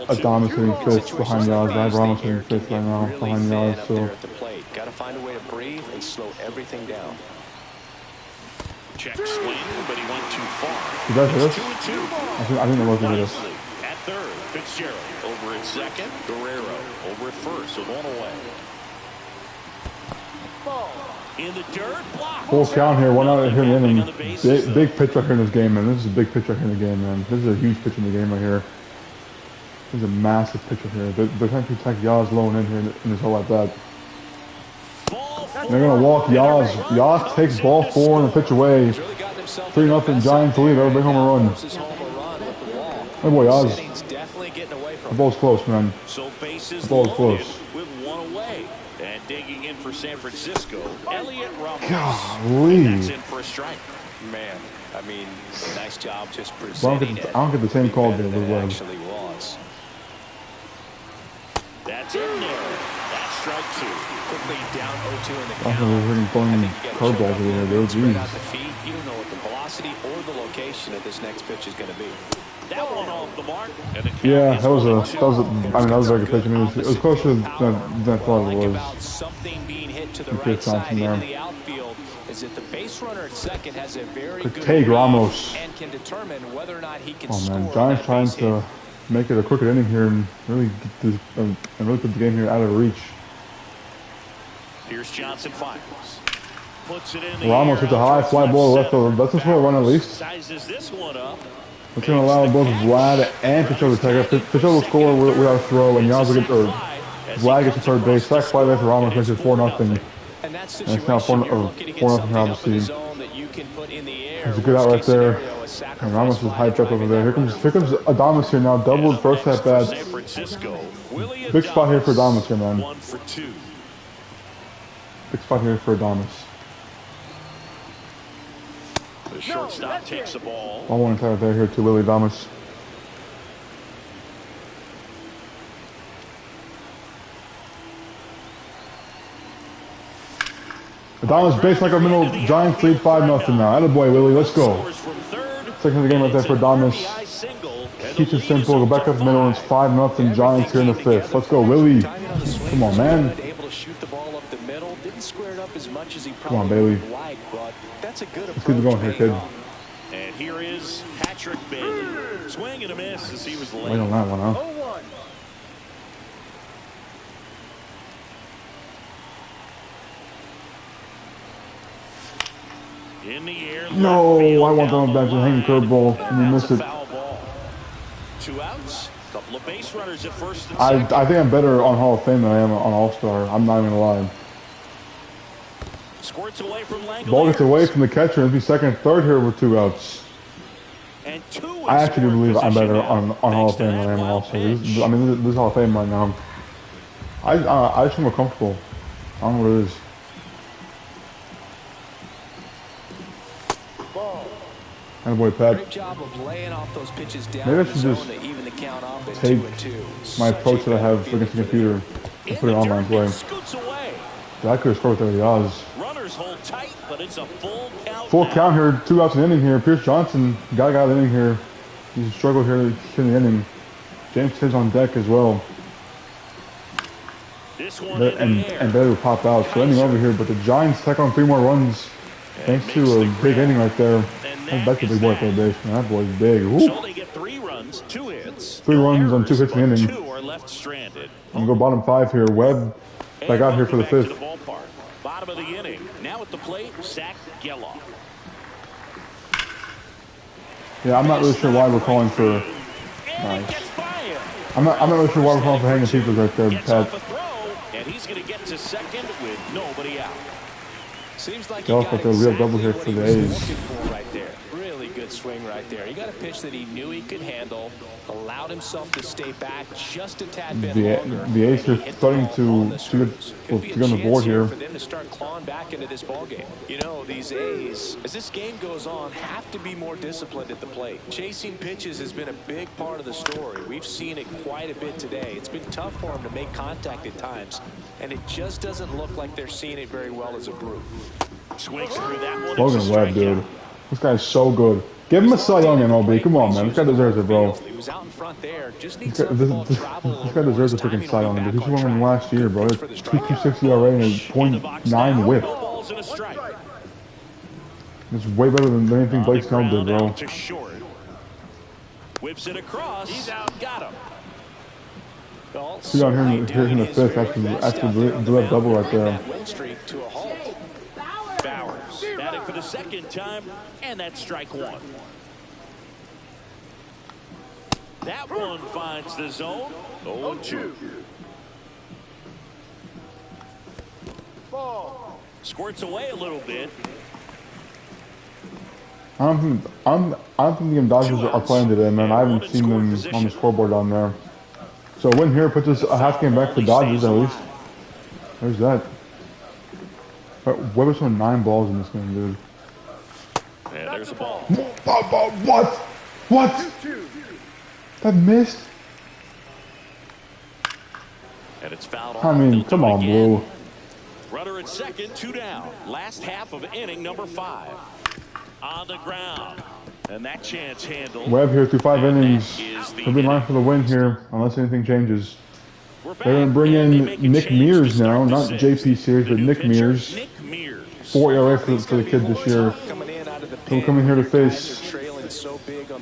Adamas hitting fifth behind Yaz. I have Ramos hitting fifth right now behind Yaz, so. Got to find a way to breathe and slow everything down. Check swing, but he went too far. Did that hit us? 2-2. I think that wasn't hit us. At third, Fitzgerald over at second. Guerrero over at first, so one away. In the dirt, block. Full count here, 1 out here in the inning. Big pitch right here in this game, man. This is a big pitch right here in the game, man. This is a huge pitch in the game right here. This is a massive pitch right here. They're trying to attack Yaz low and in here in this hole like that. They're gonna walk Yaz. Yaz takes ball 4 and the pitch away. 3-0 Giants lead. They'll bring home a run. Oh boy, Yaz. The ball's close, man. The ball's close. With one away. And digging in for San Francisco, Elliott Ramos. Golly. That's in for a strike. Man, I mean, nice job just Well, presenting it. I don't get the same call there as well. Actually was. That's in there. That's strike 2. Quickly down 0-2 in the I count. thought they were throwing curveballs over there, dude. Spread out Jeez. the feet. You don't know what the velocity or the location of this next pitch is going to be. That one off the mark. And the Yeah, that was a very good pitch. I mean, it was closer than I thought it was. About something being hit to the Chris right side Johnson into there. the outfield is that the base runner at second has a very good Take read Ramos. and can determine whether or not he can Oh score. man, on Giants that trying base hit. to make it a quicker inning here and really get this, and really put the game here out of reach. Here's Johnson fires. Puts it in the Ramos air hits a high fly ball left over. That's just what I run at least. Sizes this one up. It's going to allow both Vlad and Pichot to take it. Pichot will score without a throw, and Yaz will get, or Vlad gets to third base. Sack fly there for Ramos makes it 4-0. And that's And it's now 4-0 Ramos team. There's a good out right there. And Ramos is hyped up over there. Here comes Adamas here now. Doubled first at bat. San Francisco. Big spot here for Adamas here, man. 1 for 2. Big spot here for Adamas. The shortstop takes the ball. I want to tie it there here to Willie Adamas. Adamas base like a middle. Giants lead 5-0 now. Attaboy, Willie. Let's go. Second of the game right there for Adamas. Keeps it simple. Go back up the middle. And it's 5-0 Giants here in the fifth. Let's go, Willie. Come on, man. Come on, Bailey. Let's keep it going here, kid. And here is Patrick Bailey. Swing and a miss as he was late. Wait on that one, huh? In the air. No, I want that one back to the hanging curveball, and we missed it. Ball. 2 outs. Couple of base runners at first and I second. think I'm better on Hall of Fame than I am on All-Star. I'm not even gonna lie. Squirts away from Langoliers. Ball gets away from the catcher. It'll be second and third here with 2 outs. And 2 in I actually do scoring believe I'm better position on now, Hall of thanks to Fame than I am that on wild All-Star. pitch. This is Hall of Fame right now. I just feel more comfortable. I don't know what it is. And boy, Pat. Great job of laying off those pitches down. Maybe I in the should zone just to even the count off at take 2-2. my approach that I have against the computer and put it online play. Scoots away. I could have scored with the odds. Runners hold tight, but it's a full count. Full now. count here, 2 outs in the inning here. Pierce Johnson got out of the inning here. He's struggled here in the inning. James Tibbs on deck as well. This one in And the air. Bailey will pop out. So ending over here, but the Giants tack on 3 more runs Thanks to a big inning right there. That's a big boy for the base, man. That boy's big. Ooh. So they get 3 runs, 2 hits. 3 No runs on 2 errors, hits in the but inning. 2 are left stranded. I'm gonna go bottom 5 here. Webb back out here for the 5th. Bottom of the inning. Now at the plate, Zach Geloff. Yeah, I'm not really sure why we're calling for. Nice. I'm not really sure why we're calling for hanging keepers right there, Pat. And he's going to get to second with nobody out. Seems like Geloff with a real double here for the A's. looking for right there. Really good swing right there. He got a pitch that he knew he could handle, allowed himself to stay back just a tad bit longer. The A's are starting to get on the board here. For them to start clawing back into this ball game. You know, these A's, as this game goes on, have to be more disciplined at the plate. Chasing pitches has been a big part of the story. We've seen it quite a bit today. It's been tough for them to make contact at times, and it just doesn't look like they're seeing it very well as a group. Swings through that one. Logan Webb, dude. This guy's so good. Give him a Cy Young, MLB. Come on, man. This guy deserves it, bro. He was out in front there. Just This guy deserves a freaking Cy Young, dude. He should won him last year, bro. 2.60 ERA and a .9 whip. It's way better than anything Blake Snell did, bro. Whips it across. He's out. Got him. See down here in the 5th after do that double right there. Bowers batting for the second time, and that's strike 1. That one finds the zone. 0-2. Squirts away a little bit. I don't think the Dodgers are playing today, man. I haven't seen them on the scoreboard down there. So a win here puts us a half game back for Dodgers at least. There's that. But Weber's throwing 9 balls in this game, dude. Yeah, there's a ball. What? What? That missed? And it's fouled off. I mean, come on, Blue. Runner at second, 2 down. Last half of inning number 5. On the ground. And that chance handled. Webb here through 5 innings. He'll be in line for the win here, unless anything changes. They're going to bring in Nick Mears now, not JP Series, but Nick Mears. 4 ERA for the kid this year. He'll come in here to face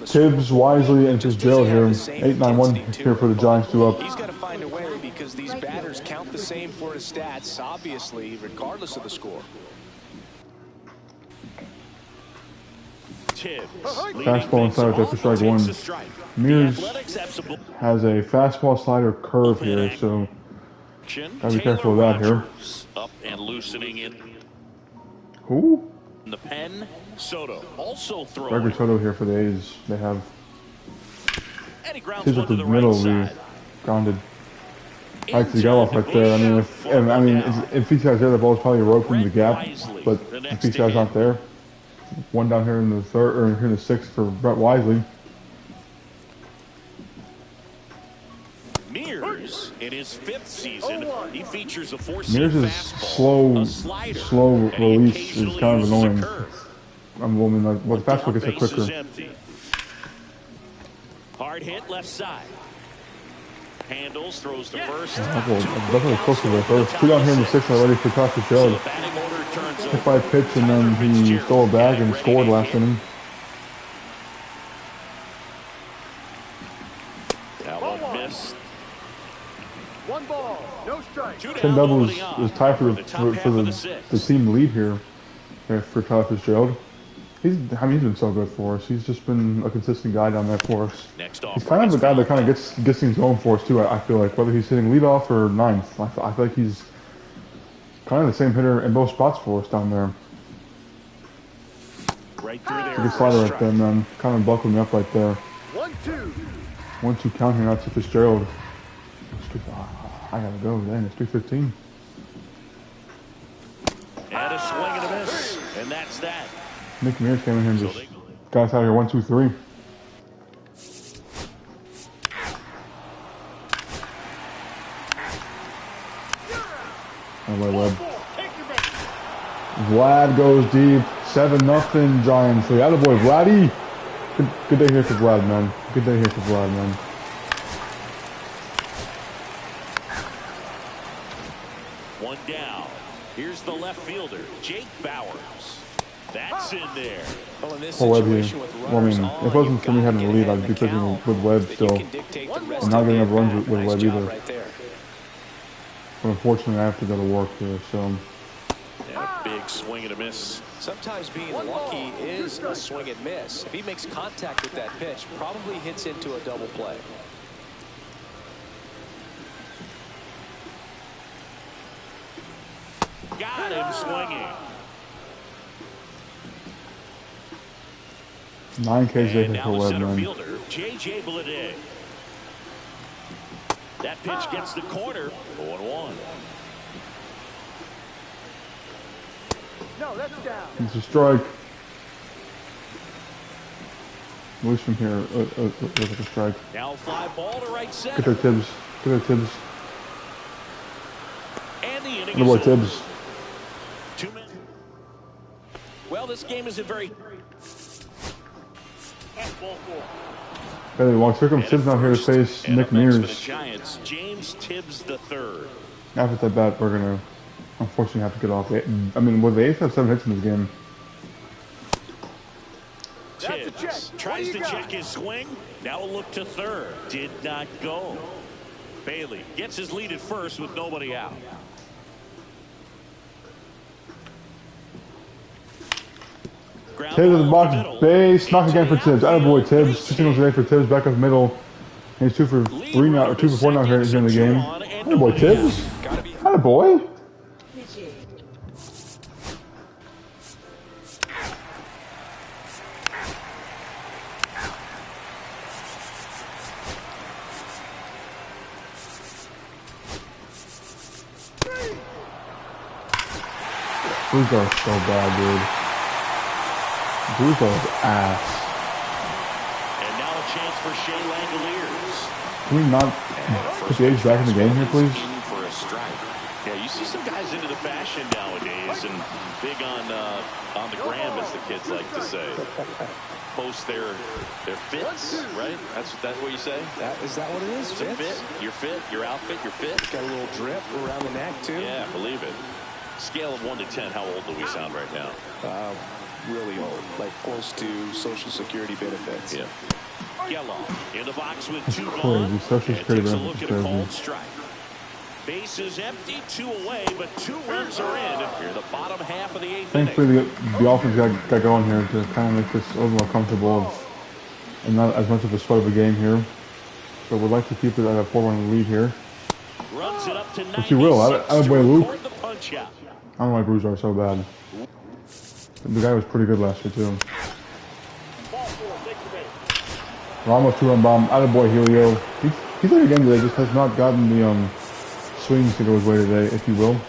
Tibbs, Wisely, and Fitzgerald here. 8-9-1 here for the Giants to up. He's got to find a way because these batters count the same for his stats, obviously, regardless of the score. Fastball inside there for strike 1. Mears has a fastball slider curve here, so gotta be careful with that here. Up and loosening it. Who? The pen. Soto also throwing. Gregory Soto here for the A's. They have. He's He's at the middle, we grounded. I see Geloff right there. I mean, if these guys there, the ball's probably roping the gap. But if these guys aren't there, one down here in the 3rd or here in the 6th for Brett Wisely. Mears in his 5th season, he features a 4-seam Mears' fastball, slow release is kind of annoying. I mean, the fastball gets it quicker. Hard hit left side. Handles, throws to first. Definitely close to the 1st. 2 down here in the 6th already for Tosh Fitzgerald. Hit by a pitch and then he stole it back and scored last inning. That one missed. 1 ball, no strike. 10 doubles is tied for the team lead here for Tosh Fitzgerald. He's been so good for us. He's just been a consistent guy down there for us. He's kind of the guy that kind of gets things going for us too. I feel like whether he's hitting leadoff or 9th, I feel like he's kind of the same hitter in both spots for us down there. Right through there. Good slider right there, man. Kind of buckled me up right there. 1-2. 1-2 count here out to Fitzgerald. I gotta go. Then it's 3:15. And a swing and a miss, and that's that. Nick Mears came in here and just got us out here 1, 2, 3. Webb. Vlad goes deep. 7-0 Giants. So, attaboy, Vladdy. Good day here for Vlad, man. Good day here for Vlad, man. One down. Here's the left fielder, Jake Bowers. That's in there. Well, in this Poor Webb here. situation with Well, I mean, runners if it wasn't for me having the lead, I'd be pitching with Webb that you still. can dictate the rest And not of getting the enough runs at-bat. with Nice Webb job either. right there. But unfortunately, I have to go to work here, so. And a big swing and a miss. Sometimes being lucky is a swing and miss. If he makes contact with that pitch, probably hits into a double play. Got him swinging. 9 Ks And there now for the Webb, center man. fielder, J.J. Bleday. That pitch gets the corner. 0-1. No, that's down. It's a strike. Loose from here. Looks like a strike. Now fly ball to right Get center. there, Tibbs. Get there, Tibbs. And the inning Good boy, is over. Tibbs. 2 minutes. Well, this game isn't very. Ball 4. Hey, well, here comes Tibbs out here to face And Nick up next for the Mears. Giants, James Tibbs III. After that bat, we're gonna unfortunately have to get off. I mean, well, the A's have 7 hits in this game. That's a check. Tibbs tries to check his swing. Now a look to third. Did not go. Bailey gets his lead at first with nobody out. Ground Tibbs at ball the up box, middle. base, knock Into again for the Tibbs. outfield. Attaboy, Tibbs. 2 singles today for Tibbs, back up middle. And he's 2 for 3 now, or 2 for 4 now here in the game. Attaboy, Tibbs. Gotta be Attaboy. Blues are so bad, dude. Blues are ass. And now a chance for Shea Langoliers. Can we not put the A's back in the game here, please? In for a strike. Yeah, you see some guys into the fashion nowadays and big on the gram, as the kids like to say. Post their fits, right? That's what you say. Is that what it is? It's a fit. Your fit, your outfit, your fit. Got a little drip around the neck too. Yeah, believe it. Scale of 1 to 10. How old do we sound right now? Really old, like close to Social Security benefits. Yeah. Yellow in the box with 2 That's gone. crazy. Social And Security takes a benefits look is at a crazy. cold strike. Base is empty, 2 away, but 2 runs are in. Here, the bottom half of the 8th inning. Thankfully, the offense got going here to kind of make this a little more comfortable and not as much of a sweat of a game here. So we'd like to keep it at a 4-1 lead here. Runs it up to 96 Which you will. Attaboy, to Luke. record the punch out. I don't know why Blues are so bad. The guy was pretty good last year, too. Ball 4. Take your base. Ramos 2-run bomb. Attaboy, Helio. He's like again today, just has not gotten the swings to go his way today, if you will.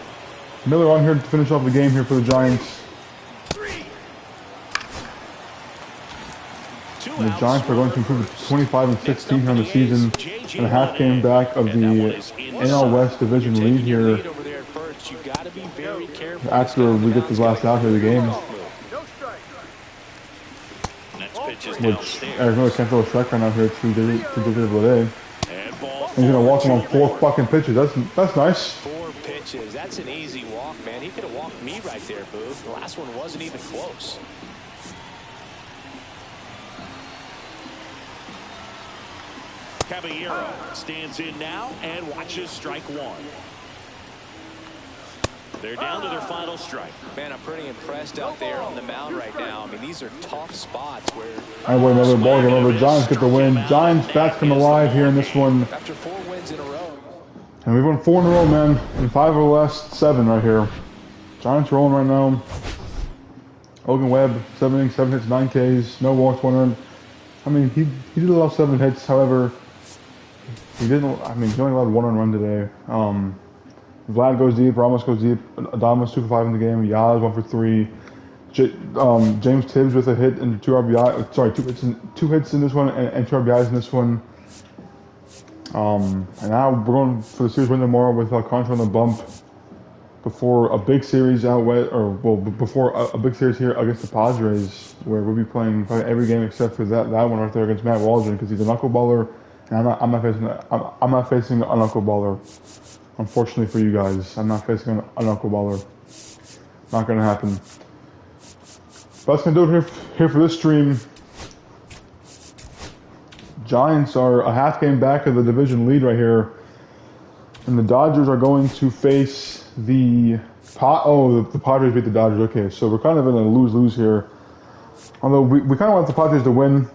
Miller on here to finish off the game here for the Giants. And the Giants are going to improve to 25 and 16 here on the season, and a half game back of the NL West division lead here. After we get this last out here of the game, No strike. Next pitch is which downstairs. Arizona can't throw a strike right now here to Bleday. And ball And he's gonna walk him on 4 4. fucking pitches. That's nice. 4 pitches. That's an easy walk, man. He could have walked me right there, Booth. The last one wasn't even close. Caballero stands in now and watches strike 1. They're down to their final strike. Man, I'm pretty impressed out there on the mound right now. I mean, these are tough spots where Attaboy, another ball game over. Giants get the win. Giants bats come alive here in this one. after 4 wins in a row. And we've won 4 in a row, man. And 5 of the last 7 right here. Giants rolling right now. Logan Webb, 7 innings, 7 hits, 9 Ks, no walks, 1 earned. I mean, he did allow 7 hits. However, he didn't. I mean, he only allowed 1 earned run today. Vlad goes deep. Ramos goes deep. Adames 2 for 5 in the game. Yaz 1 for 3. James Tibbs with a hit and 2 RBI. Sorry, 2 hits in this one and 2 RBIs in this one. And now we're going for the series win tomorrow with Alcantara on the bump before a big series out west, before a big series here against the Padres, where we'll be playing probably every game except for that one right there against Matt Waldron, because he's a knuckleballer, and I'm not facing a knuckleballer. Unfortunately for you guys, I'm not facing a knuckleballer. Not gonna happen. But that's gonna do it here for this stream. Giants are a half game back of the division lead right here, and the Dodgers are going to face the Padres beat the Dodgers. Okay, so we're kind of in a lose-lose here. Although we kind of want the Padres to win.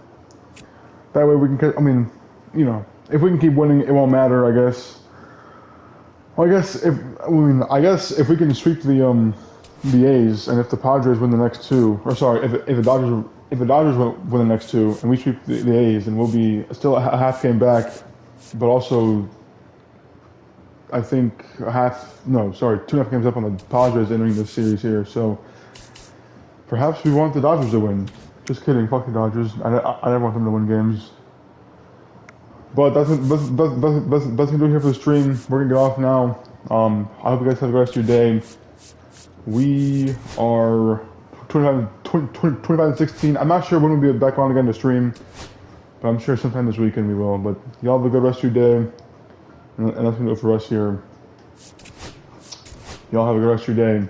That way we can. I mean, you know, if we can keep winning, it won't matter. I guess. Well, I guess if we can sweep the A's, and if the Padres win the next two, or sorry, if the Dodgers win the next two, and we sweep the A's, then we'll be still a half game back, but also, I think 2.5 games up on the Padres entering this series here. So perhaps we want the Dodgers to win. Just kidding, fuck the Dodgers. I never want them to win games. But that's gonna do it here for the stream. We're gonna get off now. I hope you guys have a good rest of your day. We are 25-16. I'm not sure when we'll be back on again to stream, but I'm sure sometime this weekend we will. But y'all have a good rest of your day, and that's gonna do it for us here. Y'all have a good rest of your day.